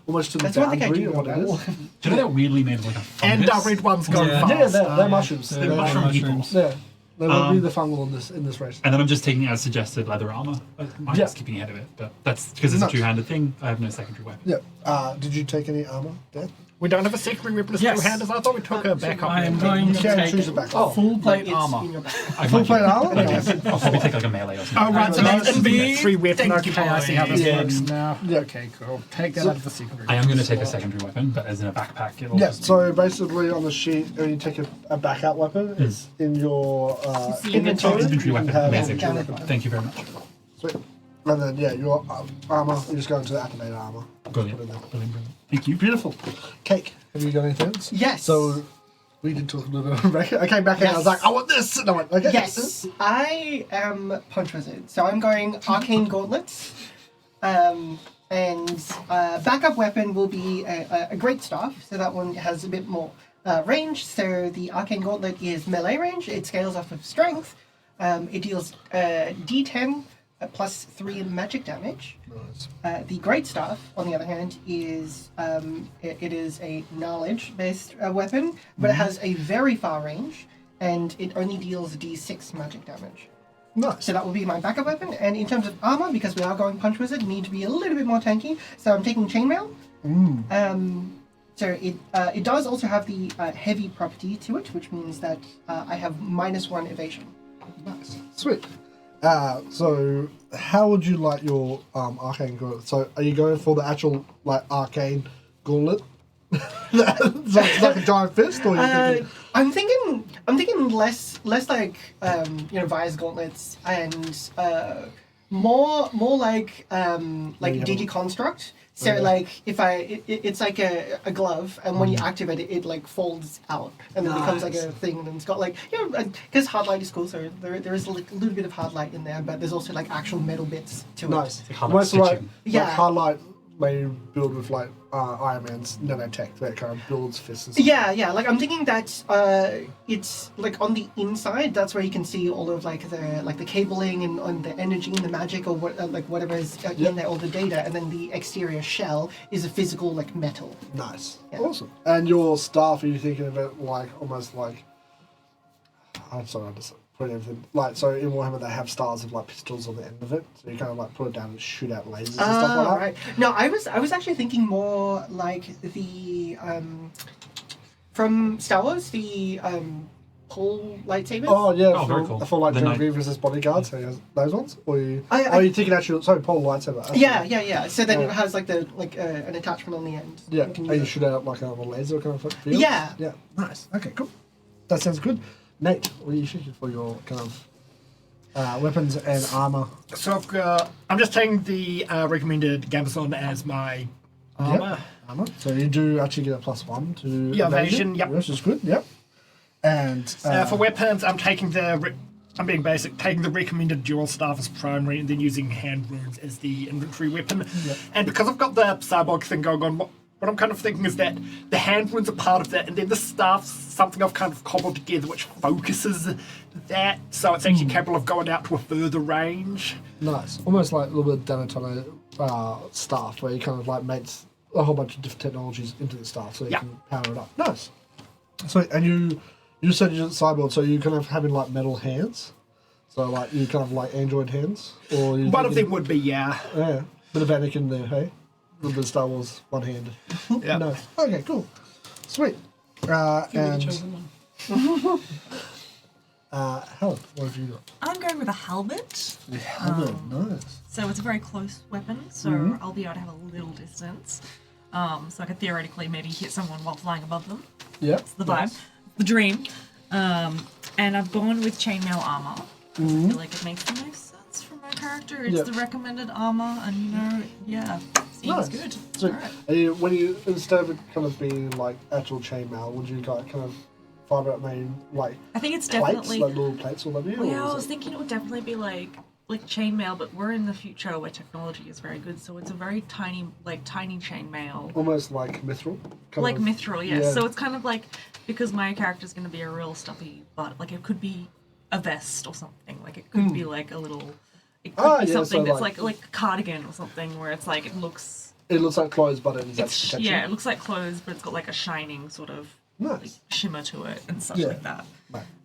almost to the That's one thing I boundary do of know what it about. is. Do you know they're weirdly made of like a And fungus? our red one's gone Yeah. fast. Yeah, they're mushrooms. They're They're mushroom mushrooms. people. Yeah, they will be the fungal in this race. And then I'm just taking it as suggested leather armor. I'm Yeah. skipping ahead of it, but that's because it's Nice. a two-handed thing. I have no secondary weapon. Yeah. Did you take any armor, Dad? We don't have a secondary weapon as Yes. two-handers. I thought we took her back up. I am going You to can take choose it back. full plate It's armor. in your back. I Full might plate do- armor? Yes. I'll probably take like a melee or something. Oh, right, so that's And B, three weapon. thank you, Okay, I see how this Yeah. works now. Yeah. Okay, cool. Take that So- out of the secondary. I am going to weapon take a slot. secondary weapon, but as in a backpack. It'll Yeah, just so basically on the sheet, when you take a backup weapon, it's in your It's the inventory. Infantry You weapon. have Amazing. down infantry at the Thank you very much. weapon. Sweet. And then, yeah, your armor, you just go into the activated armor. Brilliant. Put it in there. Brilliant. Thank you. Beautiful. Cake, have you got anything else? Yes. So, we did talk a little bit about I came back and I was Yes. like, I want this! And I went, okay. Yes, I am Punch Wizard, so I'm going Arcane Gauntlets. And backup weapon will be a Great Staff, so that one has a bit more range. So the Arcane Gauntlet is melee range, it scales off of strength. It deals d10 plus 3 in magic damage. Nice. The Great Staff, on the other hand, is it is a knowledge-based weapon, but it has a very far range, and it only deals d6 magic damage. Nice. So that will be my backup weapon. And in terms of armor, because we are going Punch Wizard, need to be a little bit more tanky. So I'm taking Chainmail. So it does also have the heavy property to it, which means that I have -1 evasion. Nice. Sweet. So, how would you like your arcane gauntlet? So, are you going for the actual like arcane gauntlet? So it's like a giant fist, or are you thinking? I'm thinking less like Vi's gauntlets and more like DG construct. So Okay. like if it's like a glove, and when you activate it, it like folds out and then becomes like a thing, and it's got like because hard light is cool, so there is like a little bit of hard light in there, but there's also like actual metal bits to Nice. Like hard Almost like, stitching. Yeah. highlight may build with like Iron Man's nanotech that kind of builds fists. And it. stuff. Yeah. Like I'm thinking that it's like on the inside. That's where you can see all of like the cabling and the energy and the magic or what like whatever is in there, all the data, and then the exterior shell is a physical like metal. Nice. Yeah. Awesome. And your staff, are you thinking of it like almost like? I'm sorry, I just put everything like so in Warhammer they have stars of like pistols on the end of it, so you kind of like put it down and shoot out lasers and stuff like that. Right. No, I was actually thinking more like the from Star Wars, the pull lightsabers. Oh yeah, Oh, very cool. for like The General knight- Grievous's bodyguards, so he has those ones, or you? I- you thinking actually? Sorry, Paul lightsaber. Yeah. So then Yeah. it has like the an attachment on the end. Yeah, You can and you use it. shoot out like a laser kind of field. Yeah. Yeah. Nice. Okay, cool. That sounds good. Nate, what are you thinking for your kind of weapons and armor? So I'm just taking the recommended gambeson as my armor. Yep. Armor. So you do actually get a +1 to Yeah, evasion, yep. Which is good. Yep. And For weapons, I'm taking I'm being basic, taking the recommended dual staff as primary and then using hand runes as the inventory weapon. Yep. And because I've got the cyborg thing going on, what I'm kind of thinking is that the hand runes are part of that, and then the staff's something I've kind of cobbled together which focuses that, so it's actually capable of going out to a further range. nice, almost like a little bit of Danatona staff, where you kind of like mates a whole bunch of different technologies into the staff, so you can power it up. Nice. So, and you said you're cyborg, so you kind of having like metal hands, so like you kind of like android hands, or you One of them would be, yeah. Yeah, bit of Anakin there, hey? A little bit of Star Wars one-handed. Yeah. No. Okay, cool. Sweet. And Helen, what have you got? I'm going with a halberd. The helmet, nice. So it's a very close weapon, so I'll be able to have a little distance. So I could theoretically maybe hit someone while flying above them. Yep. It's the vibe. The dream. And I've gone with chainmail armor. I feel like it makes the most sense for my character. It's Yep. the recommended armor, and seems Nice. good. So, Alright. when you, instead of it kind of being like actual chainmail, would you like kind of find out main like I think it's plates, definitely. like little plates all over you? Well, yeah, or I is was it- thinking it would definitely be like chainmail, but we're in the future where technology is very good, so it's a very tiny chainmail. almost like mithril? kind Like of? mithril, yes. Yeah. So it's kind of like, because my character's going to be a real stuffy butt, like it could be a vest or something. Like it could be like a little, it could be something so that's like- like a cardigan or something where it's like, it looks, It looks like clothes, but it's it's, protection. yeah, it looks like clothes, but it's got like a shining sort of like, Nice. shimmer to it and stuff Yeah. like that.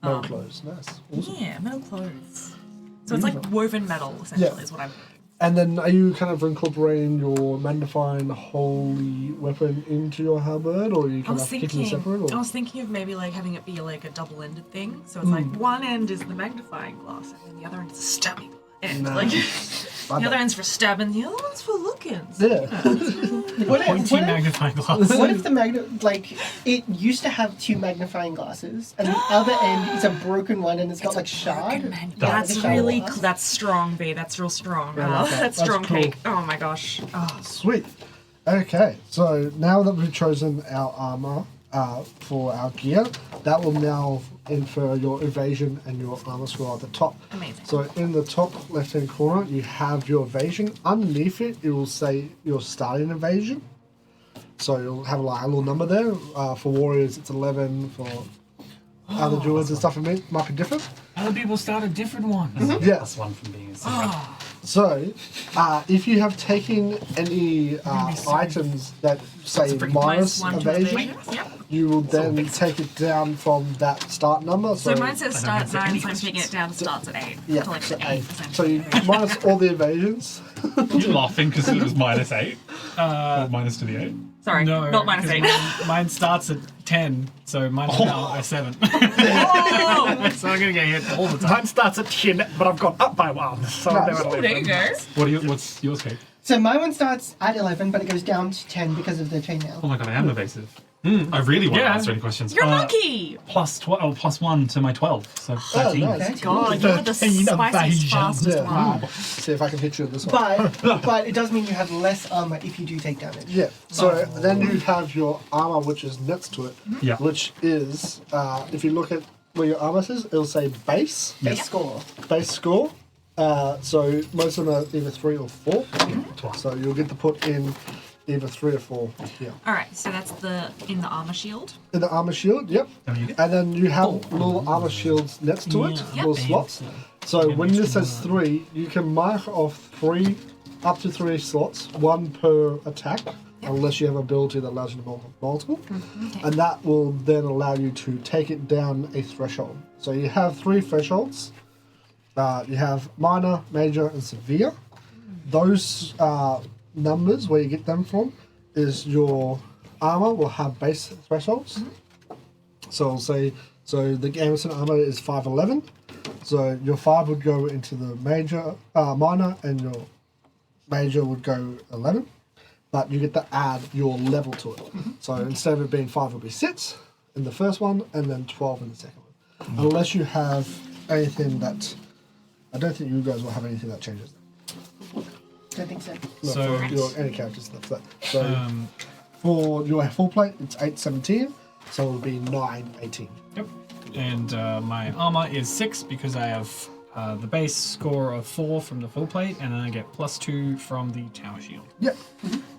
No clothes. Nice. Awesome. Yeah, metal clothes. So it's like woven metal, essentially, is what I'm. And then are you kind of incorporating your magnifying holy weapon into your halberd, or are you I kind was of keeping thinking, it separate? Or? I was thinking of maybe like having it be like a double-ended thing. So it's like one end is the magnifying glass, and then the other end is the stabbing end. Like the other end's for stabbing, the other one's for looking. So, Yeah. Pointy magnifying glass. What if the it used to have 2 magnifying glasses, and the other end is a broken one, and it's got like shard. That's like a really shard glass. that's strong, B. That's real strong. I like that. That's That's strong cool. cake. Oh my gosh. Oh. Sweet. Okay, so now that we've chosen our armor for our gear, that will now infer your evasion and your armor score at the top. Amazing. So in the top left-hand corner, you have your evasion. Underneath it, it will say your starting evasion. So you'll have like a little number there. For warriors, it's 11. For other druids and stuff, it might be different. Other people start at different ones. Yes. Plus one from being a secret. So, if you have taken any items that say minus -1 to evasion, Yep. you will then take it down from that start number. So mine says start at 9, any so I'm taking it down. Starts at 8. yeah, To like so the 8. 8%. So you minus all the evasions. You're laughing because it was -8? Or minus to the 8? Sorry, No, not minus 8. Mine starts at 10, so mine's now at 7. Oh! So I'm gonna get hit all the time. Mine starts at 10, but I've gone up by 1. So Nice. I'm now at 11. There you go. What's yours, Kate? So my one starts at 11, but it goes down to 10 because of the chainmail. Oh my god, I am evasive. I really want to Yeah. answer any questions. You're a monkey! Plus 1 to my 12, so 13. nice. God, you're the 13 spiciest, evasion. fastest one. See if I can hit you with this one. But it does mean you have less armor if you do take damage. Yeah. So then you have your armor, which is next to it, Yeah. which is if you look at where your armor says, it'll say base. Base score. Base score. So most of them are either 3 or 4. So you'll get to put in either 3 or 4 here. Alright, so that's in the armor shield. In the armor shield, yep. And then you have little armor shields next to it, Yep. little slots. So when this says 3, you can mark off 3, up to 3 slots, 1 per attack, unless you have an ability that allows you to multiple. Okay. And that will then allow you to take it down a threshold. So you have 3 thresholds. You have minor, major, and severe. Those numbers, where you get them from, is your armor will have base thresholds. So I'll say, so the Anderson armor is 511. So your 5 would go into the minor, and your major would go 11. But you get to add your level to it. So instead of it being 5, it'll be 6 in the first one, and then 12 in the second one. Unless you have anything that... I don't think you guys will have anything that changes. Don't think so. Not So- for your any characters left that. So for your full plate, it's 817, so it'll be 918. Yep. And my armor is 6 because I have the base score of 4 from the full plate, and then I get +2 from the tower shield. Yep.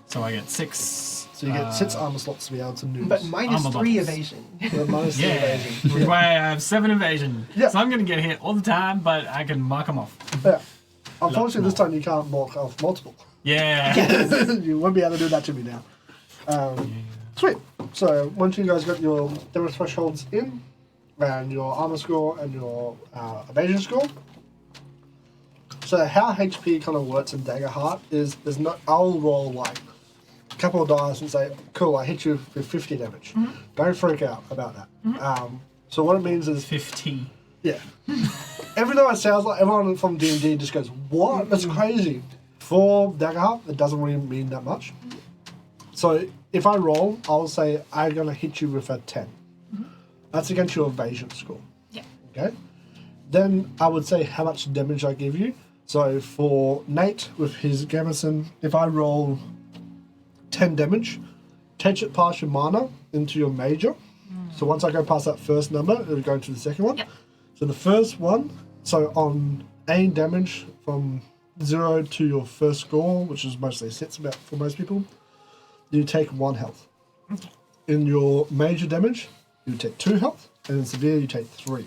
So I get 6. So you get 6 armor slots to be able to move. But minus Armor 3 box. evasion. minus the Yeah, evasion. which is why I have 7 evasion. Yeah. So I'm going to get hit all the time, but I can mark them off. Yeah. Unfortunately, this time you can't mark off multiple. Yeah. You won't be able to do that to me now. Sweet. So once you guys got your damage thresholds in, and your armor score and your evasion score. So how HP kind of works in Daggerheart is I'll roll like a couple of dice and say, cool, I hit you with 50 damage. Don't freak out about that. So what it means is 50. yeah. Even though it sounds like everyone from D&D just goes, what? That's crazy. For Daggerheart, it doesn't really mean that much. So if I roll, I'll say I'm going to hit you with a 10. That's against your evasion score. Yeah. Okay? Then I would say how much damage I give you. So for Nate with his Gamison, if I roll 10 damage, take it past your minor into your major. So once I go past that first number, it'll go into the second one. Yep. So the first one, so on any damage from 0 to your first score, which is mostly sits about for most people, you take 1 health. In your major damage, you take 2 health, and in severe, you take 3.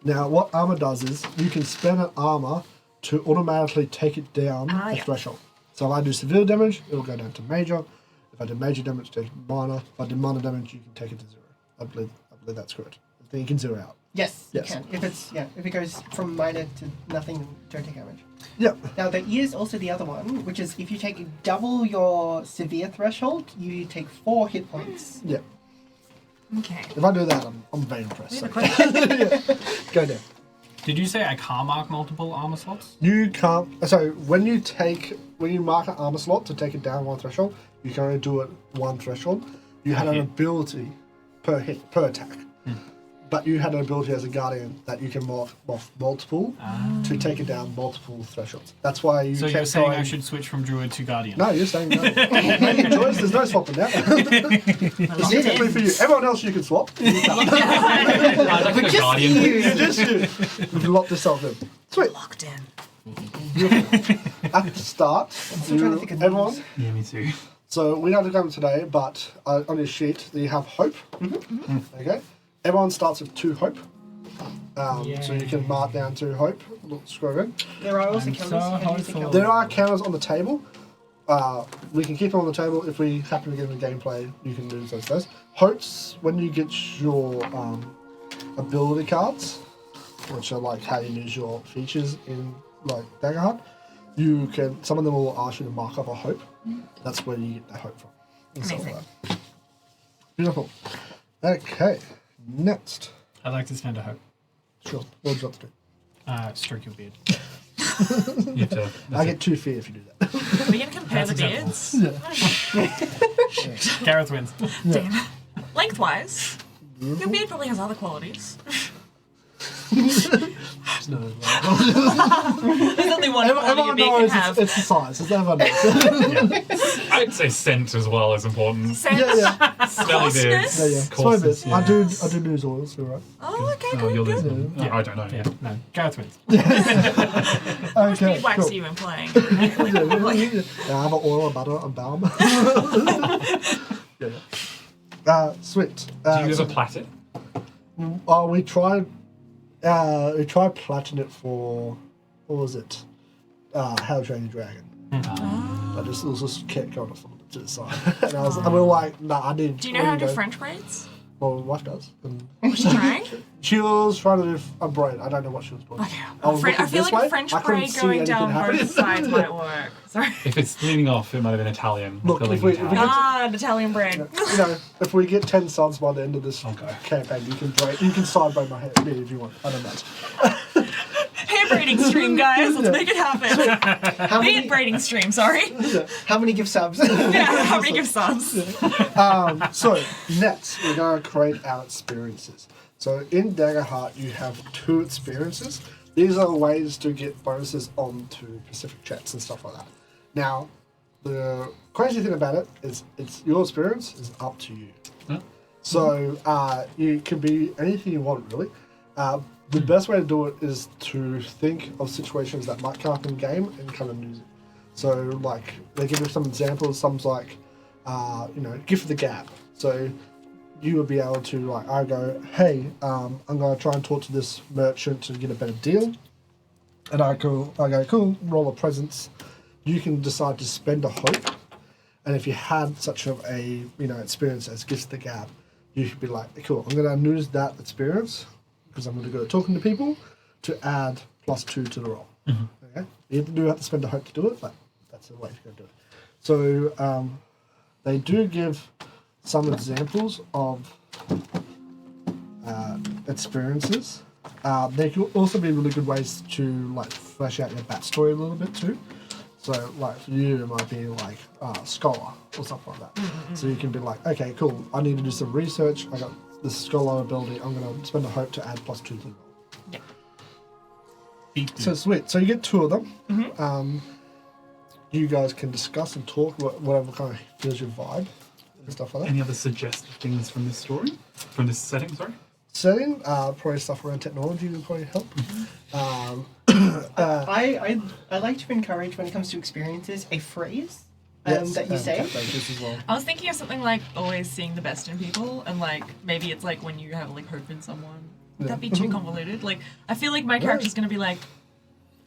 Now, what armor does is you can spend an armor to automatically take it down a yeah. threshold. So if I do severe damage, it will go down to major. If I do major damage, take it to minor. If I do minor damage, you can take it to 0. I believe that's correct. Then you can 0 out. Yes, Yes. you can. If it goes from minor to nothing, don't take damage. Yeah. Now there is also the other one, which is if you take double your severe threshold, you take 4 hit points. Yeah. Okay. If I do that, I'm very impressed. So. Go down. Did you say I can't mark multiple armor slots? You can't. So when you mark an armor slot to take it down 1 threshold, you can only do it 1 threshold. You had an ability per attack, but you had an ability as a guardian that you can mark off multiple to take it down multiple thresholds. That's why you. So kept you're saying I going- should switch from druid to guardian? No, you're saying no. Make your choice. There's no swapping now. Specifically for you. Everyone else you can swap. You can't. I think a guardian. Just you. You've locked yourself in. Sweet. Locked in. At the start, still trying to think of everyone. names. Yeah, me too. So we have to come today, but on your sheet you have hope. Okay. Everyone starts with 2 hope. So you can mark down 2 hope. Look, scroll in. There are also I'm counters. so How do you think hopeful. There are counters on the table. We can keep them on the table. If we happen to get in the gameplay, you can lose those. Hopes, when you get your ability cards, which are like how you use your features in like Daggerheart, you can. Some of them will ask you to mark up a hope. That's where you get that hope from. And stuff like that. Beautiful. Okay. Next. I'd like to spend a hope. Sure. What would you like to do? Stroke your beard. You have to. I get 2 fear if you do that. Are we going to compare the That's beards? Gareth wins. Damn. Lengthwise, your beard probably has other qualities. No. There's only one quality a Everyone beard can knows have. it's the size. It's everyone knows. I'd say scent as well is important. Sense. Yeah. Smelly beards. Yeah, yeah. Coarseness, Small bits. yeah. I do lose oils, all right. Oh, okay, Oh, good, you're good. losing. Yeah, I don't know. Yeah, no. Gareth wins. Okay, Bead wax cool. are you employing? Yeah, I have an oil, a butter, and balm. yeah. Sweet. Do you ever plait it? We tried platinum it for, what was it? How to Train Your Dragon. I just, it was just kept going off to the side. And we were like, nah, I need. Do you know how to do French braids? Well, my wife does. And Was she trying? she was trying to do a braid. I don't know what she was doing. Okay. I was I looking feel this like way, a French I couldn't braid see going anything down happen. both sides might work. Sorry. If it's leaning off, it might have been Italian. Look, filling if we Italian. get- Ah, an Italian braid. You know, if we get 10 subs by the end of this Okay. campaign, you can side braid my hair if you want. I don't know. Hey, beard braiding stream, guys. Let's make it happen. How Beard many, braiding stream, sorry. how many gift subs? Yeah, how many gift subs? So, next, we're going to create our experiences. So, in Daggerheart, you have 2 experiences. These are ways to get bonuses onto Pacific chats and stuff like that. Now, the crazy thing about it is it's your experience is up to you. Huh? So, you can be anything you want, really. The best way to do it is to think of situations that might come up in game and kind of use it. So, like, they give you some examples. Some's like, gift the gab. So, you would be able to, like, I go, hey, I'm going to try and talk to this merchant to get a better deal. And I go, cool, roll a presence. You can decide to spend a hope. And if you had such a experience as gift the gab, you should be like, cool, I'm going to use that experience because I'm going to go talking to people to add +2 to the roll. Mm-hmm. Okay? You do have to spend a hope to do it, but that's the way to go do it. So they do give some examples of experiences. They can also be really good ways to like flesh out your backstory a little bit too. So like for you, it might be like scholar or something like that. Mm-hmm. So you can be like, okay, cool. I need to do some research. I got this scholar ability. I'm going to spend a hope to add +2 to the roll. Yeah. So sweet. So you get 2 of them. Mm-hmm. You guys can discuss and talk whatever kind of feels your vibe and stuff like that. Any other suggested things from this story? From this setting, sorry? Setting, probably stuff around technology would probably help. I like to encourage when it comes to experiences a phrase that you say. As well. I was thinking of something like always seeing the best in people, and like maybe it's like when you have like hope in someone. Would that be too convoluted? Like I feel like my character's gonna be like,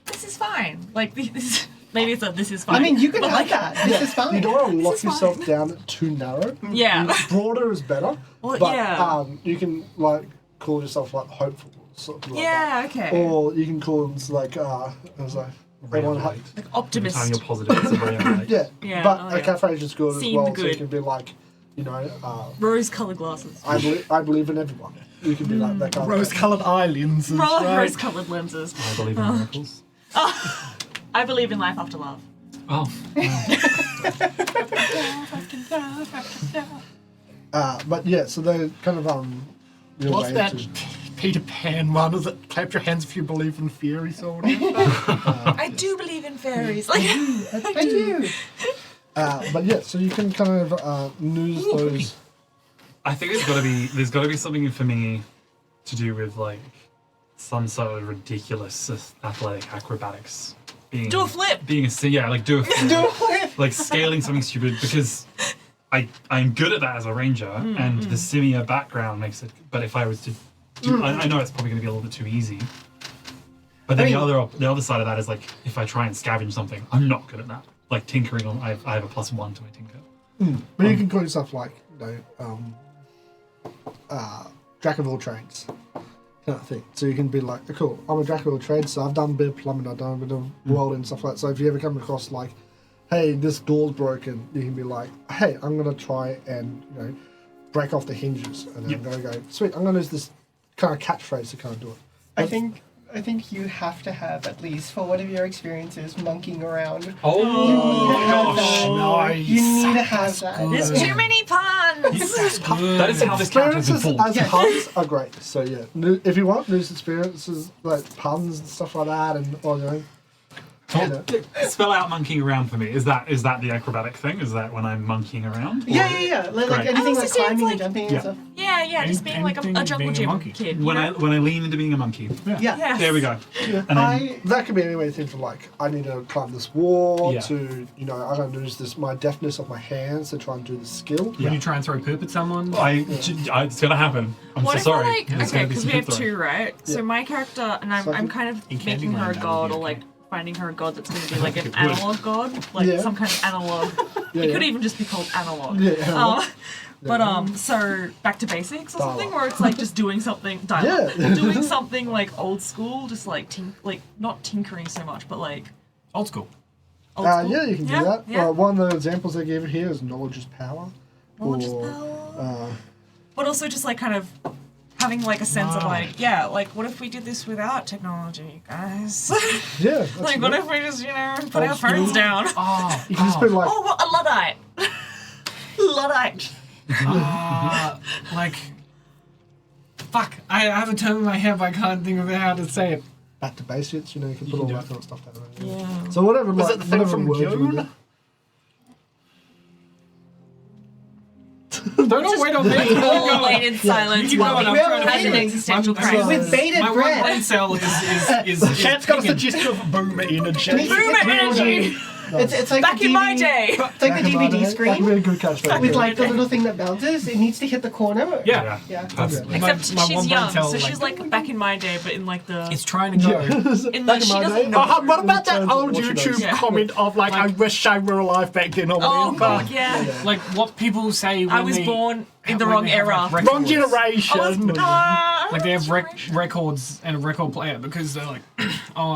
"This is fine." Like this. Maybe it's this is fine. I mean, you can but have like, that. This is fine. You don't want to lock This is yourself fine. down too narrow. Yeah. Broader is better. Well, but yeah. you can like call yourself like hopeful, sort of like Yeah. that. Okay. Or you can call them like everyone Like, Like every optimist. time you're positive, it's a rare yeah. Yeah, But oh, a yeah. catchphrase is good Seem as well. So you good. can be like, Rose-colored glasses. I believe in everyone. You can be like that kind of Rose-coloured eye lenses. Right? Rose-colored lenses. I believe in miracles. I believe in life after love. Oh. But yeah, so they're kind of your What's way that to- Peter Pan one? Is it clap your hands if you believe in fairies or whatever? I do believe in fairies. Like, I do. but yeah, so you can kind of use those. I think there's got to be something for me to do with like some sort of ridiculous athletic acrobatics. do a flip. Being like do a flip. Do a flip. Like scaling something stupid because I'm good at that as a ranger and the similar background makes it. But if I was to do, I know it's probably going to be a little bit too easy. But then the other side of that is like if I try and scavenge something, I'm not good at that. Like tinkering on, I have a +1 to my tinker. But you can call yourself like jack of all trades kind of thing. So you can be like, oh, cool, I'm a jack of all trades, so I've done a bit of plumbing, I've done a bit of welding and stuff like that. So if you ever come across like, hey, this door's broken, you can be like, hey, I'm gonna try and break off the hinges, and then I'm gonna go, sweet, I'm gonna use this kind of catchphrase to kind of do it. I think you have to have at least for one of your experiences monkeying around. Oh my gosh. Nice. You need to have that. There's too many puns. that is how this character is Experiences evolved. as puns are great. So yeah, if you want news experiences like puns and stuff like that, and Spell out monkeying around for me. Is that the acrobatic thing? Is that when I'm monkeying around? Yeah. Like Great. anything I like was just climbing like- and jumping Yeah. and stuff. Yeah, just being like a Anything jungle being a gym monkey. kid. you When know? I lean into being a monkey. Yeah. Yes. There we go. And then, that could be any way to think of like, I need to climb this wall Yeah. to, I'm going to use this, my deftness of my hands to try and do the skill. When you try and throw poop at someone. it's gonna happen. I'm What so if sorry. I like, There's okay, gonna be because some we have poop throwing. two, right? Yeah. So my character, and I'm, So I I'm can- kind of In making her a Candyland, that god, would be or like okay. finding her a god that's going to be like an It would. analog god, like Yeah. some kind of analog. Yeah, It yeah. could even just be called analog. Yeah, analog. But so back to basics or Dial-up. something, where it's like just doing something, Yeah. doing something like old school, just like not tinkering so much, but like Old school. old school. Yeah, you can do that. Yeah. One of the examples they gave here is knowledge is power. Knowledge is or, power. Uh, But also just like kind of having like a sense of like, yeah, like what if we did this without technology, guys? Yeah. That's Like what if we just, you know, put our phones down? Oh, You can just put like. Oh, what a Luddite. Luddite. Like, fuck, I have a term in my head, but I can't think of how to say it. Back to basics, you know, you can put all that kind of stuff down there. Yeah. So whatever, Was like, it the thing whatever from word you would Dune? Don't wait on me. All wait in silence You while keep we going, I'm trying to had an think. existential I'm crisis. With bated My one breath. brain cell is Chad's got a pinging. suggestion of boomer energy. Boom energy! It's like Back the in my DVD day! It's like the DVD That would be a screen good catchphrase. with like the little thing that bounces. It needs to hit the corner. Yeah. Yeah. Perfect. Yeah. Except my she's one young, brain cell, so she's like back in my day, but in like the... It's trying to go. In the, she doesn't know. What about that old Watch YouTube those. Yeah. comment of like, I wish I were alive back then or Oh whatever? god, yeah. Like what people say when I was they, born in the when wrong they have, era. like, Wrong records. generation. Like they have records and a record player because they're like, oh,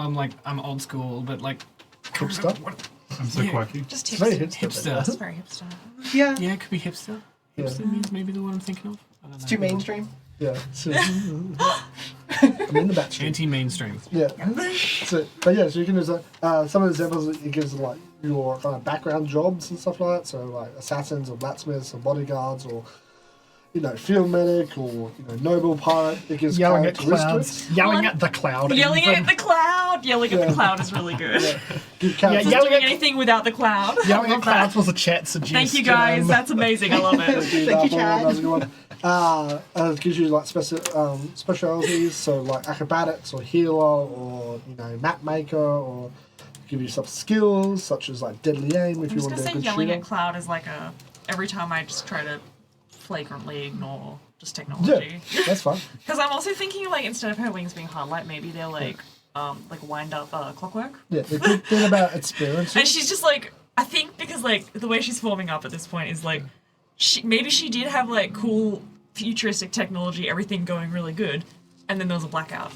I'm old school, but like, Hipster? I'm so Yeah. quirky. Just It's very hipster. hipster. It's very hipster. Yeah. yeah, it could be hipster. Yeah. Hipster means maybe the one I'm thinking of. I don't know. It's too mainstream. Yeah. So, I'm in the back street. Anti-mainstream. Yeah. So, but yeah, so you can use some of the examples. It gives like your kind of background jobs and stuff like that. So like assassins or blacksmiths or bodyguards or field medic or noble pirate. It gives Yelling at characteristics. clouds. Yelling at the cloud. Yelling even. at the cloud! Yelling at Yeah. the cloud is really good. Give Yeah, characteristics. yelling Doing at, anything without the cloud. yelling I at love clouds that. was a chat suggestion. Thank you guys, that's amazing, I love it. Thank you, Chad. That's a good one. It gives you like specialities, so like acrobatics or healer or map maker or give you some skills such as like deadly aim if I'm you just want gonna to be a say good yelling shooter. at cloud is like every time I just try to flagrantly ignore just Yeah, technology. that's fine. Because I'm also thinking like instead of her wings being hard, maybe they're like wind up clockwork. Yeah, the good thing about experience. And she's just like, I think because like the way she's forming up at this point is like, maybe she did have like cool futuristic technology, everything going really good, and then there was a blackout.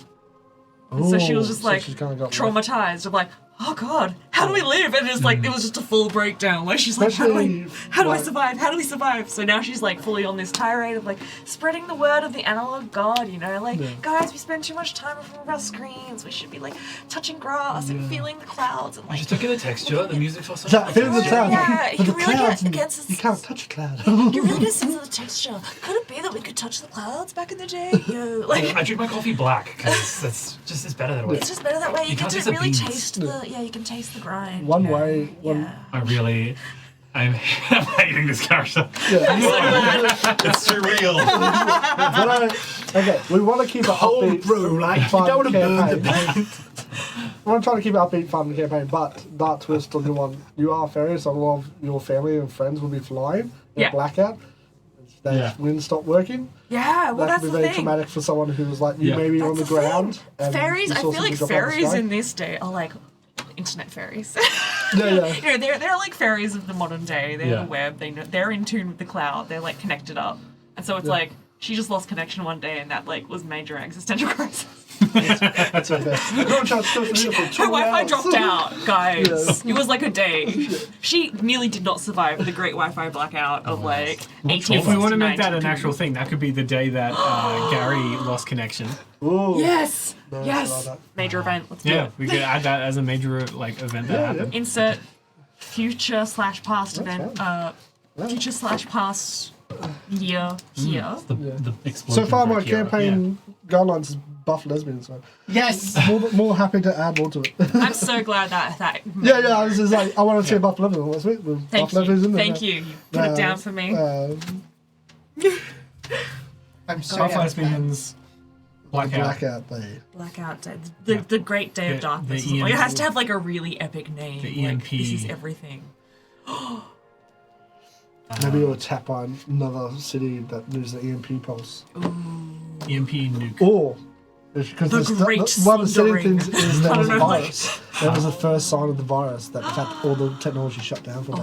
And so she was just like she's kinda got traumatized of like, oh god, how do we live? And it's like it was just a full breakdown where she's like, how do I like- survive? How do we survive? So now she's like fully on this tirade of like spreading the word of the analog god, guys, we spend too much time in front of our screens. We should be like touching grass and feeling the clouds and like Just look at the texture, the music's also. Yeah, here's the cloud. Yeah, But you the really get clouds, against you this- can't touch a cloud. you really get a sense of the texture. Could it be that we could touch the clouds back in the day? I drink my coffee black because it's better that way. It's just better that way. You, You get can't to taste the really beans. taste the you can taste the grind. One you know? way, one- Yeah. I'm hating this character. Yeah. It's surreal. Okay, we want to keep it Cold upbeat. brew, like, you fun don't want to burn the campaign. paint. We want to try to keep it upbeat, fun campaign, but that twist on your one, you are fairy, so a lot of your family and friends will be flying in Yeah. a blackout. If wind stopped working. Yeah, well That that's could be the very thing. traumatic for someone who was like you Yeah. maybe on That's the the thing. ground. and Fairies, you I saw feel like something drop out of the fairies sky. in this day are like internet fairies. Yeah. They're like fairies of the modern day. They're Yeah. the web. They're in tune with the cloud. They're like connected up, and so it's Yeah. like she just lost connection one day, and that like was major existential crisis. That's okay. I'm gonna try to still for Her 2 Wi-Fi hours. dropped out, guys. Yeah. It was like a day. She nearly did not survive the great Wi-Fi blackout of like 18. If we want to make that an actual thing, that could be the day that Gary lost connection. Ooh. Yes. Nice, I Yes. like that. Major event. Let's do Yeah, it. we could add that as a major like event that Yeah, happened. Insert future/past event. Yeah. Future/past year here. The explosion. So far, my for Akira. campaign guidelines is buff lesbian, so Yes. more happy to add more to it. I'm so glad that. Yeah, I was just like, I want to see a buff lesbian. Let's meet with Thank buff lesbians you. in there. Thank you. You put it down for me. I'm so Buff happy. lesbians, blackout. Blackout day. Blackout Day. Yeah. The Great Day of The- Darkness. the It has to have like a really epic name. The like, EMP. This is everything. Maybe you'll tap on another city that needs the EMP pulse. EMP nuke. Or, because The Great one of the silly Sundering. things is there I was a don't know, like- virus. That was the first sign of the virus that kept all the technology shut down for a day.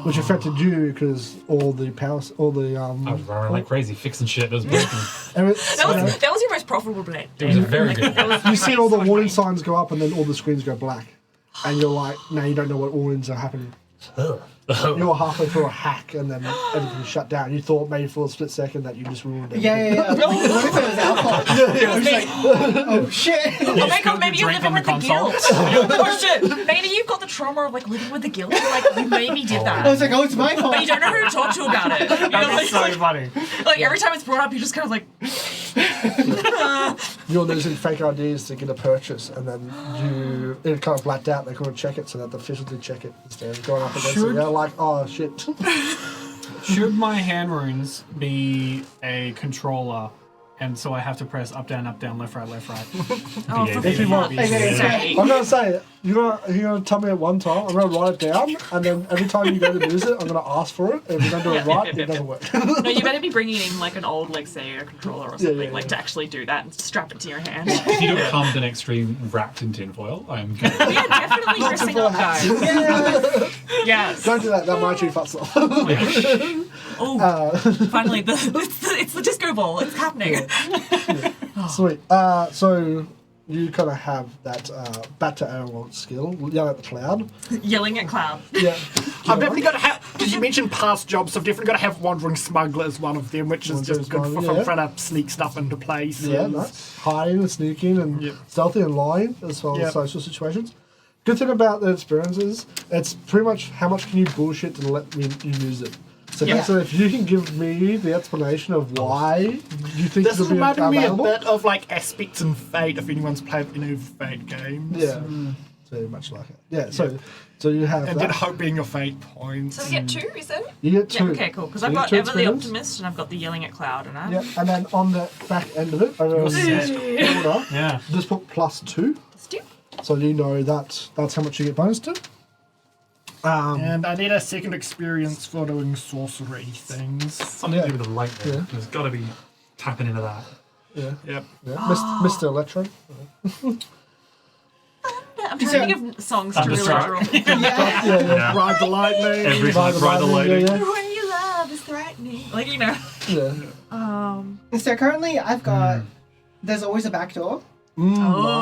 Which affected you because all the power, all the I was running like crazy, fixing shit. That was broken. That was your most profitable day. It was a very good That was you see all the so much warning money. signs go up and then all the screens go black. And you're like, now you don't know what warnings are happening. You were halfway through a hack and then everything shut down. You thought maybe for a split second that you just ruined it. Yeah. What if it was our fault? It was me. Oh shit! Oh my spilled god, maybe your you're drink living on the with the guilt. Oh shit! Maybe you've got the trauma of like living with the guilt. Like you maybe did I was that. like, oh, it's my fault. But you don't know who to talk to about it. You know, That's so funny. like every time it's brought up, you're just kind of like, You're using fake IDs to get a purchase, and then it kind of blacked out. They couldn't check it, so that the official did check it instead of going up against it. They're like, oh shit. Should my hand runes be a controller, and so I have to press up, down, left, right, left, right? oh, for If you want. fuck's sake. I'm gonna say it. You're gonna tell me at one time. I'm gonna write it down, and then every time you go to use it, I'm gonna ask for it. And if you don't do it right, it doesn't work. No, you better be bringing in like an old, like say, a controller or something, yeah. like to actually do that and strap it to your hand. If you don't come the next stream wrapped in tinfoil, I'm good. We are definitely dressing up, guys. Yes. Don't do that. That might chew fuss off. Oh, finally, it's the disco ball. It's happening. Sweet. So you kind of have that back to analog skill. Yell at the cloud. Yelling at Cloud. Yeah. I've definitely got to have, because you mentioned past jobs, so I've definitely got to have Wandering Smuggler as one of them, which is Wandering just good for Smuggler, yeah. trying to sneak stuff into place. Yeah, and- nice. Hiding and sneaking and stealthy and lying as well Yep. as social situations. Good thing about the experiences, it's pretty much how much can you bullshit to let me you use it. So Yeah. basically, if you can give me the explanation of why you think This it'll be reminded me a available. bit of like Aspects and Fate, if anyone's played any of Fate games. Yeah, very much like it. Yeah, so you have And that. then hope being your Fate points. So we get 2, is it? You get Yeah, 2. okay, cool. Because So I've you got get Ever 2 the experience. Optimist and I've got the Yelling at Cloud, and I Yeah, and then on the back end of it, I'm going to order, Yeah. just put +2, Let's do. so you know that's how much you get bonus to. And I need a second experience for doing sorcery things. Something to do with the light there. Yeah. There's got to be tapping into that. Yeah, Yep. yeah. Mr. Electro. I'm trying to think of songs to really draw. Yeah. Ride the lightning. Every time ride the lightning. The way you love is threatening. Like, you know. Yeah. So currently, I've got. There's always a back door, Oh,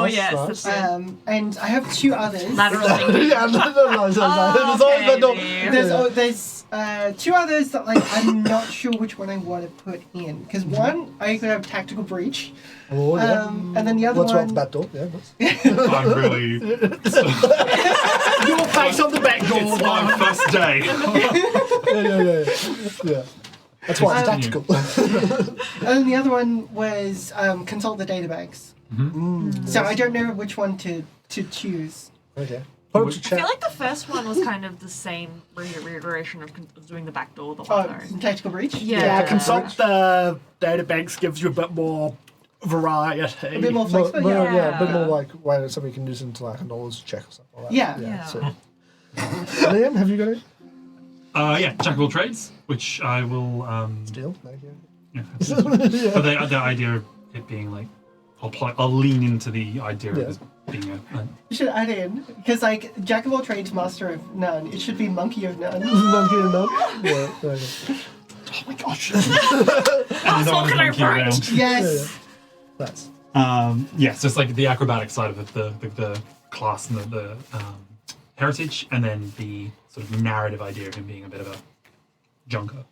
Nice, yes. nice. That's it. and I have 2 others. Lateral thinking. Yeah, no. There's always that door. Okay, There's 2 others that like I'm not sure which one I want to put in because one I could have tactical breach, Oh, yeah. and then the other What's wrong one. with that door? Yeah, nice. I'm really. Your face on the back door. It's my first day. Yeah. That's why it's tactical. And then the other one was consult the databanks. So I don't know which one to choose. Okay. Put it to I chat. feel like the first one was kind of the same reiteration of doing the back door the Oh, whole time. tactical breach. Yeah. Yeah, consult the databanks gives you a bit more variety. A bit more flexible. More, Yeah. yeah, a bit more like where somebody can use into like a knowledge check or something like that. Yeah. Yeah. So. Liam, have you got it? Yeah, Jack of all trades, which I will. Deal. Thank you. Yeah, absolutely. But the idea of it being like, I'll lean into the idea of it being a You should add in because like jack of all trades, master of none. It should be monkey of none. Monkey and none? Yeah. Okay. Oh my gosh. and That's no what one's can I monkey write? around. Yes. That's Yeah, so it's like the acrobatic side of it, the class and the heritage, and then the sort of narrative idea of him being a bit of a junker.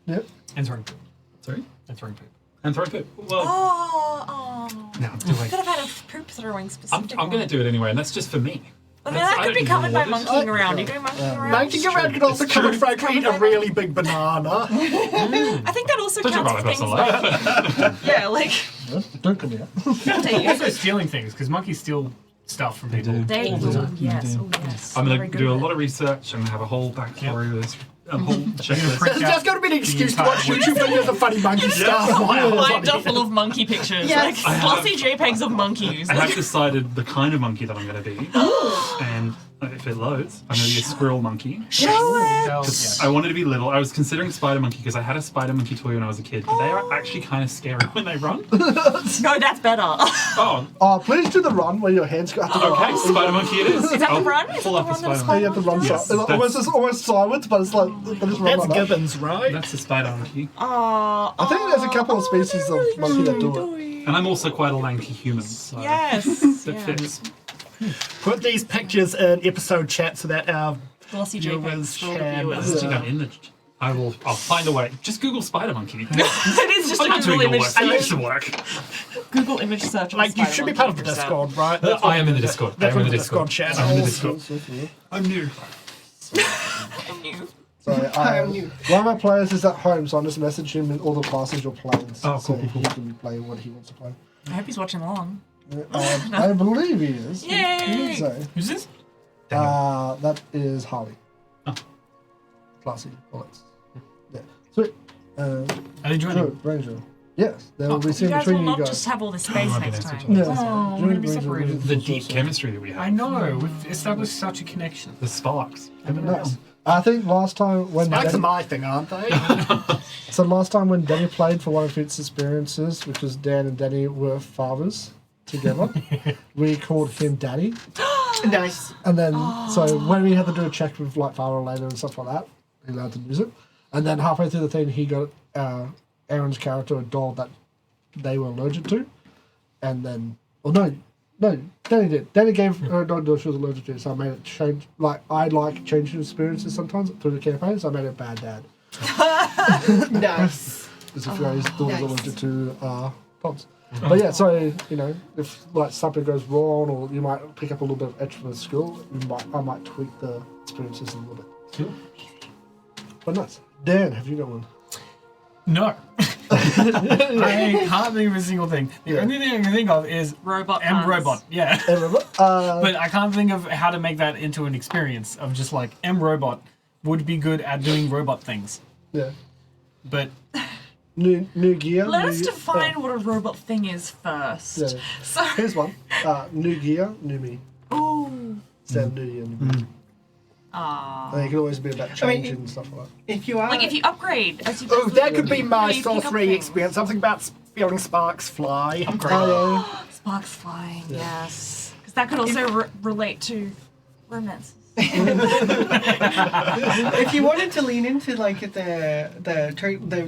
yep. And throwing poop. Sorry? And throwing poop. And throw poop. Well, Oh. no, I'm doing. Could have had a poop throwing specific. I'm going to do it anyway, and that's just for me. I mean, That's- that I could be don't covered by need orders. monkeying around. You go monkeying around. Monkey around can also It's come true. and frankly eat a really big banana. I think that also Don't talk counts about my as personal things. life. Yeah, like Don't come here. Also stealing things, because monkeys steal stuff from people. they. All the time. Yes. Oh yes. I'm going Very to good do a at lot it. of research and have a whole backstory with this, a whole checklist. print There's out just got to be an excuse to entire watch YouTube videos of funny monkey stuff. Binder full of monkey pictures, Yes. like glossy JPEGs of monkeys. I have decided the kind of monkey that I'm going to be, and if it loads, I'm going to be a squirrel monkey. Yes. I wanted to be little. I was considering spider monkey because I had a spider monkey toy when I was a kid, but they are actually kind of scary when they run. No, that's better. Oh, Oh, please do the run where your hands go. okay, spider monkey it is. Is that the I'll run? Is pull that up the the one spider that You have to run Yes, it's almost silent, but it's like they just run That's like that. Gibbons, right? That's the spider monkey. Oh, I think there's a couple of species of monkey that do it. And I'm also quite a lanky human, so Yes. it Yeah. fits. Put these pictures in episode chat so that our Glossy You JPEGs was for all the Chan. viewers. I think I'm in the. I'll find a way. Just Google spider monkey. It is just I'm a not Google doing your image work. I used search. to work. Google image search. Like, you should be part of the Discord, right? I am in the Discord. That's I am what in the the Discord Discord. channel. I'm in the Discord. I'm new. So I'm new. one of my players is at home, so I'm just messaging him in all the classes you're playing. Oh, so cool, cool, he can play what he wants to play. I hope he's watching along. I believe he is. Yay! He did say. Who's this? That is Harley. Oh. Classy. Bullets. Yeah. Sweet. Are they joining? Ranger. Yes, there will be You seen guys will between you not guys. just have all this space might be next next to time. each Yeah. Oh, we're gonna be separated. The deep chemistry that we have. I know. We've established such a connection. The sparks. Nice. I think last time when Spikes are Danny, my thing, aren't they? so last time when Danny played for one of its experiences, because Dan and Danny were fathers together, we called him Daddy. Nice. And then, so when we had to do a check with like father later and stuff like that, he allowed to use it. And then halfway through the thing, he got Aaron's character a doll that they were allergic to. And then, Danny did. Danny gave her a doll she was allergic to, so I made it change. Like, I like changing experiences sometimes through the campaign, so I made it bad dad. Nice. Because if his daughter's Nice. allergic to dogs. But yeah, so, you know, if like something goes wrong or you might pick up a little bit of extra from school, I might tweak the experiences a little bit. Cool. But nice. Dan, have you got one? No. I can't think of a single thing. The only thing I can think of is Robot. M puns. Robot. Yeah. But But I can't think of how to make that into an experience of just like M Robot would be good at doing robot things. yeah, But new gear. Let new us gear- define what a robot thing is first. Yeah. So, Here's one. New gear, new me. ooh. Instead of new year, new me. And it can always be about I mean, changing and stuff like that. If you are Like if you upgrade as you Oh, go that through, could be my you pick up sorcery things. experience. Something about feeling sparks fly. Oh, Sparks flying, yes. Because that could also relate to romance. if you wanted to lean into like the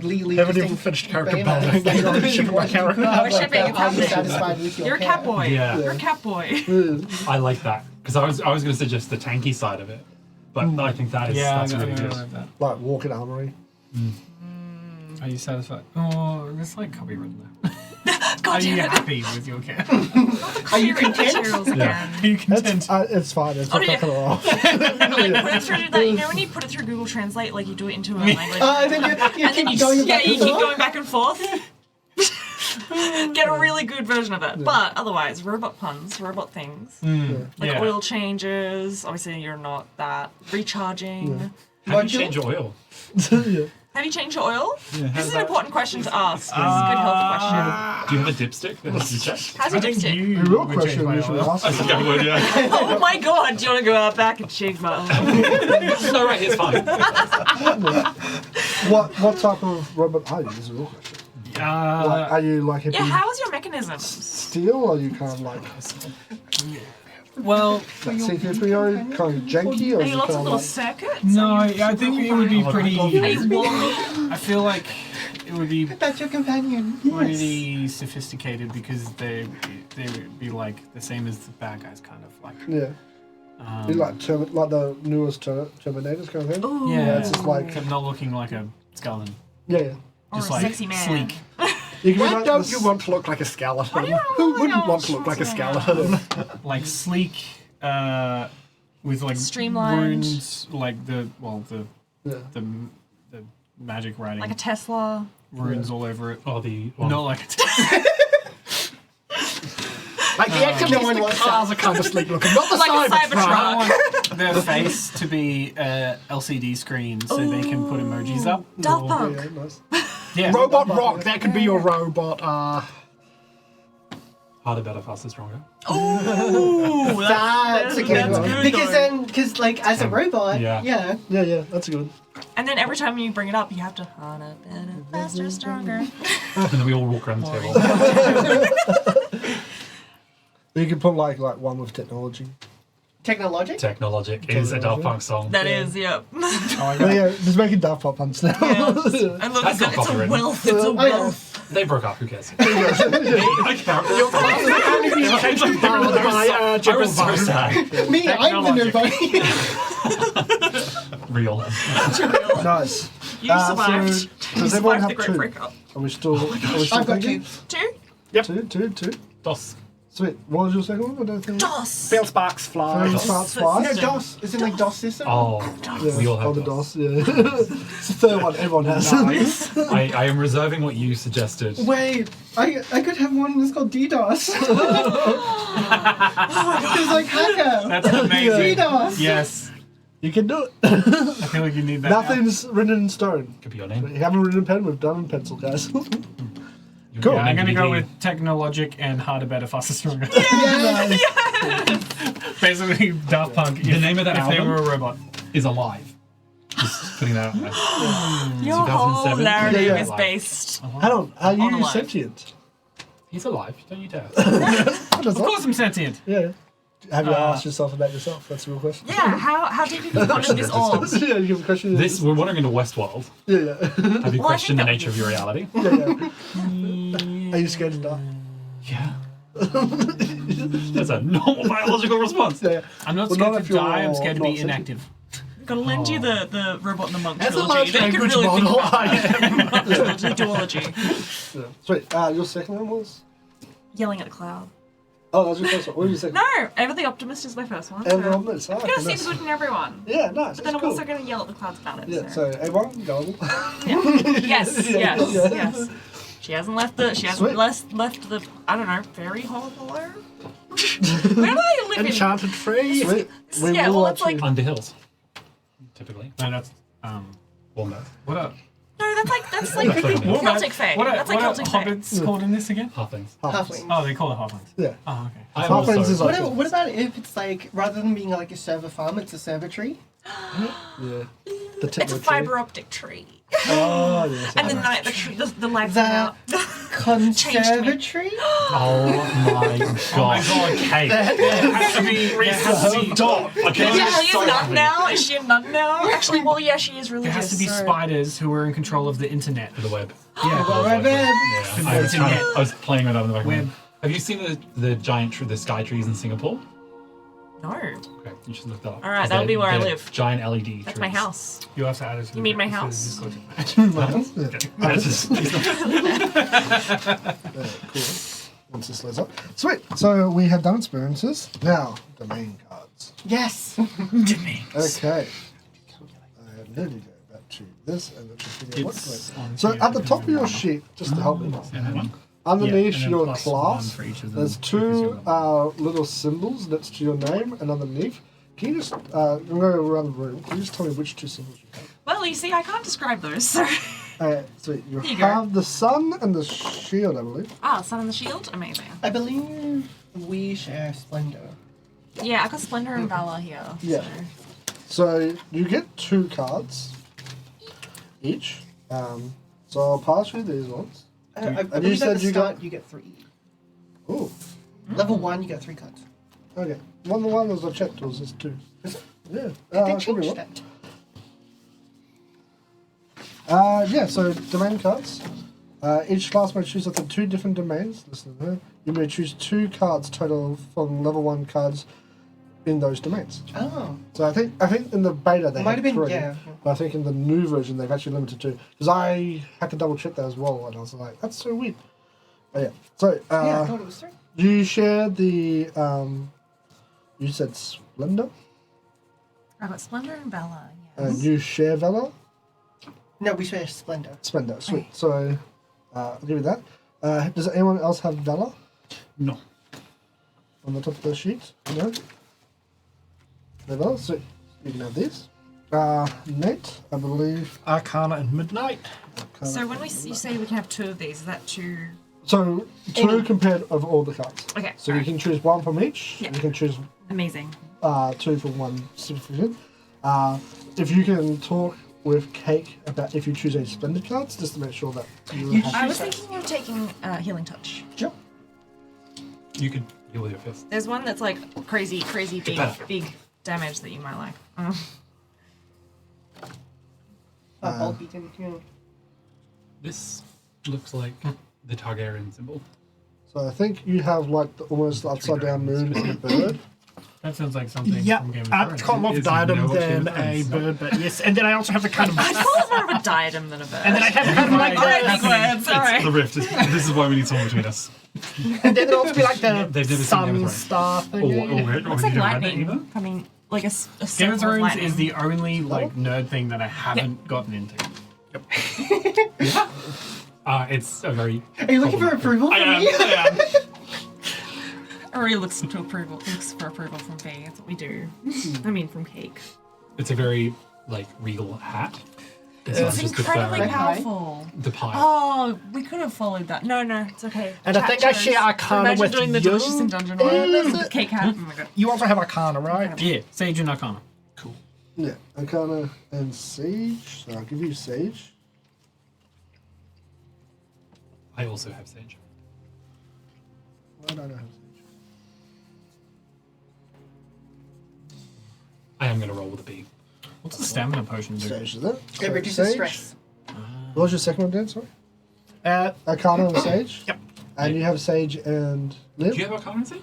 legally Haven't distinct even finished character behemoths, building. like, if you My wanted to character. have, We're like, shipping, the it's are you happening. satisfied with your You're a cat boy. Yeah. You're a cat boy. I like that because I was going to suggest the tanky side of it, but I think that is that's really good. like that. like walking armory. Are you satisfied? Oh, there's like copyright there. God Are you damn it. happy with your cat? Are you content? Materials Yeah. again. Are you content? It's fine. It's Oh, not yeah. gonna off. Like, put it through that, you know when you put it through Google Translate, like you do it into a language, And then you and then keep you going yeah, back you and keep forth. going back and forth. Get a really good version of it. But otherwise, robot puns, robot things, like Yeah. oil changes. Obviously, you're not that recharging. How do you change your oil? Yeah. Have you changed your oil? Yeah, This is an important question to ask. This is a good health question. Do you have a dipstick that has you check? How's I your think dipstick? you The real would question change my we should oil. ask I is think I would, yeah. Oh my god, do you want to go out back and change my oil? No, right, it's fine. what type of robot are you? Is a real question. Like, are you like Yeah, hippie how is your mechanism? steel, or are you kind of like Well, C3PO, kind of janky, or Are is you it lots kind of of little like circuits? no, Are you I think it would be pretty. Are you Wally? I feel like it would be That's your companion. pretty sophisticated because they would be like the same as the bad guys, kind of like. be like the newest Terminators kind of thing? Ooh. Yeah, it's just like except not looking like a skeleton, yeah. Or just a like sexy man. sleek. You can be Why like don't the you want to look like a skeleton? Why do you Who want wouldn't to want to look like a Schwarzenegger? skeleton? Like sleek, with like Streamlined. runes, like the Yeah. the magic writing, Like a Tesla. runes all over it. Or the one. Not like a Like the actual No one wants cars are kind of sleek looking, not the Like a Cybertruck. I want their face to be a LCD screen so they can put emojis up. Daft Yeah, Punk. nice. Yeah. Robot Rock, that could be your robot. Harder, better, faster, stronger. Ooh, That's a good that's one. good Because though. then, because like as a robot, Yeah. yeah. Yeah, that's good. And then every time you bring it up, you have to harder, better, faster, stronger. And then we all walk around the table. You can put like one with technology. Technologic. Technologic is a Daft Punk song. That is, yep. Yeah, just making Daft Punk puns now. Yes. And look, That's not it's a copyrighted. wealth, it's a Oh, yeah. wealth. They broke up, who cares? I can't. Changed by I General was so Vine. sad. Me, I'm the Technologic. nobody. Real. Nice. You survived. So, You does everyone survived the have Great two? Breakup. Are we still I've got thinking? two. Two? Two. DOS. Sweet. What was your second one? I don't think. DOS. Fail sparks fly. Fail sparks fly. No, DOS. Is it like DOS system? Oh, Yeah, we all have the DOS. DOS. Yeah. It's the third one everyone has. Nice. I am reserving what you suggested. Wait, I could have one that's called DDoS. It's like hacker. That's amazing. DDoS. Yes. You can do it. I feel like you need that. Nothing's written in stone. Could be your You name. haven't written in pen, we've done in pencil, guys. Your Cool. Yeah, I'm name gonna could go be with Technologic and Harder, Better, Faster, Stronger. Nice. Basically, Daft Punk. The name of that if they album? were a robot. is alive. Just putting that out there. Your whole 2007. narrative Yeah, is yeah. based. Hang on, are On you alive. sentient? He's alive. Don't you dare. What is Of course, I'm sentient. Yeah. Have you asked yourself about yourself? That's the real question. Yeah, how deep have you gone in this orb? Yeah, you have a question. We're wandering into Westworld. Yeah. Have you Well, I questioned the think that- nature of your reality? Yeah. Are you scared to die? Yeah. That's a normal biological response. Yeah. I'm not Well, scared not to if you're die, I'm scared to be not sentient. inactive. Gotta lend you the Robot and the Monk That's a trilogy. large Then you could language really think model. about that. The duology. Yeah. Sweet. Your second one was? Yelling at a cloud. Oh, that was your first one. What was your second? No, Ever the Optimist is my first one. Ever so the Optimist. I'm Ah, gonna okay, see nice. the good in everyone. Yeah, nice. But then That's I'm cool. also gonna yell at the clouds about it. Yeah, so. so A1, gullible. Yeah. Yes, Yeah. yes. She hasn't left the. She hasn't Sweet. left the. I don't know. Fairy hall below. Where do they live in? Enchanted tree. Sweet. We Yeah, will well, it's actually- like- Under hills. Typically. No, that's Wombats. what are No, that's like That's like what Celtic are, fae. What are, That's like what Celtic are fae. hobbits called in this again? Halflings. Halfling. Oh, they call it halflings. Yeah. Oh, okay. I am Halflings also- is like- What about if it's like, rather than being like a server farm, it's a server tree? Yeah. The It's a techno tree. fiber optic tree. Oh, yes. And the night the lights That come out. conservatory? Oh my god. Kate. There has to be. There has to be. Okay. Yeah, she is nun now. Is she a nun now? Actually, well, yeah, she is There religious. has to be so- spiders who are in control of the internet. For the web. Yeah. Right there. Yeah. I was playing with that in the back of my Web. mind. Have you seen the giant the sky trees in Singapore? No, Okay, you should look that up. All right, that'll be where I They're live. Giant LED that's trees. my house. You have to add it to You mean my house? Yeah. That's just- Cool. Once this loads up. Sweet. So we have done experiences. Now, domain cards. Yes. Okay. I nearly go back to this and let's just figure out what's going. So at the top of your sheet, just to help me, underneath and then your plus class, one for each of them there's because two you're little symbols next to your name, and underneath. Can you just go around the room? Can you just tell me which two symbols you have? Well, you see, I can't describe those. So. So you Here you go. have the sun and the shield, I believe. Sun and the Shield, amazing. I believe we share Splendor. Yeah, I got Splendor and Valor here. Yeah. So you get 2 cards each. So I'll pass you these ones. I and believe you said at the you start got. you get 3. Oh, Level 1, you get 3 cards. okay. One was I checked was just 2. Is it? Yeah. They could be changed one. that. Yeah, so domain cards. Each class may choose up to 2 different domains. Listen to her. You may choose 2 cards total from level 1 cards in those domains. Oh. So I think in the beta they Might had have been, 3, yeah. but I think in the new version they've actually limited to 2. Because I had to double check that as well, and I was like, that's so weird. But yeah. So Yeah, I thought it was 3. you share the you said Splendor, I got Splendor and Valor. and you share Valor. No, we share Splendor. Splendor, sweet. So I'll give you that. Does anyone else have Valor No. on the top of the sheet? No? No Valor? So you can have these. Nate, I believe. Arcana and Midnight. So when you say we can have 2 of these, is that 2? So 2 compared of all the cards. Okay. So you can choose 1 from each. Yeah. You can choose Amazing. 2 from 1 certificate. If you can talk with Cake about if you choose any splendid cards, just to make sure that you're You happy. I was thinking of taking Healing Touch. Sure. You could heal with your fist. There's one that's like crazy better. big damage that you might like. Ball beaten. Yeah. This looks like the Targaryen symbol. So I think you have like the, almost the upside down moon and the bird. That sounds like something Yeah, from Game of Thrones. it's quite more of a It's diadem no than Game of a Thrones. bird, but yes. And then I also have the kind of. I'd call it more of a diadem than a bird. And then I have kind of like Alright, the. big words, alright. The rift. This is why we need someone between us. And then there'll also be like the They've never seen Game of sun Thrones. star thing. Looks like lightning coming, like a Game circle of Thrones lightning. is the only like nerd thing that I haven't gotten into. It's a very. Are you looking for approval from me? Ari looks for approval from B. That's what we do. I mean, from Cake. It's a very like regal hat. It's not It's just incredibly the powerful. the pie. Oh, we could have followed that. No, it's okay. And I think I share Arcana Imagine with doing the you. delicious in Dungeon with Cake hat. Oh my god. You also have Arcana, right? Yeah, Sage and Arcana. Yeah, Arcana and Sage. So I'll give you Sage. I also have Sage. Why don't I have Sage? I am going to roll with a B. What's the stamina potion do? Sage, is it? It So reduces Sage. stress. What was your second one, Dan? Sorry? Uh, Arcana and Sage? Yep. And you have Sage and Liv? Do you have Arcana and Sage?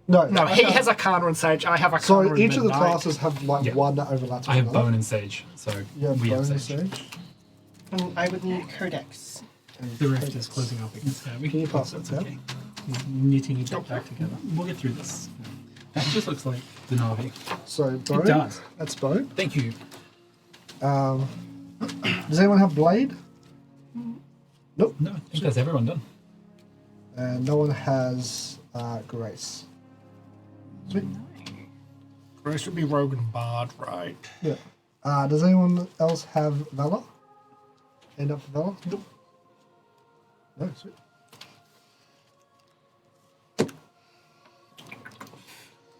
No. no, he has Arcana and Sage. I have Arcana So and each of the Midnight. classes have like Yeah. one that overlaps I have with another. Bone and Sage, so You have we Bone have and Sage. Sage. And I would need Codex. And The rift Codex. is closing up again. Yeah, we Can you pass that's it down? okay. He's knitting it back together. We'll get through this. That just looks like the Navi. So Bone. It does. That's Bone. Thank you. Does anyone have Blade? Nope. No, I think that's everyone done. And no one has Grace. Sweet. Grace would be Rogue and Bard, right? Yeah. Does anyone else have Valor? End up for Valor? Nope. No, sweet.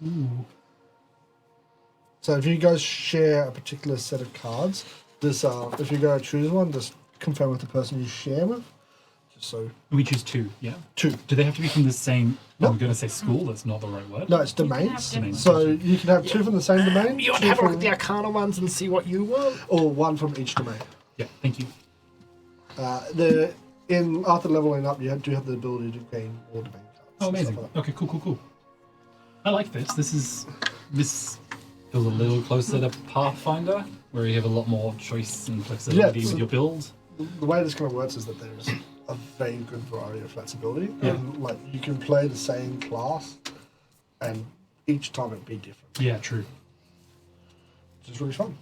Ooh. So if you guys share a particular set of cards, this if you go choose one, just confirm with the person you share with. Just so We choose two, yeah? two. Do they have to be from the same... Nope. I'm going to say school, that's not the right word. No, it's can have domains. different- So you can have two from the same domain, You want two to have a look from- at the Arcana ones and see what you want? or one from each domain. Yeah, thank you. After leveling up, you do have the ability to gain more domain cards. Oh, and amazing. stuff like that. Okay, cool. I like this. This feels a little closer to Pathfinder, where you have a lot more choice and flexibility Yeah, so- with your build. The way this kind of works is that there's a very good variety of flexibility, Yeah. and like you can play the same class, and each time it'd be different, Yeah, true. which is really fun.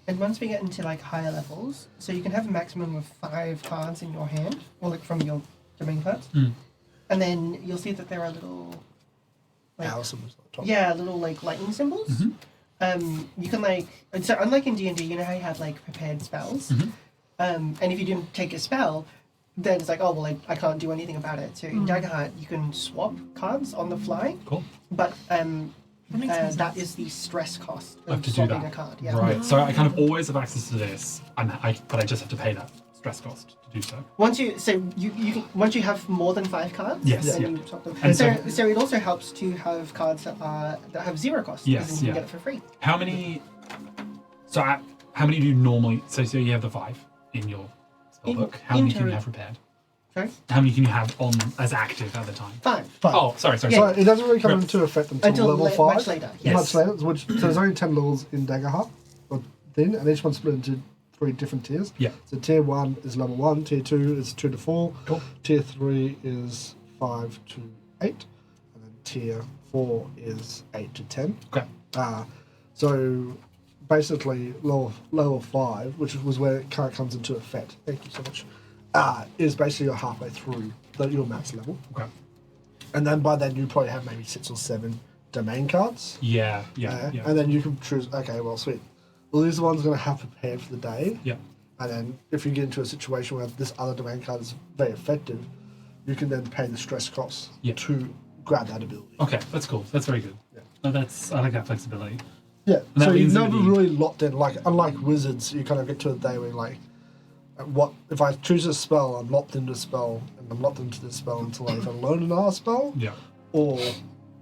And once we get into like higher levels, so you can have a maximum of 5 cards in your hand, or like from your domain cards, Mm. and then you'll see that there are little, like Power symbols at the top. yeah, little like lightning symbols. Mhm. You can like so unlike in D&D, you know how you have like prepared spells, Mhm. and if you didn't take a spell, then it's like oh well I can't do anything about it. So in Daggerheart, you can swap cards on the fly, Cool. but That makes sense. that is the stress cost I have of to do swapping that. a card. Yeah. Right. So I kind of always have access to this, but I just have to pay that stress cost to do so. Once you can once you have more than 5 cards, Yes, then yeah. you swap them. And So it also helps to have cards that have 0 cost. Yes, because then you yeah. can get it for free. How many? How many do you normally? So you have the 5 in your spellbook. How many can you have prepared? Sorry, How many can you have on as active at the time? 5. Fine. Oh, sorry. So Yeah. it doesn't really come Right. into effect until level 5. much later. Yes. Much later. So there's only 10 levels in Daggerheart, and each one's split into 3 different tiers. Yeah. So tier 1 is level 1, tier 2 is 2 to 4, Cool. tier 3 is 5 to 8, and then tier 4 is 8 to 10. Okay. So basically, level 5, which was where it kind of comes into effect, thank you so much, is basically you're halfway through your max level. Okay. And then by then, you probably have maybe 6 or 7 domain cards. Yeah. And then you can choose, okay, well, sweet. Well, these are the ones I'm going to have prepared for the day. Yeah. And then if you get into a situation where this other domain card is very effective, you can then pay the stress costs Yeah. to grab that ability. Okay, that's cool. That's very good. Yeah. No, I like that flexibility. Yeah, And that so you're means never it'd be- really locked in. Like, unlike wizards, you kind of get to a day where, like, what if I choose a spell, I'm locked into a spell, and I'm locked into this spell until I either learn another spell, Yeah. or,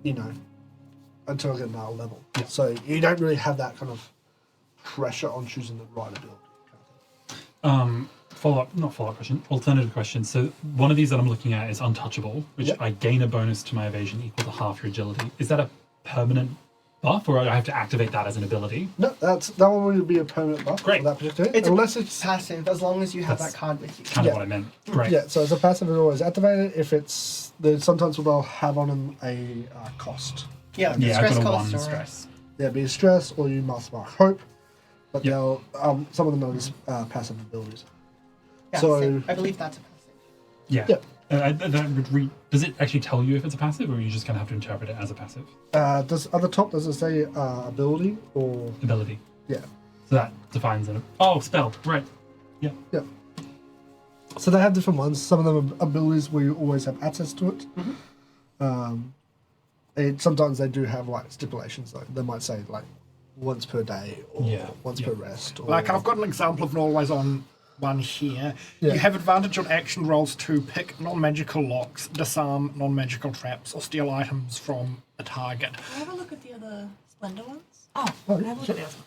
until I get another level. Yeah. So you don't really have that kind of pressure on choosing the right ability. Kind Follow-up question, alternative question. So one of these that I'm looking at is untouchable, which Yep. I gain a bonus to my evasion equal to half your agility. Is that a permanent buff, or I have to activate that as an ability? No, that one would be a permanent buff. Great. For that particular. It's unless it's passive, as long as you have That's that card with you. Kind of Yeah. what I meant. Great. yeah. So it's a passive. It's always activated. If it's sometimes they'll have on them a cost. Yeah, like Yeah, I've stress got a cost 1 or stress. Yeah, be a stress, or you must mark hope. But Yep. they'll some of them are just passive abilities. Yeah, So- I believe that's a passive. Yeah. Yeah. That would does it actually tell you if it's a passive, or you just kind of have to interpret it as a passive Does at the top does it say ability or ability? yeah? So that defines it. Oh, spell. Right. Yeah. Yeah. So they have different ones. Some of them are abilities where you always have access to it. Sometimes they do have like stipulations. Like they might say like once per day or Yeah. once per rest. Or, Like I've got an example of an always on one here. Yeah. You have advantage on action rolls to pick non-magical locks, disarm non-magical traps, or steal items from a target. Can I have a look at the other Splendor ones? Oh, Oh, can I have a look at the other ones?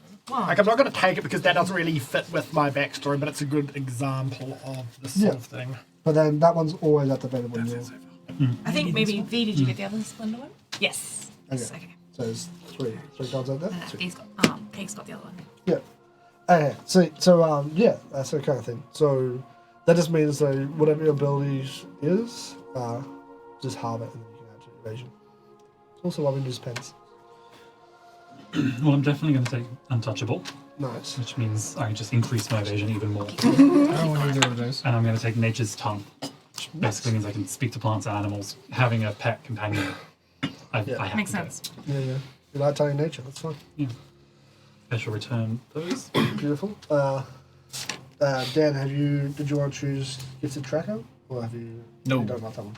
Like I'm not going to take it because that doesn't really fit with my backstory, but it's a good example of this sort Yeah. of thing. But then that one's always activated when you're. I think maybe V, did you get the other Splendor one? Yes. Yes, okay. So there's three cards out there. Sweet. V's got, Peg's got the other one. Yeah. Okay. Yeah, that's the kind of thing. So that just means that whatever your ability is, just halve it and then you can add to evasion. It's also why we use pens. Well, I'm definitely going to take untouchable, Nice. which means I just increase my evasion even more. I don't want either of those. And I'm going to take nature's tongue, which basically means I can speak to plants and animals. Having a pet companion, I have Makes to do sense. Yeah. You like telling nature, that's fine. it. I shall return those. Beautiful. Dan, did you want to choose gifted tracker? Or have you No. you don't like that one?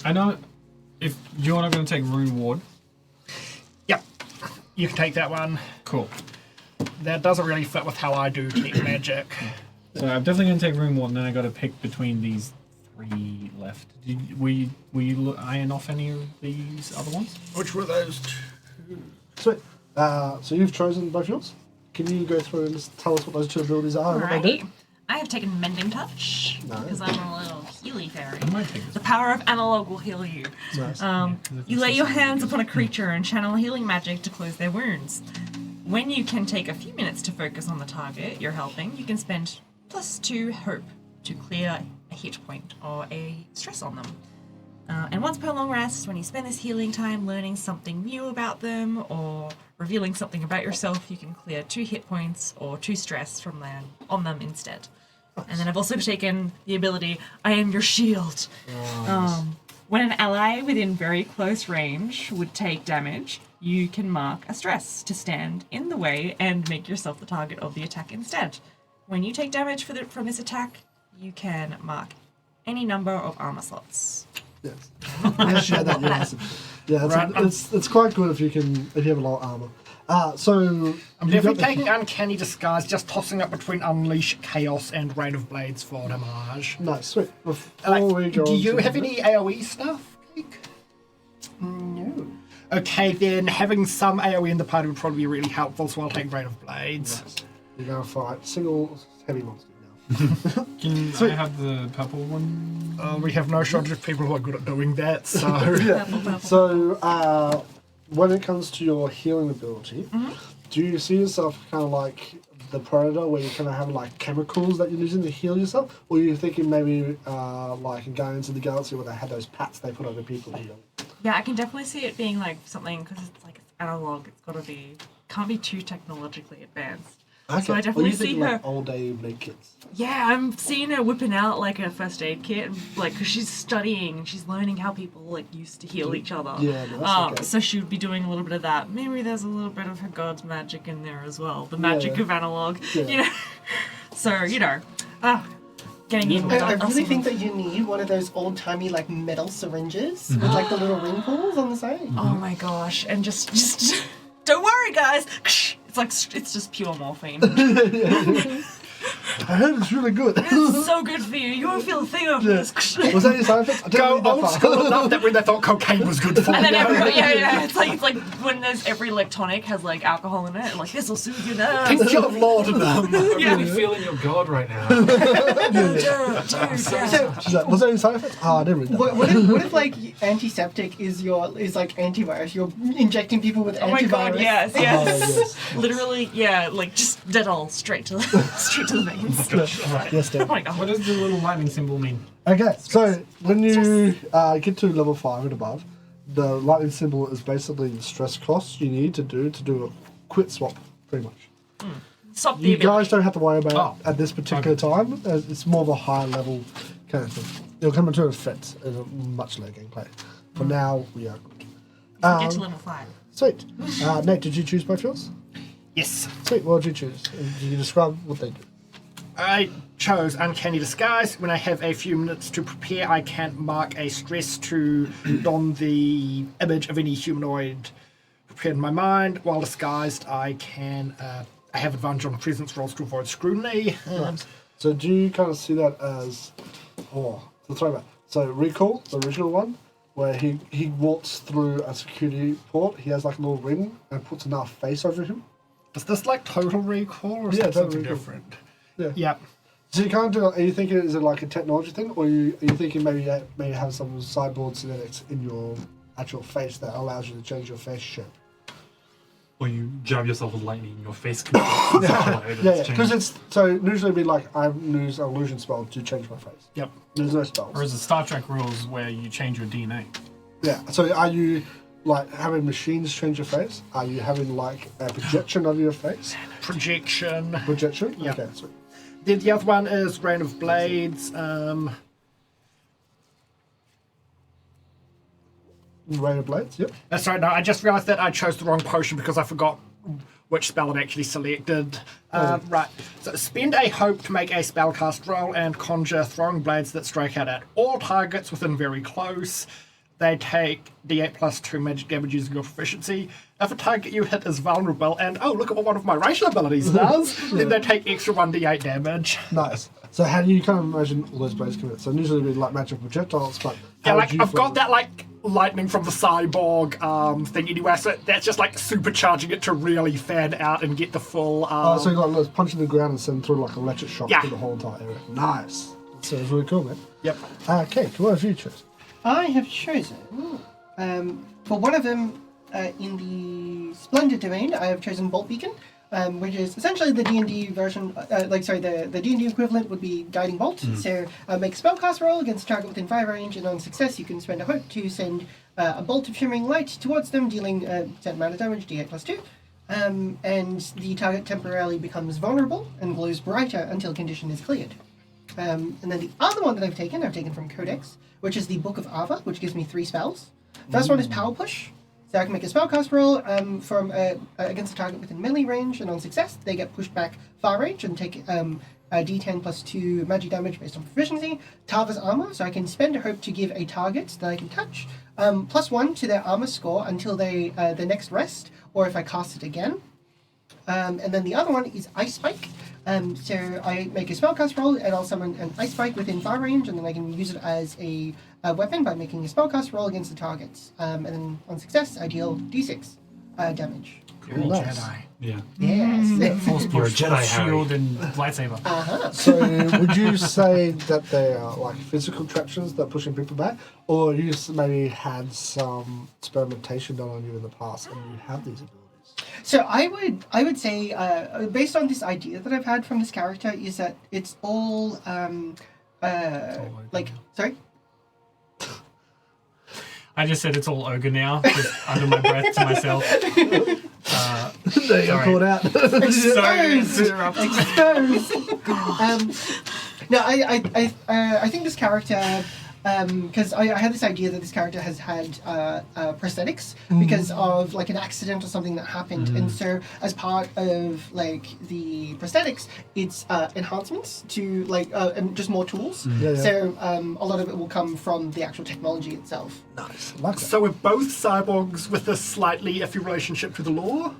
I don't. If you're not going to take Rune Ward, Yep, you can take that one. cool. That doesn't really fit with how I do keep magic. So I'm definitely going to take Rune Ward, and then I got to pick between these 3 left. Were you iron off any of these other ones? Which were those two? Sweet. So you've chosen both yours. Can you go through and just tell us what those 2 abilities are and what they Alrighty. do? I have taken Mending Touch Nice. because I'm a little healy fairy. I might take this. The power of analog will heal you. Nice. You lay your hands upon a creature and channel healing magic to close their wounds. When you can take a few minutes to focus on the target you're helping, you can spend +2 hope to clear a hit point or a stress on them. And once per long rest, when you spend this healing time learning something new about them or revealing something about yourself, you can clear 2 hit points or 2 stress from them on them instead. And then I've also taken the ability, I am your shield. When an ally within very close range would take damage, you can mark a stress to stand in the way and make yourself the target of the attack instead. When you take damage from this attack, you can mark any number of armor slots. Yes. Yeah, share that. Yeah, it's quite good if you have a lot of armor. So I'm you got definitely the- taking Uncanny Disguise, just tossing up between Unleash, Chaos, and Rain of Blades for damage. Nice, sweet. Before we go Do on you to have the- any AoE stuff, Cake? No. Okay, then having some AoE in the party would probably be really helpful, so I'll take Rain of Blades. Nice. You're gonna fight single heavy monster now. Can Sweet. I have the purple one? We have no shortage of people who are good at doing that, so... So when it comes to your healing ability, do you see yourself kind of like the Predator, where you kind of have like chemicals that you're using to heal yourself, or are you thinking maybe like in Guardians of the Galaxy where they had those pats they put over people to heal? Yeah, I can definitely see it being like something, because it's like it's analog, it's got to be, can't be too technologically advanced. Okay. So I Or definitely you see thinking her. like old day med kits. Yeah, I'm seeing her whipping out like a first aid kit, like because she's studying and she's learning how people like used to heal each other. Yeah, no, that's okay. So she would be doing a little bit of that. Maybe there's a little bit of her god's magic in there as well, the magic Yeah. of analog. Yeah. You know, so getting in. I With really think that you need one of those old-timey like metal syringes with like the little wrinkles on the side. Oh my gosh! And just don't worry, guys. It's like it's just pure morphine. I heard it's really good. This is so good for you. You won't feel a thing of this. Was that your side effect? I didn't Go read that old far. school enough that when they thought cocaine was good for And then you. everybody, yeah, it's like when there's every like tonic has like alcohol in it. Like this will soothe your nerves. Tincture of laudanum. I'm really feeling your god right now. So, She's like, was that your side effect? Oh, I didn't read that. what if like antiseptic is like antivirus? You're injecting people with Oh antivirus. my god, yes, Oh, yes. yes. Literally, yeah, like just Dettol straight to the veins. Yes, Oh Dave. my god. What does the little lightning symbol mean? Okay, so when you get to level 5 and above, the lightning symbol is basically the stress cost you need to do a quit swap, pretty much. Stop the You ability. guys don't have to worry about Oh, it at this particular time. It's more of a high level kind of thing. It'll come into effect in a much later gameplay. For now, we are good. Get to level 5. Sweet. Nate, did you choose both yours? Yes. Sweet. What did you choose? And can you describe what they do? I chose Uncanny Disguise. When I have a few minutes to prepare, I can mark a stress to don the image of any humanoid prepared in my mind. While disguised, I can. I have advantage on presence rolls to avoid scrutiny. Nice. So do you kind of see that as, the throwback? So Recall, the original one, where he walks through a security port, he has like a little ring and puts another face over him. Is this like Total Recall or is Yeah, that Total something Recall. different? Yeah. Yep. So you can't do. Are you thinking is it like a technology thing, or are you thinking maybe have some cyborg genetics in your actual face that allows you to change your face shape? Or you jab yourself with lightning in your face. In such a way that Yeah, it's because changed. it's so usually it'd be like I use an illusion spell to change my face. Yep. There's no spells. Or is it Star Trek rules where you change your DNA? Yeah. So are you like having machines change your face? Are you having like a projection of your face? Projection. Projection. Yeah. Okay. Sweet. Then the other one is Rain of Blades. Ray of Blades. Yep. That's right. No, I just realised that I chose the wrong potion because I forgot which spell it actually selected. Right. So spend a hope to make a spellcast roll and conjure throwing blades that strike out at all targets within very close. They take d8 plus 2 magic damage using your proficiency. If a target you hit is vulnerable, and oh, look at what one of my racial abilities does, then they take extra 1d8 damage. Nice. So how do you kind of imagine all those blades coming out? So usually we like magic projectiles, but Yeah, how like would you I've got feel- that like lightning from the cyborg thing anyway, so that's just like supercharging it to really fan out and get the full. So you like let's punch in the ground and send through like an electric shock Yeah. through the whole entire area. Nice. So it's really cool, man. Yep. Okay, what have you chosen? I have chosen for one of them in the Splendid domain. I have chosen Bolt Beacon, which is essentially the D&D version. The D&D equivalent would be Guiding Bolt. So make a spellcast roll against a target within 5 range, and on success, you can spend a hope to send a bolt of shimmering light towards them, dealing a certain amount of damage, d8 plus 2. And the target temporarily becomes vulnerable and glows brighter until condition is cleared. And then the other one that I've taken from Codex, which is the Book of Ava, which gives me 3 spells. First one is Power Push. So I can make a spellcast roll from against a target within melee range, and on success, they get pushed back far range and take a d10 plus 2 magic damage based on proficiency. Tava's Armor, so I can spend a hope to give a target that I can touch plus 1 to their armor score until they the next rest, or if I cast it again. And then the other one is Ice Spike. So I make a spellcast roll and I'll summon an Ice Spike within far range, and then I can use it as a weapon by making a spellcast roll against the targets. And then on success, I deal d6 damage. Cool. Nice. Yeah. Yes. Force You're a push, Jedi, force shield, and lightsaber. So would you say that they are like physical attractions that are pushing people back, or you maybe had some experimentation done on you in the past and you have these abilities? So I would say, based on this idea that I've had from this character, is that it's all like sorry. I just said it's all ogre now, just under my breath to myself. There you Sorry. called out. Sorry, Exposed. interrupted. No, I think this character, because I had this idea that this character has had prosthetics because of like an accident or something that happened, and so as part of like the prosthetics, it's enhancements to like and just more tools. Yeah. So a lot of it will come from the actual technology itself. Nice. Like that. So we're both cyborgs with a slightly iffy relationship to the law.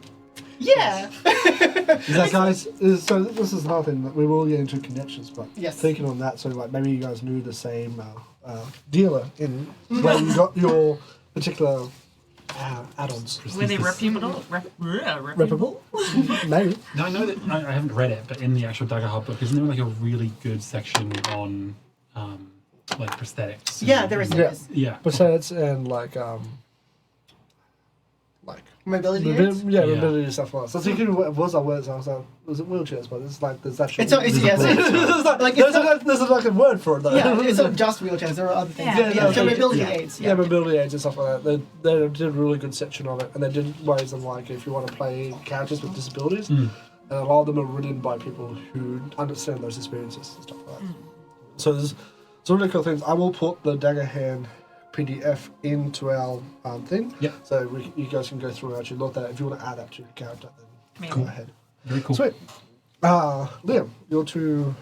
Yeah. Is that, guys? So this is another thing that we will get into connections, but Yes. thinking on that, so like maybe you guys knew the same dealer in where you got your particular add-ons. Were they reputable? Reputable? Maybe. No, I know that I haven't read it, but in the actual Daggerheart book, isn't there like a really good section on like prosthetics? Yeah, there is. There is. Yeah. Besides, and like Mobility mobility, aids? yeah, Yeah. mobility stuff like that. So I was thinking, what was our words? I was like, was it wheelchairs? But it's like there's actually It's yes. Like it's not, there's like a word for it though. yeah, it's not just wheelchairs. There are other things. Yeah. Yeah, so okay. mobility Yeah. aids. Yeah, mobility aids and stuff like that. They did a really good section on it, and they did ways of like if you want to play characters with disabilities, and a lot of them are written by people who understand those experiences and stuff like that. So there's some really cool things. I will put the Daggerheart PDF into our thing. Yep. So you guys can go through and actually look at that. If you want to add that to your character, then Cool. go ahead. Very cool. Sweet. Liam, your two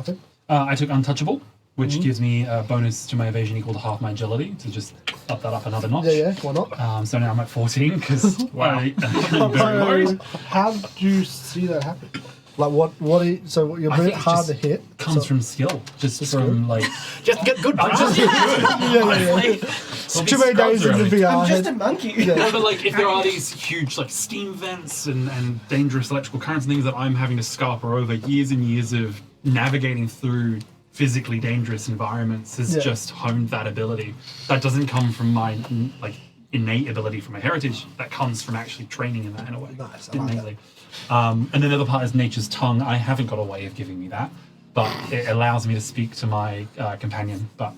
thing. I took Untouchable, which gives me a bonus to my evasion equal to half my agility to just up that up another notch. Yeah, why not? So now I'm at 14 because Wow. I'm very worried. How do you see that happen? Like so you're I very think it hard just to hit. Comes so, from skill, just Just from like. Just get good practice. too many days in the VR I'm just head. a monkey. No, but like if there are these huge like steam vents and dangerous electrical currents and things that I'm having to scarper over, years and years of navigating through physically dangerous environments has Yeah. just honed that ability. That doesn't come from my like innate ability from my heritage. That comes from actually training in that in a way. Nice, I like that. Innately. And then the other part is nature's tongue. I haven't got a way of giving me that, but it allows me to speak to my companion. But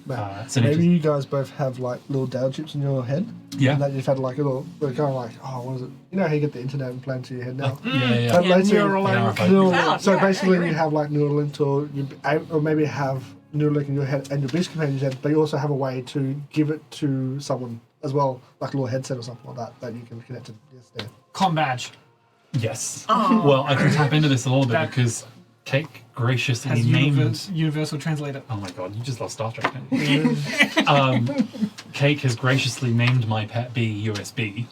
so Maybe nature's, you guys both have like little data chips in your head. Yeah. And that you've had like a little, they're kind of like, oh, what is it? You know how you get the internet implanted to your head now? yeah. And later, Neuralink. Wow, so yeah, basically, I agree. you have like Neuralink, or maybe have Neuralink in your head and your beast companion's head, but you also have a way to give it to someone as well, like a little headset or something like that you can connect to. Yes, there. Com badge. Yes. Oh. Well, I can tap into this a little bit That- because Cake graciously Has named. universal translator. Oh my god, you just lost Star Trek, didn't you? Cake has graciously named my pet bee USB.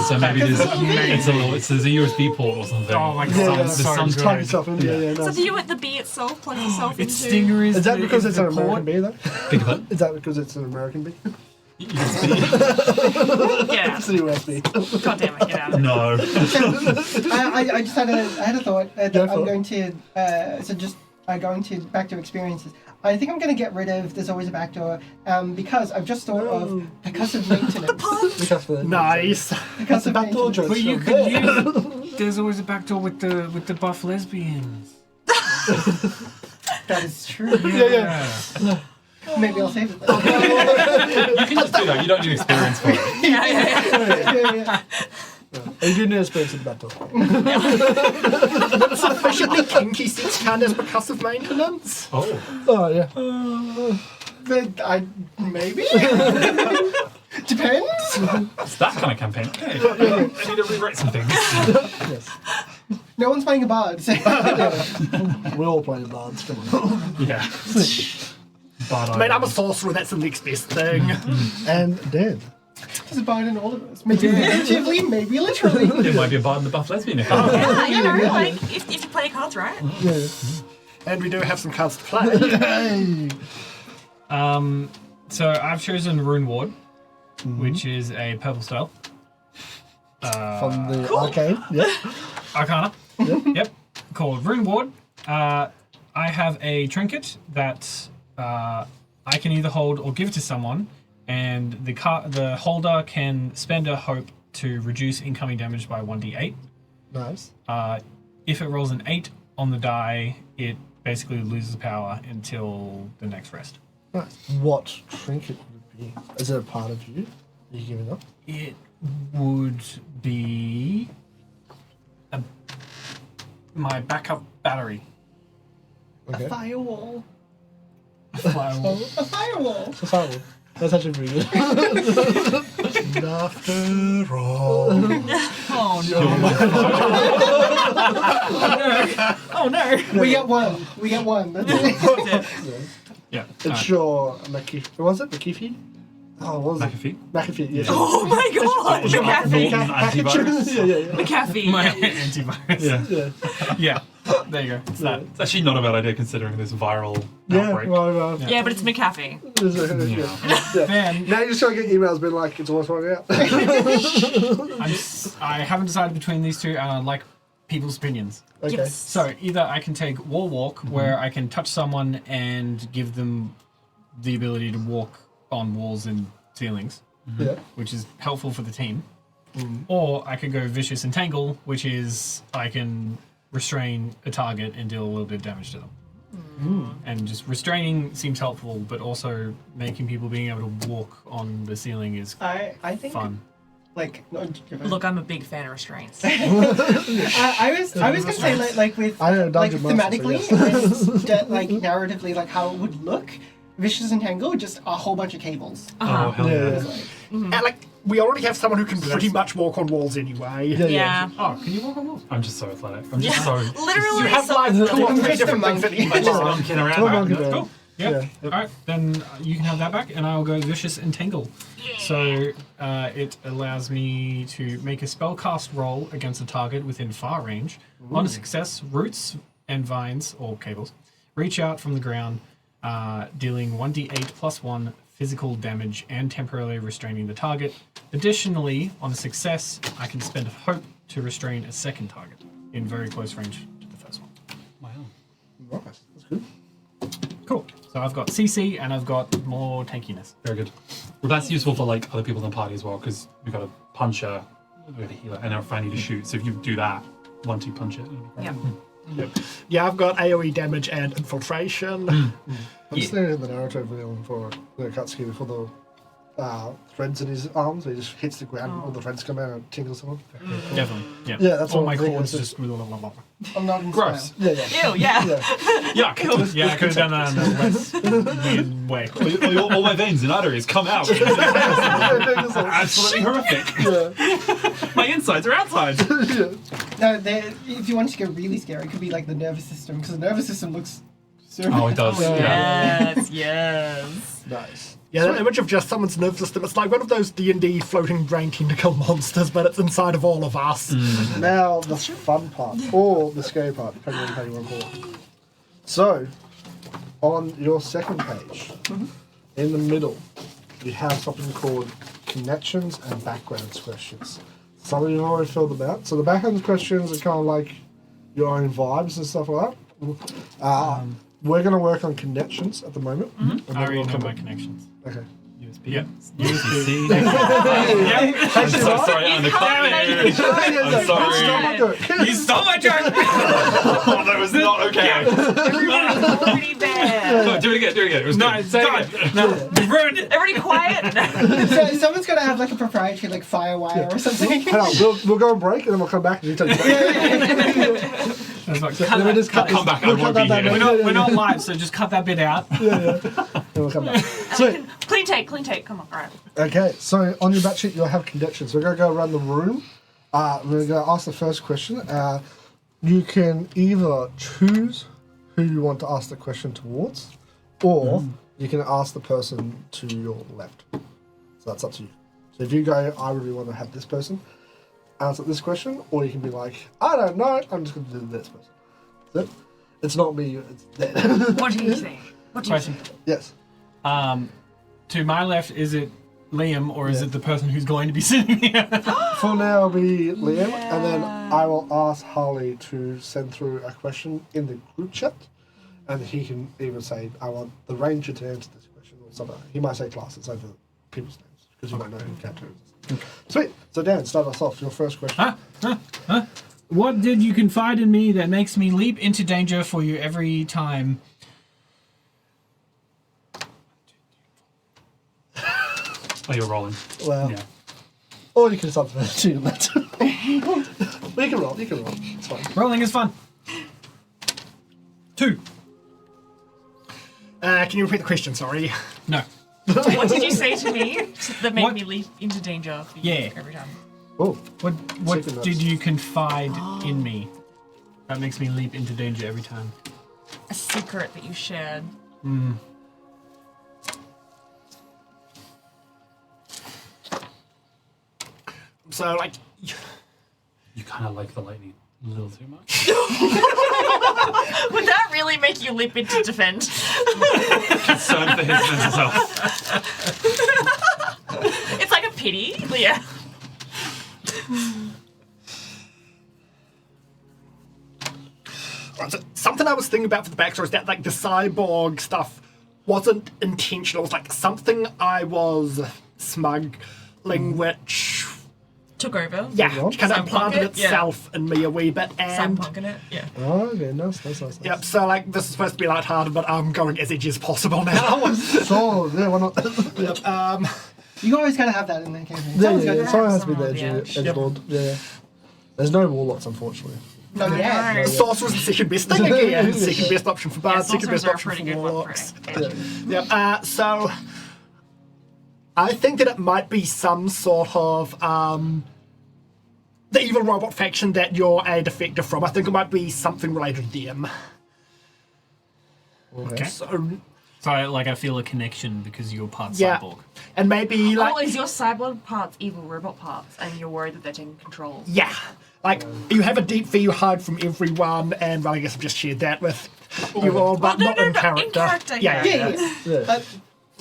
So maybe there's a USB port or something. Oh my god, Yeah, that's yeah. so Just good. plug yourself in. Yeah, So nice. the bee itself plugs itself Its into. stinger is Is that the- because is it's the an American port. bee though? Think of it. Is that because it's an American bee? Yeah. It's a USB. God damn it, get out of it. No. I just had a thought that Go for I'm it. going to going to back to experiences. I think I'm going to get rid of There's Always a Backdoor because I've just thought of percussive maintenance. Because for Nice. Percussive backdoor maintenance. joke. But you could use. There's always a backdoor with the buff lesbians. That is true. Yeah. Maybe I'll save it then. You can just do that. You don't need experience for it. Yeah. You do need a space in battle. Sufficiently kinky sex count as percussive maintenance? Oh. Oh yeah. Maybe. Depends. It's that kind of campaign. Okay. I need to rewrite some things. Yes. No one's playing a bard. So. We're all playing bards. Come on. Yeah. But I mean, I'm a sorcerer, that's the next best thing. And Dan. There's a bard in all of us. Maybe figuratively, maybe literally. there might be a bard in the buff lesbian if Yeah, you know, like if you play cards right. Yeah. And we do have some cards to play. Hey. So I've chosen Rune Ward, which is a purple spell. From the arcade. Yeah. Arcana. Yep. Called Rune Ward. I have a trinket that I can either hold or give to someone, and the holder can spend a hope to reduce incoming damage by 1d8. Nice. If it rolls an 8 on the die, it basically loses power until the next rest. Nice. What trinket would it be? Is it a part of you? Are you giving up? It would be my backup battery. Okay. A firewall. Firewall. A firewall. It's a firewall. That's actually pretty good. After all. Oh no. Oh no. We get one. We get one. That's it. Yeah. It's your McKeefy. Was it McKeefy? Oh, what was it? McAfee. McAfee, yeah. Oh my god! Is your McAfee. Norton antivirus. yeah. McAfee. My antivirus. Yeah. Yeah. Yeah. There you go. It's that. It's actually not a bad idea considering this viral Yeah, outbreak. well, Yeah, but it's McAfee. yeah. Then Now you just gotta get emails being like, it's always running out. I haven't decided between these two, and I like people's opinions. Okay. Yes. So either I can take Wall Walk, where I can touch someone and give them the ability to walk on walls and ceilings, Yeah. which is helpful for the team. Or I could go Vicious Entangle, which is I can restrain a target and deal a little bit of damage to them. And just restraining seems helpful, but also making people being able to walk on the ceiling is I think fun. like no, Look, I'm a big fan of restraints. I was gonna say like with I know like Dungeon Master, so thematically and like narratively like how it would look. Vicious Entangle, just a whole bunch of cables. Oh, hell yeah. Yeah. And like, we already have someone who can pretty much walk on walls anyway. Yeah. Oh, can you walk on walls? I'm just so athletic. I'm just so... Literally. You have like so- 2 or 3 Just a different things that monkey. you I'm just monkeying around. Oh, Alright, monkey good. man. Cool. Yep. Yeah. All right, then you can have that back, and I'll go Vicious Entangle. So it allows me to make a spellcast roll against a target within far range. On a success, roots and vines, or cables, reach out from the ground, dealing 1d8 plus 1 physical damage and temporarily restraining the target. Additionally, on a success, I can spend Hope to restrain a second target in very close range to the first one. Wow. Nice. That's good. Cool. So I've got CC and I've got more tankiness. Very good. Well, that's useful for like other people in the party as well, because we've got a puncher, we have a healer, and if I need to shoot. So if you do that, 1-2 punch it. Yeah. Yeah, I've got AoE damage and infiltration. I'm just thinking in the narrative for the Katsuki for the threads in his arms. He just hits the ground, all the threads come out and tingles on him. Definitely. Yeah. Yeah, that's all what my I'm thinking, chords it's just. Blah, blah, blah, blah. I'm not in Gross. style. Yeah. Ew, yeah. Yuck! Yeah, I could have done that in a less weird way. all my veins and arteries come out. Absolutely horrific. Yeah. My insides are outside. No, if you want to go really scary, it could be like the nervous system, because the nervous system looks so. Oh, it does. Yeah. Yes, yes. Nice. Yeah, that image of just someone's nervous system, it's like one of those D&D floating brain tentacle monsters, but it's inside of all of us. Now the fun part, or the scary part, depending on how you want to call it. So, on your second page, in the middle, you have something called connections and backgrounds questions. Some of you have already filled them out. So the background questions are kind of like your own vibes and stuff like that. We're going to work on connections at the moment. And then I already we'll know come my back- connections. Okay. USB. Yep. USB-C. Yep. I'm so sorry, I undercut you. I'm sorry. Stop it. You stole my joke! Oh, that was not okay. Pretty bad. No, do it again. It was No, good. it's Say done. it again. No, you ruined it. Everybody quiet. So someone's got to have like a proprietary like firewire or something. Hang on, we'll go on break and then we'll come back and you tell you. That's like, Then we just cut Come back, I we'll won't cut be that here. we're not live, so just cut that bit out. Then we'll come back. So, Clean take. Come on, all right. okay, so on your back sheet you'll have connections. We're going to go around the room. We're going to ask the first question. You can either choose who you want to ask the question towards, or you can ask the person to your left. So that's up to you. So if you go, I really want to have this person answer this question, or you can be like, I don't know, I'm just going to do this person. That's it. It's not me, it's them. What do you think? What do you Question. think? Yes. To my left, is it Liam or is it the person who's going to be sitting here? For now, it'll be Liam, and then I will ask Harley to send through a question in the group chat, and he can even say, I want the ranger to answer this question, or something. He might say classes over people's names, because you might know who characters. Sweet. So Dan, start us off. Your first question. What did you confide in me that makes me leap into danger for you every time? Oh, you're rolling. Well, Yeah. or you can start to your left. Well, you can roll. It's fine. Rolling is fun. 2. Can you repeat the question, sorry? No. What did you say to me that made What? me leap into danger for Yeah. you every time? Oh, What Second did notes. you confide in me that makes me leap into danger every time? A secret that you shared. So like, You kind of like the lightning a little too much. Would that really make you leap into defend? Concerned for his mental health. It's like a pity. Yeah. so something I was thinking about for the backstory is that like the cyborg stuff wasn't intentional. It was like something I was smuggling, which Took over. yeah, What? kind of Sam implanted Plunkett? Yeah. itself in me a wee bit. Sam And punking it. Yeah. Oh, okay, nice. yep, so like this is supposed to be lighthearted, but I'm going as edgy as possible now. So, yeah, why not? Yep, You always gotta have that in there, campaign. yeah, someone has to be Someone the on the edge lord. Yeah. There's no warlocks, unfortunately. No, yeah. Sorcerer's the second best thing again. Second best option for bards, second best sorcerers are a option pretty for good one warlocks. for it. Yep, so I think that it might be some sort of the evil robot faction that you're a defector from. I think it might be something related to them. Okay. So, So, like, I feel a connection because you're part yeah. cyborg. And maybe like Oh, is your cyborg parts evil robot parts, and you're worried that they're taking control? yeah. Like you have a deep fear you hide from everyone, and well, I guess I've just shared that with you all, but no, not no, in no, character. in character, Yeah, yeah. Yeah.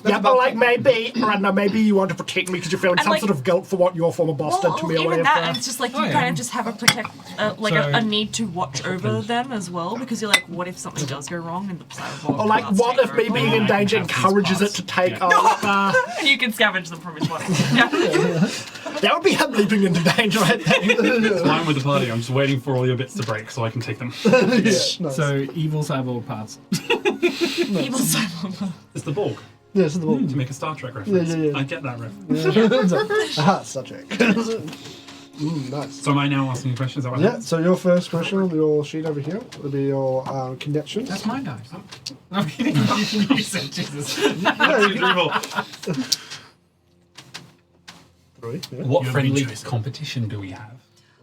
Yeah, but like maybe, I don't know, maybe you want to protect me because you're feeling And, some like- sort of guilt for what your former boss did to me or even whatever. that, and it's just like you yeah. kind of just have a So- a need to watch over them as well, because you're like, what if something does go wrong and the cyborg Or like, parts what take if me over? being in I can danger have these encourages it parts. to take Yeah. over? And you can scavenge them from his body. Yeah. That would be him leaping into danger, I think. Fine with the party. I'm just waiting for all your bits to break so I can take them. Yeah, nice. So, evil cyborg parts. Evil cyborg. It's the Borg. Yeah, this is the one. To make a Star Trek reference. Yeah. I get that reference. Aha, Star Trek. Nice. So am I now asking you questions? Is that what Yeah, happens? so your first question on your sheet over here will be your connections. That's my dice. I'm kidding. You said Jesus. Three. Yeah. What You have friendly good choices. competition do we have?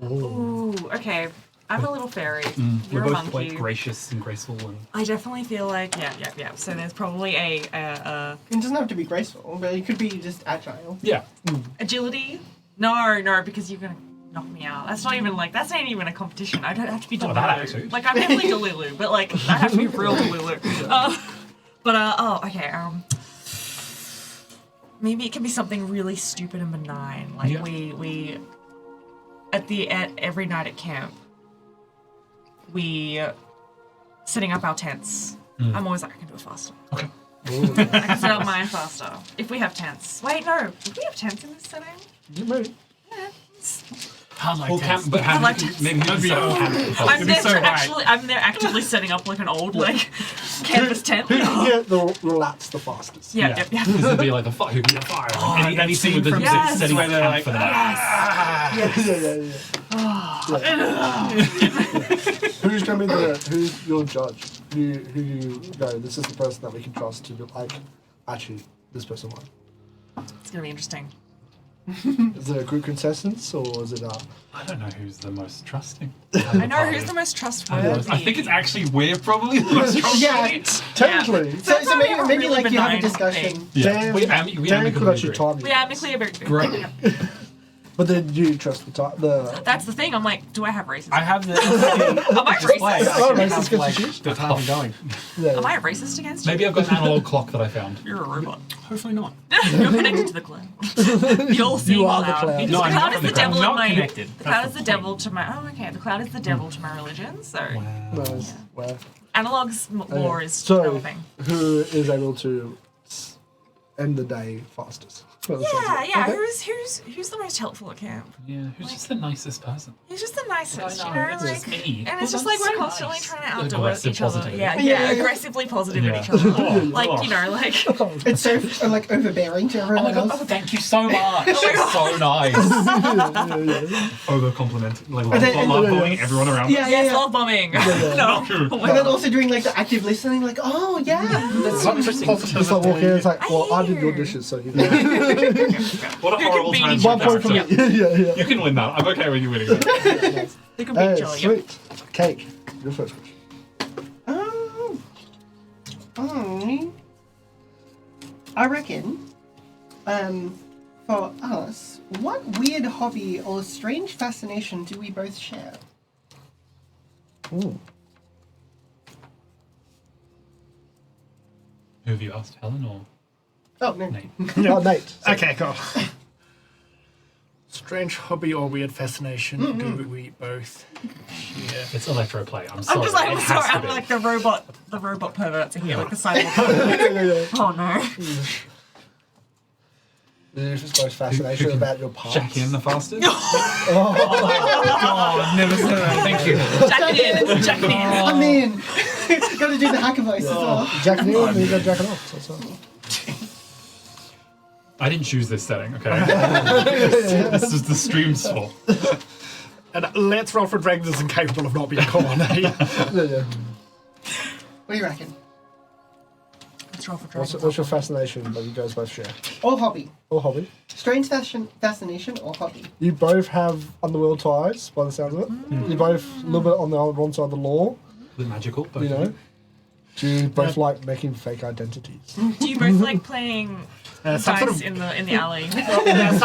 Ooh, okay. I'm a little fairy. You're We're a both monkey. quite gracious and graceful and I definitely feel like yeah. So there's probably a It doesn't have to be graceful, but it could be just agile. yeah. agility. No, because you're gonna knock me out. That's not even a competition. I don't have to be Not Delulu. that attitude. Like I'm definitely Delulu, but like I have to be real Delulu. Okay. Maybe it can be something really stupid and benign. Like Yeah. we at every night at camp, we setting up our tents. I'm always like, I can do it faster. Okay. I can set up mine faster. If we have tents. Wait, no. Do we have tents in this setting? Maybe. I like Well, that. but I like you, to- maybe That'd be so awesome. I'm be there so right. I'm there actively setting up like an old canvas tent. Who can get the relats the fastest? Yeah. This would be like the fire. Who can get fire? Anything with the from Yes. setting where up they're camp like, for the night. Who's gonna be who's your judge? Who you go? This is the person that we can trust to be like. Actually, this person won. It's gonna be interesting. Is it a group contestants or is it I don't know who's the most trusting. I know who's the most trustworthy. I think it's actually we're probably the most trustworthy. Yeah. technically? So maybe, a maybe really like you have a benign discussion. thing. Yeah. Dan, We Dan amicably could actually agree. time you. We amicably agree. Great. But then you trust the That's the thing. I'm like, do I have racism? I have the Am I display. racist? Oh, I racist have, like, against the time going. yeah. Am I racist against you? Maybe I've got an analog clock that I found. You're a robot. Hopefully not. You're connected to the cloud. The all-seeing You are the cloud. cloud. Because No, the I'm cloud not is the the cloud. devil I'm in not my. connected. The cloud That's is the the devil to my. Oh, okay. The cloud is the devil to my religion. So Nice. Wow. analog's lore is So, developing. who is able to end the day fastest? Yeah. Okay. Who's the most helpful at camp? Yeah, who's just the nicest person? Who's just the nicest, you I know, know, it's like, just me. and it's just Well, like we're that's so constantly nice. trying to outdo Aggressive each other. positivity. Yeah, aggressively positive Yeah. at each other. Oh, Like, oh. you know, like It's so like overbearing to Oh everyone my god, else. oh, thank you so much. It's so nice. Over complimenting, like love bombing everyone around. Yeah, yes, yeah. love bombing. Yeah. No. And then also doing like the active listening, like, oh yeah. That's so interesting. Just like walking in, it's like, well, I did your Hear. dishes, so you know. What a Who can horrible beat time each for One point for me. character. Yeah. You can win that. I'm okay with you winning that. They could be jolly. Yep. Sweet. Cake. Your first question. I reckon, for us, what weird hobby or strange fascination do we both share? Ooh. Who have you asked, Helen or Oh, no. Nate? Oh, Nate. Okay, cool. Strange hobby or weird fascination do we both share? It's electro play. I'm sorry. I'm just like, it I'm has sorry, to I'm be. like the robot perverts are here, like the cyborg. Oh no. You're just most fascination about your past. Jack in the fastest. Oh, never said that. Thank you. Jack it in, jack it in. I'm in! Gotta do the hacker voice as well. Jack and you got jacking off. That's all. I didn't choose this setting, okay? This is the stream's fault. And Let's Roll for Dragons is incapable of not being corny. Yeah. What do you reckon? Let's roll for What's dragons. your fascination that you guys both share? Or hobby? Or hobby? Strange fascination or hobby? You both have underworld ties, by the sounds of it. You both a little bit on the wrong side of the law, The magical, both you of know. Do you both like making fake identities? Do you both like playing Some dice sort of- in the alley? Some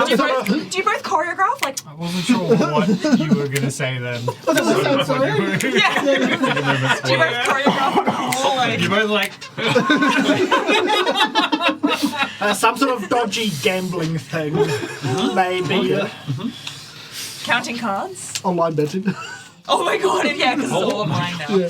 Do you sort of- both choreograph? Like, I wasn't sure what you were going to say then. Oh, that sounds sorry. yeah. Do you both choreograph? Or like, You both like, some sort of dodgy gambling thing, maybe. counting cards? Online betting. Oh my god, yeah, because it's all online now. Yeah.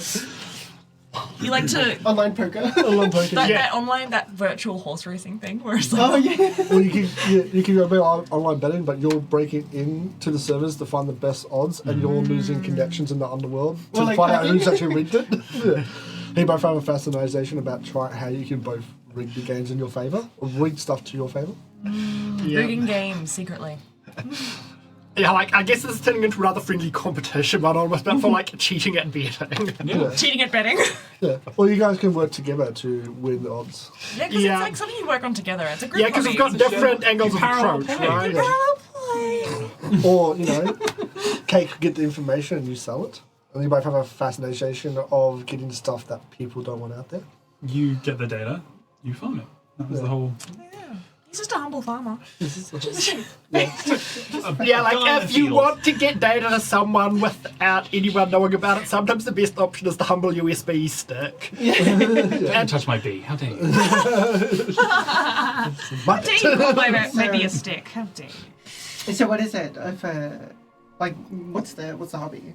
You like to Online poker. Online poker. that online, that virtual horse racing thing where it's like, Oh, yeah. Or you can go a bit online betting, but you're breaking into the servers to find the best odds, and you're losing connections in the underworld to Well, like find out hacking? who's actually rigged it. Yeah. You both have a fascination about trying how you can both rig the games in your favour, or rig stuff to your favour. rigging games secretly. Yeah, like, I guess this is turning into a rather friendly competition, but almost but for like cheating at betting. Yeah. Cheating at betting. Yeah. Or you guys can work together to win the odds. Yeah, because Yeah. it's like something you work on together. It's a group Yeah, because we've got different angles of parallel approach, play. right? parallel play. Or, you know, Kate could get the information and you sell it. And you both have a fascination of getting stuff that people don't want out there. You get the data, you farm it. That was the whole. He's just a humble farmer. Yeah, like Go in if the you field. want to get data to someone without anyone knowing about it, sometimes the best option is the humble USB stick. Don't touch my bee. How dare you? How dare you call my bee a stick? How dare you? So what is it? If, like, what's the hobby?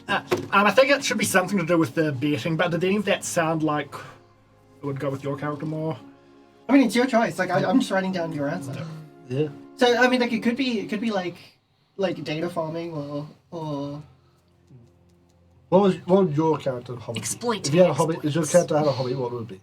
I think it should be something to do with the betting, but did any of that sound like it would go with your character more? I mean, it's your choice. Like, I'm just writing down your answer. Yeah. So, I mean, like, it could be like data farming or What would your character hobby? be? Exploiting If you had a hobby, exploits. if your character had a hobby, what would it be?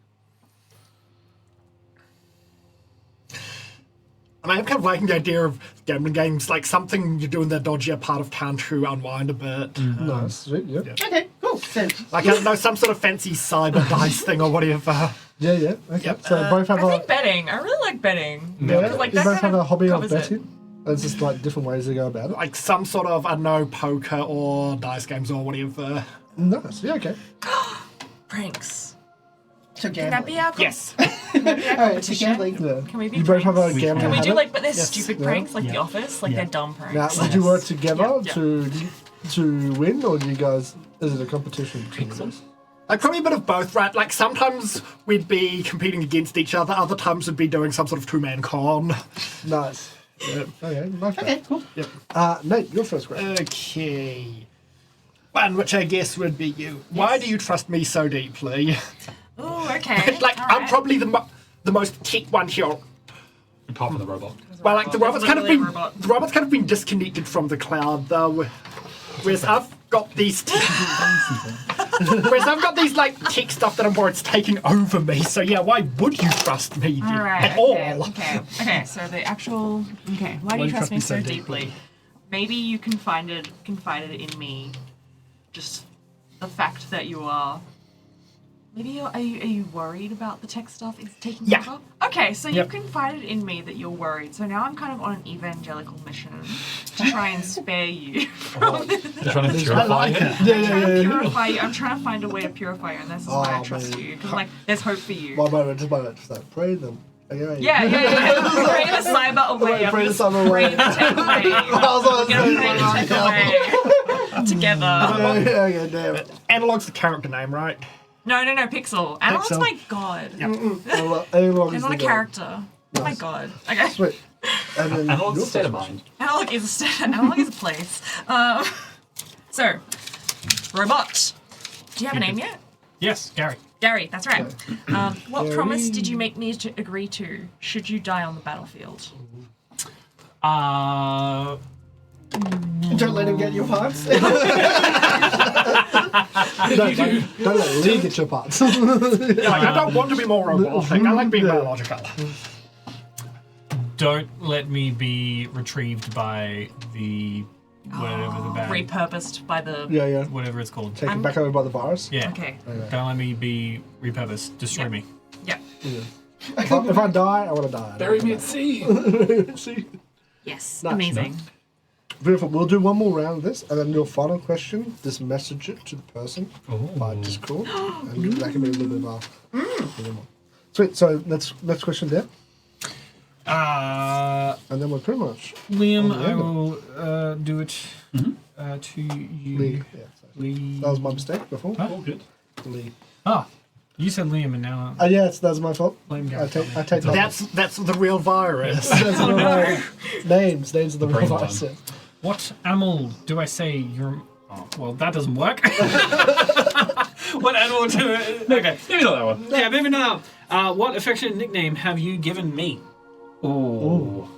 And I'm kind of liking the idea of gambling games, like something you do in the dodgier part of town to unwind a bit. Nice, sweet, yeah. okay, cool. So, Like, I don't know, some sort of fancy cyber dice thing or whatever. Yeah, yeah. Okay. Yep. So both have I a think betting. I really like betting. yeah. Because, like, you that both kind have a hobby of covers it. betting. It's just like different ways to go about it. Like some sort of, I don't know, poker or dice games or whatever. Nice. Yeah. Okay. Pranks. so Can that be gambling. our Yes. Can that be our Alright, so competition? gambling. Yeah. Can we be You both have a pranks? gambling Can we do habit? like, but they're Yes. stupid Yeah. pranks, like The Yeah. Office, like Yeah. they're dumb pranks. Now, would you work Yes. together Yeah. to win, or do you guys? Is it a competition between you guys? Like probably a bit of both, right? Like sometimes we'd be competing against each other, other times we'd be doing some sort of two-man con. Nice. Yeah. Okay. Nice. Okay, cool. Nate, your first question. Okay. One which I guess would be you. Why do you trust me so deeply? Ooh, okay. Like, all I'm right. probably the most tech one here. Apart from the robot. Well, like the robot's kind of literally been a robot. the robot's kind of been disconnected from the cloud though. Whereas I've got these like tech stuff that I'm worried it's taking over me. So yeah, why would you trust me All right. at okay, all? Okay. So the actual. Okay. Why do you trust me so deeply? Maybe you confided in me. Just the fact that you are. Maybe are you worried about the tech stuff is taking Yeah. over? Okay, so Yep. you've confided in me that you're worried. So now I'm kind of on an evangelical mission to try and spare you from this. You're trying to purify it. I'm trying to purify you. I'm trying to find a way to purify you, and this is why I Oh, trust man. you. Because like, there's hope for you. My moment, just like pray them. Okay. Yeah. Brain a cyber away. Brain a cyber away. Brain tech away. was We're gonna brain tech away together. Okay, damn. Analog's the character name, right? No, Pixel. Analog's Pixel. my god. Analog I'm is not the a guy. character. Oh my Nice. god. Okay. Sweet. And then Analog's your a state of first mind. Analog is a analog is a place. So, robot. Do you have a name yet? Yes, Gary. Gary, that's right. What Gary. promise did you make me to agree to should you die on the battlefield? Don't let him get your parts. Don't let Lee get your parts. I don't want to be more robotic. I like being biological. Don't let me be retrieved by the whatever the bad Repurposed by the. yeah. whatever it's called. Taken back over by the virus. Yeah. Okay. Don't let me be repurposed. Destroy Yeah. me. Yeah. If I die, I want to die. Bury me at sea. See? Yes. Nice. Amazing. Beautiful. We'll do one more round of this, and then your final question, just message it to the person by Discord, and that can be a little bit of a... Sweet. So next question there, and then we're pretty much Liam, On the I end. will do it to you. Lee. Yeah, so Lee. that was my mistake before. Huh? All good. Lee. Ah, you said Liam, and now Yeah, that's my fault. blame I Gary. take that. That's the real virus. That's the real- names of the real Brain virus. line. Yeah. What animal do I say you're? Oh, well, that doesn't work. What animal do? Okay, Maybe not that one. yeah, maybe not. What affectionate nickname have you given me? Oh.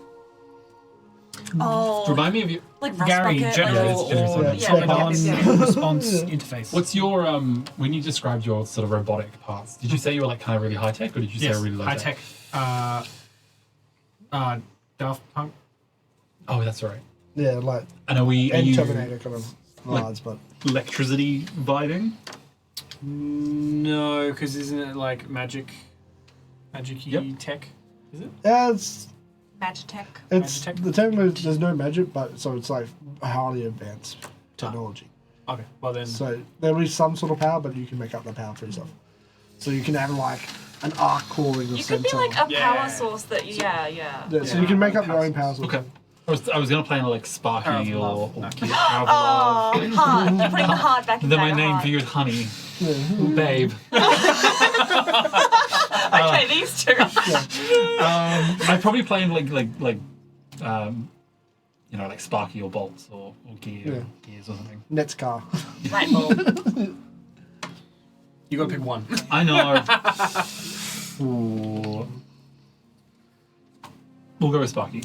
Oh. Remind me of your. Like Rust Gary, Bucket general Yeah, it's or yeah, yeah, non-response interface. What's your when you described your sort of robotic parts? Did you say you were like kind of really high tech, or did you yes, say really low high tech? Daft Punk. Oh, that's right. Yeah, like And are and you Terminator kind of like- vibes, but electricity vibing? No, because isn't it like magic-y Yep. tech? Is it? yeah, it's Magitech. the technology. There's no magic, but so it's like highly advanced technology. Okay, well then. So there is some sort of power, but you can make up the power for yourself. So you can have like an arc core in the You center. could be like a Yeah. power source that you. Yeah. Yeah, so you can make up your own power source. Okay. I was gonna plan like Sparky Power of or love. Power of Love. Oh, heart. You're putting the heart back in Then my Daggerheart. name for you is Honey, Yeah. babe. Okay, these two. I'd probably play like like Sparky or Bolts or Gears or something. Net's car. Light bulb. You gotta pick one. I know. Ooh. We'll go with Sparky.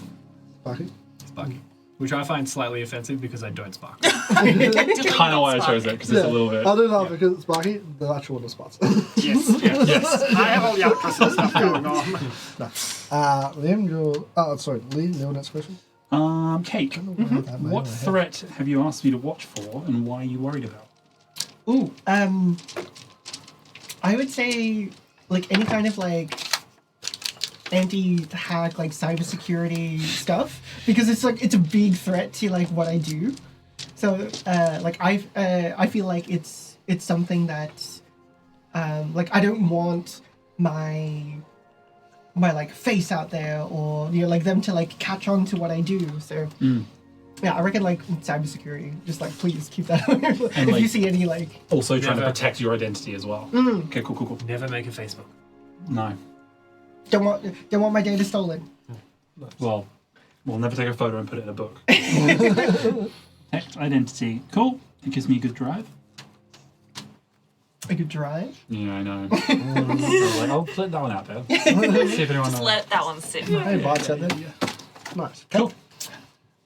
Sparky. Sparky. Which I find slightly offensive because I don't spark. Kind of why I chose it because it's a little bit. I'll do that because Sparky, the actual one of spots. Yes. I have all the actresses stuff going on. Liam, sorry, Lee, your next question. Cake. That may What or may threat have you asked me to watch for, and why are you worried about? Ooh, I would say like any kind of like anti-hack, like cybersecurity stuff, because it's a big threat to like what I do. So I feel like it's something that like I don't want my like face out there, or like them to like catch on to what I do. So yeah, I reckon like cybersecurity, just like please keep that away. If like- you see any like Also trying to Never. protect your identity as well. Okay, cool. Never make a Facebook. No. don't want my data stolen. Well, we'll never take a photo and put it in a book. Identity. Cool. It gives me a good drive. A good drive. Yeah, I know. I'll put that one out there. See if anyone knows. Let that one sit. Hey, bites out there. Nice. Cool.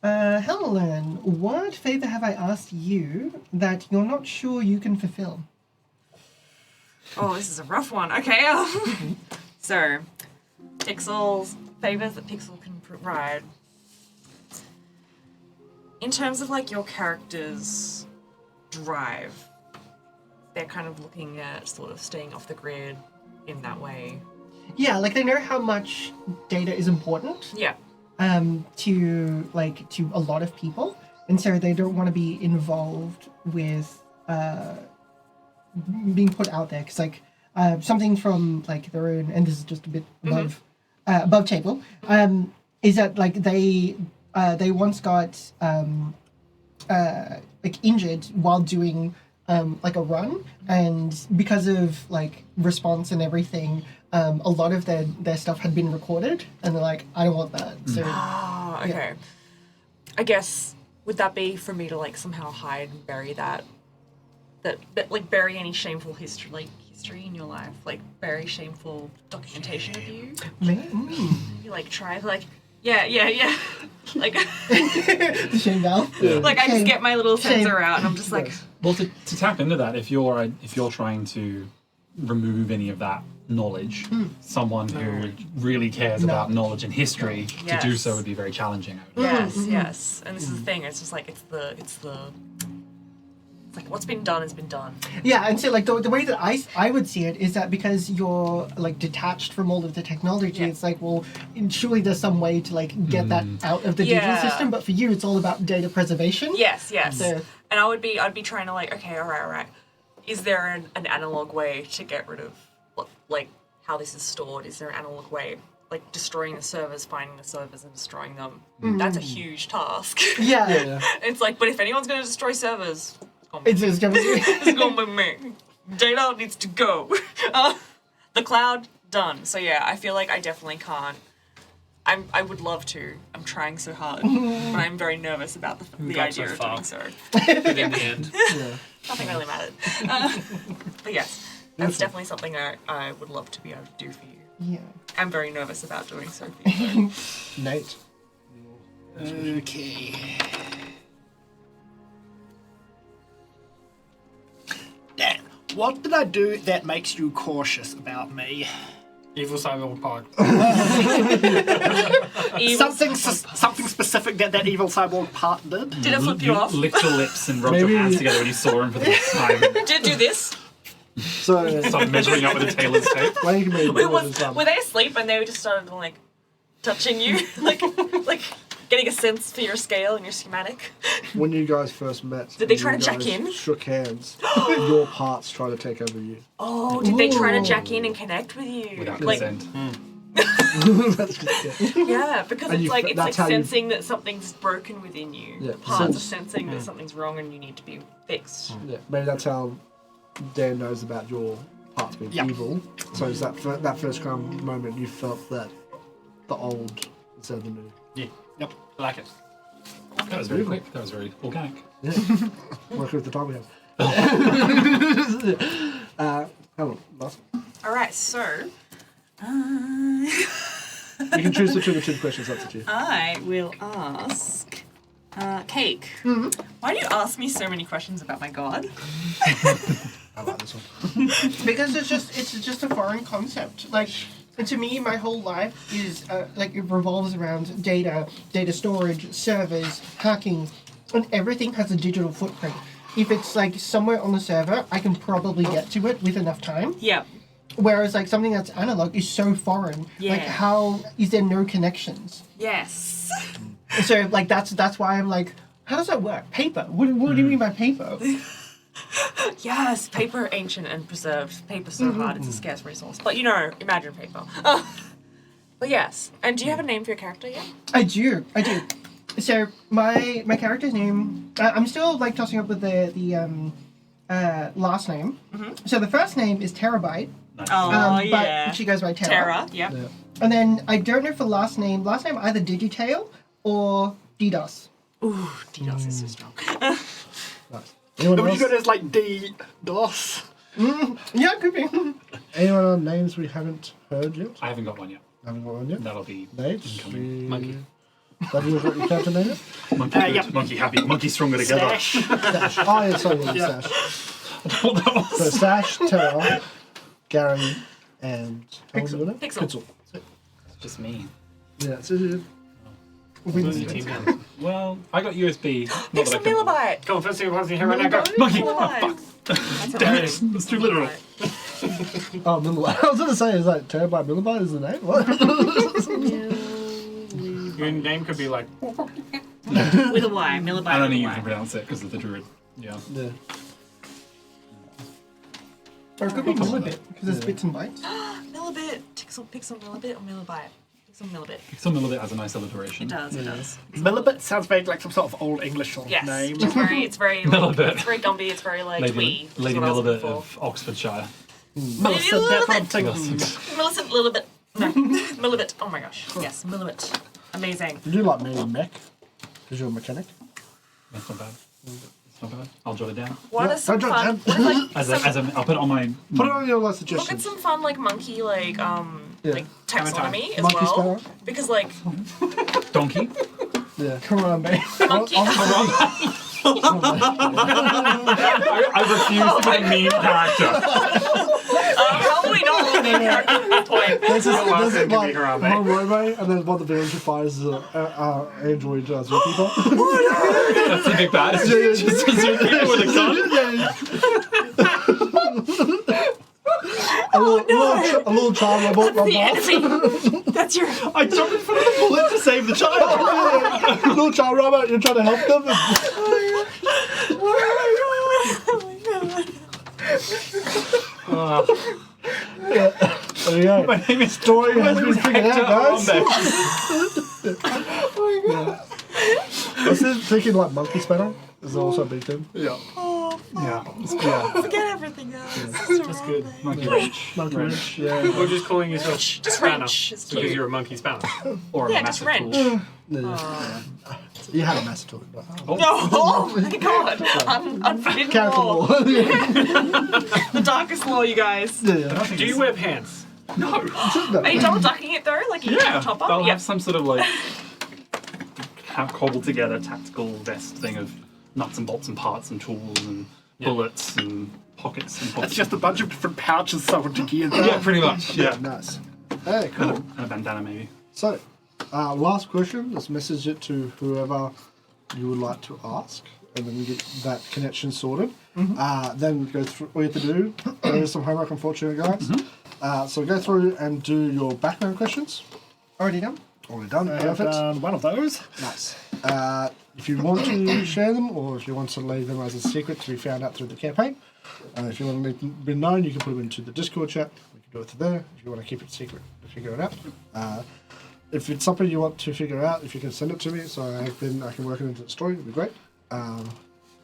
Helen, what favor have I asked you that you're not sure you can fulfill? Oh, this is a rough one. Okay. So, Pixel's favors that Pixel can provide. In terms of like your character's drive, they're kind of looking at sort of staying off the grid in that way. Yeah, like they know how much data is important Yeah. to a lot of people, and so they don't want to be involved with being put out there, because like something from like their own, and this is just a bit above above table, is that like they once got like injured while doing like a run, and because of like response and everything, a lot of their stuff had been recorded, and they're like, I don't want that. So Oh, okay. I guess would that be for me to like somehow hide and bury that like bury any shameful history in your life, like bury shameful documentation of you? You like try like yeah. Like the shame valve. like I just Shame. get my little Shame. sensor out and I'm just like Well, to tap into that, if you're trying to remove any of that knowledge, someone who really cares about knowledge and history to do so would be very challenging. I would yes. And this is the thing, it's just like it's like what's been done has been done. Yeah, and so like the way that I would see it is that because you're like detached from all of the technology, it's like, well, surely there's some way to like get that out of the digital system. But for you, it's all about data preservation. Yes. So, And I'd be trying to like, okay, all right. Is there an analog way to get rid of like how this is stored? Is there an analog way, like destroying the servers, finding the servers, and destroying them? That's a huge task. yeah. It's like, but if anyone's going to destroy servers, It's gonna be. it's going to be me. Data needs to go. The cloud done. So yeah, I feel like I definitely can't. I would love to. I'm trying so hard, but I'm very nervous about the got idea so of far. doing so. But in the end, Nothing really mattered. But yes, that's definitely something I would love to be able to do for you. Yeah. I'm very nervous about doing so for you. Nate. Okay. Dan, what did I do that makes you cautious about me? Evil cyborg part. Something specific that evil cyborg part did. Did it flip you off? licked your lips and rubbed Maybe- your hands together when you saw him for the first time. Did it do this? So, Started measuring up with a tailor's tape. what you can be Were they asleep and they just started like touching you, like getting a sense for your scale and your schematic? when you guys first met, Did they and try you to jack guys in? Shook hands. Your parts try to take over you. Oh, did they try to jack in and connect with you? Without like, consent. That's just it. yeah, because And it's you like f- it's like that's how you- sensing that something's broken within you. Yeah, The parts are sense- sensing that something's wrong and you need to be fixed. Yeah, maybe that's how Dan knows about your parts being evil. So is that that first kind of moment you felt that the old instead of the new. Yeah. Yep. I like it. That was very quick. That was very organic. Yeah. Working with the time we have. Helen, last. All right, so You can choose between the two questions. That's to you. I will ask Cake. Why do you ask me so many questions about my god? I like this one. Because it's just a foreign concept. Like, to me, my whole life is like it revolves around data storage, servers, hacking, and everything has a digital footprint. If it's like somewhere on the server, I can probably get to it with enough time. Yep. Whereas like something that's analog is so foreign. Yeah. Like, how is there no connections? Yes. So like that's why I'm like, how does that work? Paper? What do you mean by paper? Yes, paper ancient and preserved. Paper's so hard, it's a scarce resource. But you know, imagine paper. But yes. And do you have a name for your character yet? I do. So my character's name, I'm still like tossing up with the last name. So the first name is Terabyte. Nice. But she goes by Terra. Terra, yep. Yeah. And then I don't know for last name either Digitail or DDoS. Ooh, DDoS is so strong. Nice. Anyone What you else? got is like D-DOS. Yeah, could be. Anyone on names we haven't heard yet? I haven't got one yet. Haven't got one yet? That'll be Nate? incoming. Monkey. Have you got your character name yet? Monkey good, yep. monkey happy, monkey stronger together. Stash. Stash. Oh, yeah, sorry, yeah. Stash. What that was. So Stash, Terra, Gary, and Pixel. Pixel. It's just me. Yeah, it's it. Who's your team down? Well, I got USB. Not that I Pixel can- Millibite. Go on, first thing here right now. Go. Monkey! Millibite. Oh, damn it! That's too literal. Oh, Millibyte. I was going to say, is that Terabyte Millibyte is the name? What? Your name could be like. With a Y. Millibite. I don't with think a you Y. can pronounce it because of the druid. Yeah. Yeah. Or it could be Millibit, because it's bits and bytes. Millibit. Pixel Millibit or Millibite? Kicks on Millibit. Some little bit has a nice alliteration. It does, it does. Millibit sounds vague, like some sort of old English sort of Yes. name. It's very Millibit. it's very Gumby, it's very like twee. is Lady what I was looking Millibit for. of Oxfordshire. Millicent, that's what I'm thinking. Millicent Millibit. No. Millibit. Oh my gosh. Yes, Millibit. Amazing. You do like me and mech, because you're a mechanic. That's not bad. That's not bad. I'll jot it down. What Yeah, are some don't fun judge I'll put it on my. Put it on your list look at suggestions. some fun like monkey like taxonomy as Monkey well. sparrow? Because like Donkey. Yeah. Karambé. monkey I refuse to be a mean character. probably not a main character at this point. There's last name can like be Harambe. one Robe, and then one of the villains who fires android zookeeper. That's the big bad. It's just a zookeeper with a gun. A little child robot. The enemy. That's your. I jumped in front of the bullet to save the child. Little child robot, you're trying to help them. There you go. My name is Story has been figured out, guys. I was thinking like monkey spanner is also a big thing. Yeah. Yeah. Forget everything else. That's good. Monkey wrench. Monkey wrench, yeah. Or just calling yourself Just spanner wrench. It's because cute. you're a monkey spanner. Or Yeah, a just massive wrench. tool. You had a master tool, but No, oh my god. Unforbidden character law. law. The darkest law, you guys. Yeah. Do you wear pants? No. Are you double ducking it though? Like you Yeah. top They'll up? have some sort of like cobbled together tactical vest thing of nuts and bolts and parts and tools and bullets and pockets and pockets. It's just a bunch of different pouches sewn together. Yeah, pretty much. Yeah. Nice. Hey, cool. And a bandana maybe. So, last question. Let's message it to whoever you would like to ask, and then get that connection sorted. Then go through. All you have to do. There is some homework, unfortunately, guys. So go through and do your background questions. Already done? Already done. I have Perfect. done one of those. Nice. If you want to share them, or if you want to leave them as a secret to be found out through the campaign, if you want to make them be known, you can put them into the Discord chat. We can do it through there. If you want to keep it secret, figure it out. If it's something you want to figure out, if you can send it to me, so I can work it into the story. It'd be great.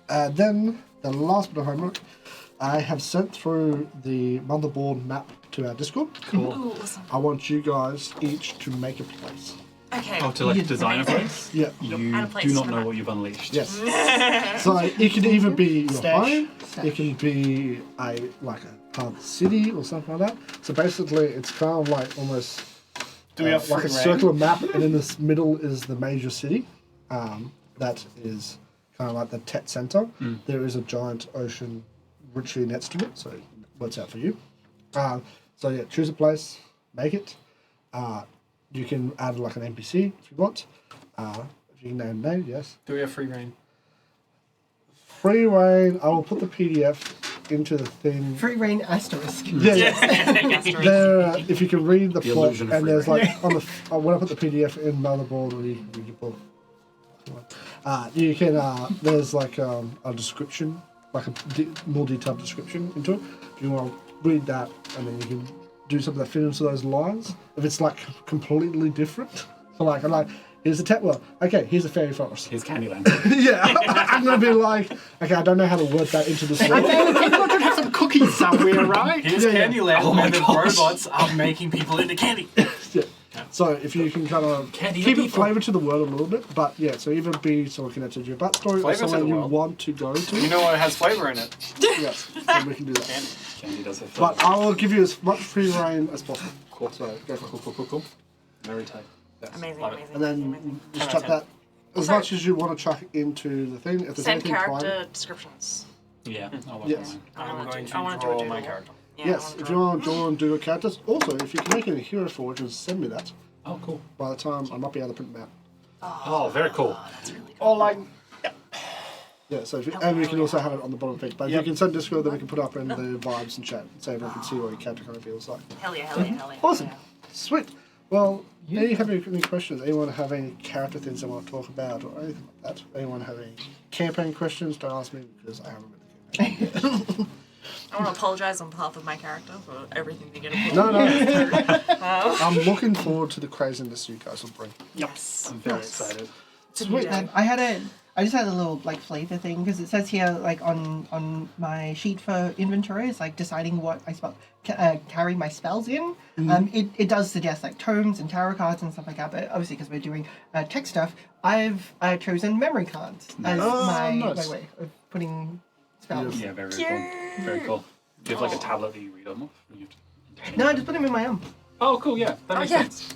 Then the last bit of homework, I have sent through the motherboard map to our Discord. Ooh, awesome. I want you guys each to make a place. Okay. Oh, to like design a place? Yeah. You Add a place do not for know that. what you've unleashed. Yes. So it can either be your Stash. home, it can be a part of the city or something like that. So basically, it's kind of like almost Do we have like a free reign? circular map, and in this middle is the major city. That is kind of like the Tet Center. There is a giant ocean literally next to it, so it works out for you. So yeah, choose a place, make it. You can add like an NPC if you want. If you can name a name, yes. Do we have free reign? Free reign. I will put the PDF into the thing. Free reign asterisk. Yeah. Asterisk. There, if you can read the The plot, illusion of and free there's reign. like on the when I put the PDF in motherboard, or you read your book. You can. There's like a description, like a more detailed description into it. If you want to read that, and then you can do something that fits into those lines. If it's like completely different, so like I'm like, here's the Tetler. Okay, here's a fairy forest. Here's Candyland. Yeah, I'm gonna be like, okay, I don't know how to word that into the story. Everyone should have some cookies somewhere, right? Here's Yeah, yeah. Candyland, Oh my where the gosh. robots are making people into candy. Yeah. So if you can kind of Candy keep it people. flavour to the word a little bit, but yeah, so either be someone connected to your backstory or Flavour to someone the you world. want to go to. You know what has flavor in it? Yes, then we can do that. Candy does have But I will give you as much free reign as possible. Cool. So go for it. cool. Very tight. Yes. Amazing, Love it. amazing. And then amazing. just 10 chuck out of that as much as you want to chuck into the thing. If there's Send anything character private. descriptions. Yeah. I'll work Yes. on I I'm wanna going do- to I wanna do draw a my doodle. character. Yeah, I Yes, wanna if draw. you want to draw and do characters. Also, if you can make any hero forges, send me that. mine. Oh, cool. By the time I might be able to print them out. Oh, very cool. That's really Or like, Yeah, so if you, and we can also have it on the bottom page. But if Yep. you can send Discord, then we can put up in the vibes and chat, so everyone can see what your character kind of feels like. Hell yeah, hell yeah, hell yeah. Awesome. Yeah. Sweet. Well, do you have any questions? Anyone have any character things they want to talk about or anything like that? Anyone have any campaign questions? Don't ask me because I haven't read the campaign. I want to apologise on behalf of my character for everything they get a No, no. Oh. I'm looking forward to the craziness you guys will bring. Yes. I'm very excited. Sweet. I just had a little like flavor thing because it says here like on my sheet for inventory it's like deciding what I carry my spells in. It does suggest like tomes and tarot cards and stuff like that, but obviously because we're doing tech stuff, I've chosen memory cards as my nice. way of putting spells. Yeah, very cool. Very cool. Do you have like a tablet that you read them off? You have to- No, I just put them in my arm. Oh, cool. Yeah, that makes sense.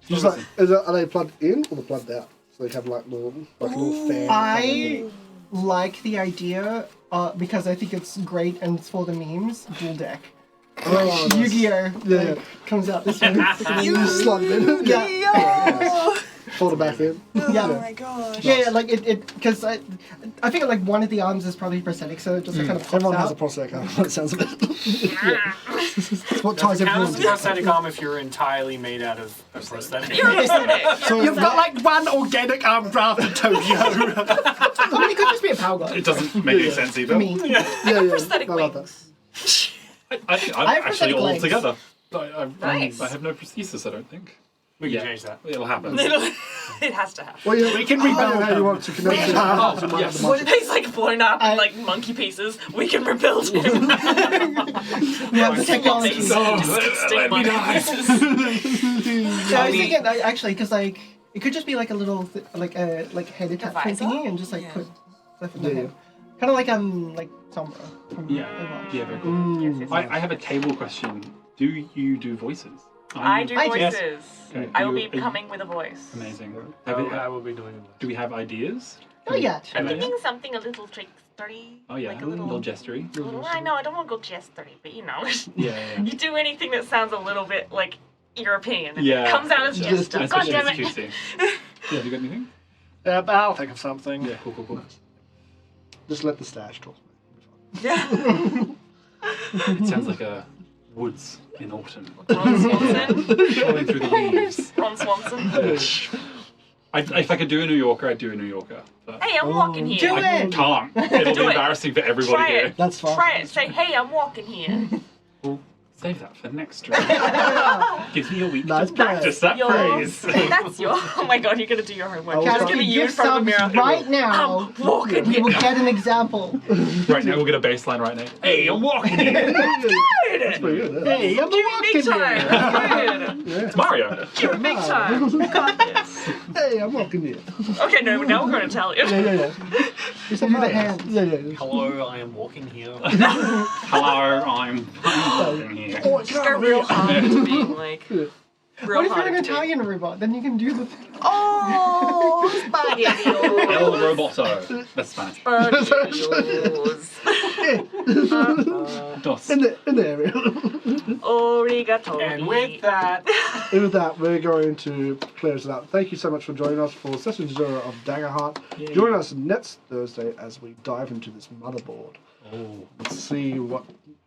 Just like, are they plugged in or plugged out? So they have like little fan. I like the idea because I think it's great and it's for the memes. Dual deck. Oh, nice. Yu-Gi-Oh! Comes out this way. You slug them in. Yeah. Fold it back in. Yeah. Oh my gosh. Yeah, like it, because I think like one of the arms is probably prosthetic, so it just kind of pops Everyone out. has a prosthetic arm. It sounds a bit. It's what ties Counts everyone. as a prosthetic arm if you're entirely made out of a prosthetic. So You've got like one organic arm grafted Tokyo. I mean, it could just be a power glove. It doesn't make any sense either. For me. yeah. Prosthetic I love that. wings. I think I I'm have actually prosthetic all legs. together. Nice. I have no prosthesis, I don't think. We can change that. It'll happen. It has to happen. Well, yeah, We can I don't know rebuild how you them. want to connect it. yes. He's like blown up in like monkey pieces. We can rebuild him. We have the technology. Disgusting monkey pieces. Yeah, I was thinking actually because like it could just be like a little like head attachment visor? thingy and just like Yeah. put stuff in Yeah, there. yeah. Kind of like Sombra from Overwatch. Yeah, very cool. Yes, yes, I have a table question. Do you do voices? I do I do. voices. Okay, I will you- be coming with a voice. Amazing. I will be doing it. Do we have ideas? Oh yeah. I'm Yeah. thinking something a little trickstery. Oh yeah, Like a a little little. gestury. I know, I don't want to go gestury, but you know. Yeah, You do anything that sounds a little bit like European. And Yeah. It comes out as Yeah. jester. God Especially damn if it. it's cutesy. Yeah, have you got anything? But I'll think of something. Yeah, cool. Just let the stash talk. Yeah. It sounds like a woods in autumn. Ron Swanson. Rolling through the leaves. Ron Swanson. If I could do a New Yorker, I'd do a New Yorker. But Hey, I'm walking here. Do I it! can't. It'll Do be it. embarrassing for everybody Try here. it. That's fine. Try it. Say, hey, I'm walking here. We'll save that for the next stream. Gives me a week Nice to practice that Your, phrase. that's your. Oh my god, you're gonna do your homework. I was Just trying gonna If be you you in give front of the subs mirror. right now, I'm walking you here. will get an example. Right now we'll get a baseline right now. Hey, I'm walking here. That's pretty good. Yeah. Hey, I'm Big walking time. here. Good. It's Mario. You're big time. You got this. Hey, I'm walking here. Okay, no, now we're going to tell you. Yeah. You said Do the hi. hands. Yeah. Hello, I am walking here. Hello, I'm walking here. Oh, Just go real hard to being like. What Real if you're hard an to be. Italian robot? Then you can do the thing. Oh, spaghettios. El Roboto. That's Spanish. Spaghettios. Dos. In the area. Origato. And with that, And with that, we're going to close it up. Thank you so much for joining us for session 0 of Daggerheart. Join us next Thursday as we dive into this motherboard. Let's see what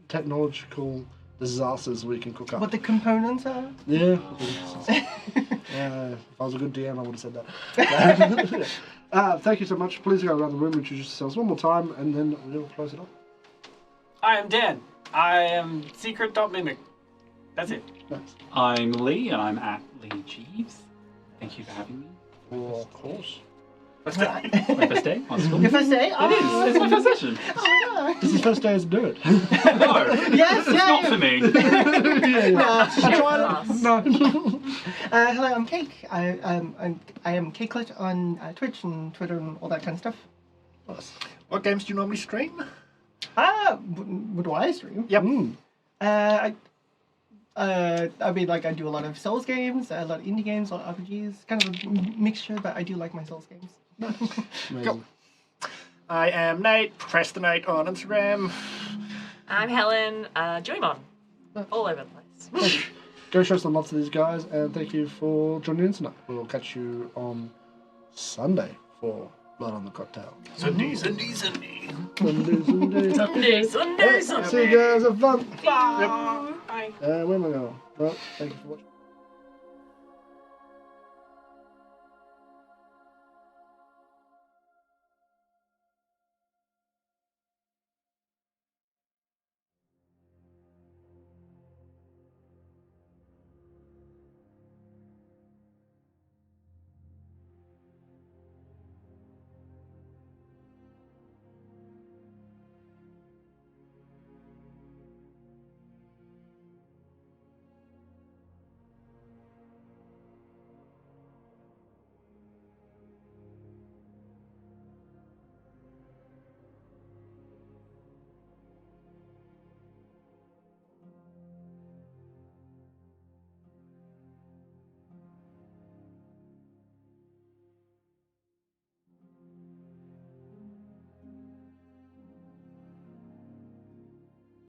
technological disasters we can cook up. What the components are? Yeah. If I was a good DM, I would have said that. Thank you so much. Please go around the room and introduce yourselves one more time, and then we'll close it up. I am Dan. I am secret.mimic. That's it. Thanks. I'm Lee, and I'm at Lee Jeeves. Thank you for having me. Of course. My first day on school. Your first day? It is. It's my first session. Oh, This is first day as a nerd. No, Yes, it's not for me. I tried it. No. Hello, I'm Cake. I am Cakelet on Twitch and Twitter and all that kind of stuff. Nice. What games do you normally stream? What do I stream? Yep. I mean, like, I do a lot of Souls games, a lot of indie games, a lot of RPGs. Kind of a mixture, but I do like my Souls games. Amazing. I am Nate, Procrastinate on Instagram. I'm Helen. Joymon. All over the place. Go show some love to these guys, and thank you for joining in tonight. We'll catch you on Sunday for Blood on the Cocktail. Sunday. Sunday. Sunday, Sunday, Hey, Sunday. see you guys. Have fun. Bye. Bye. Where am I going? Well, thank you for watching.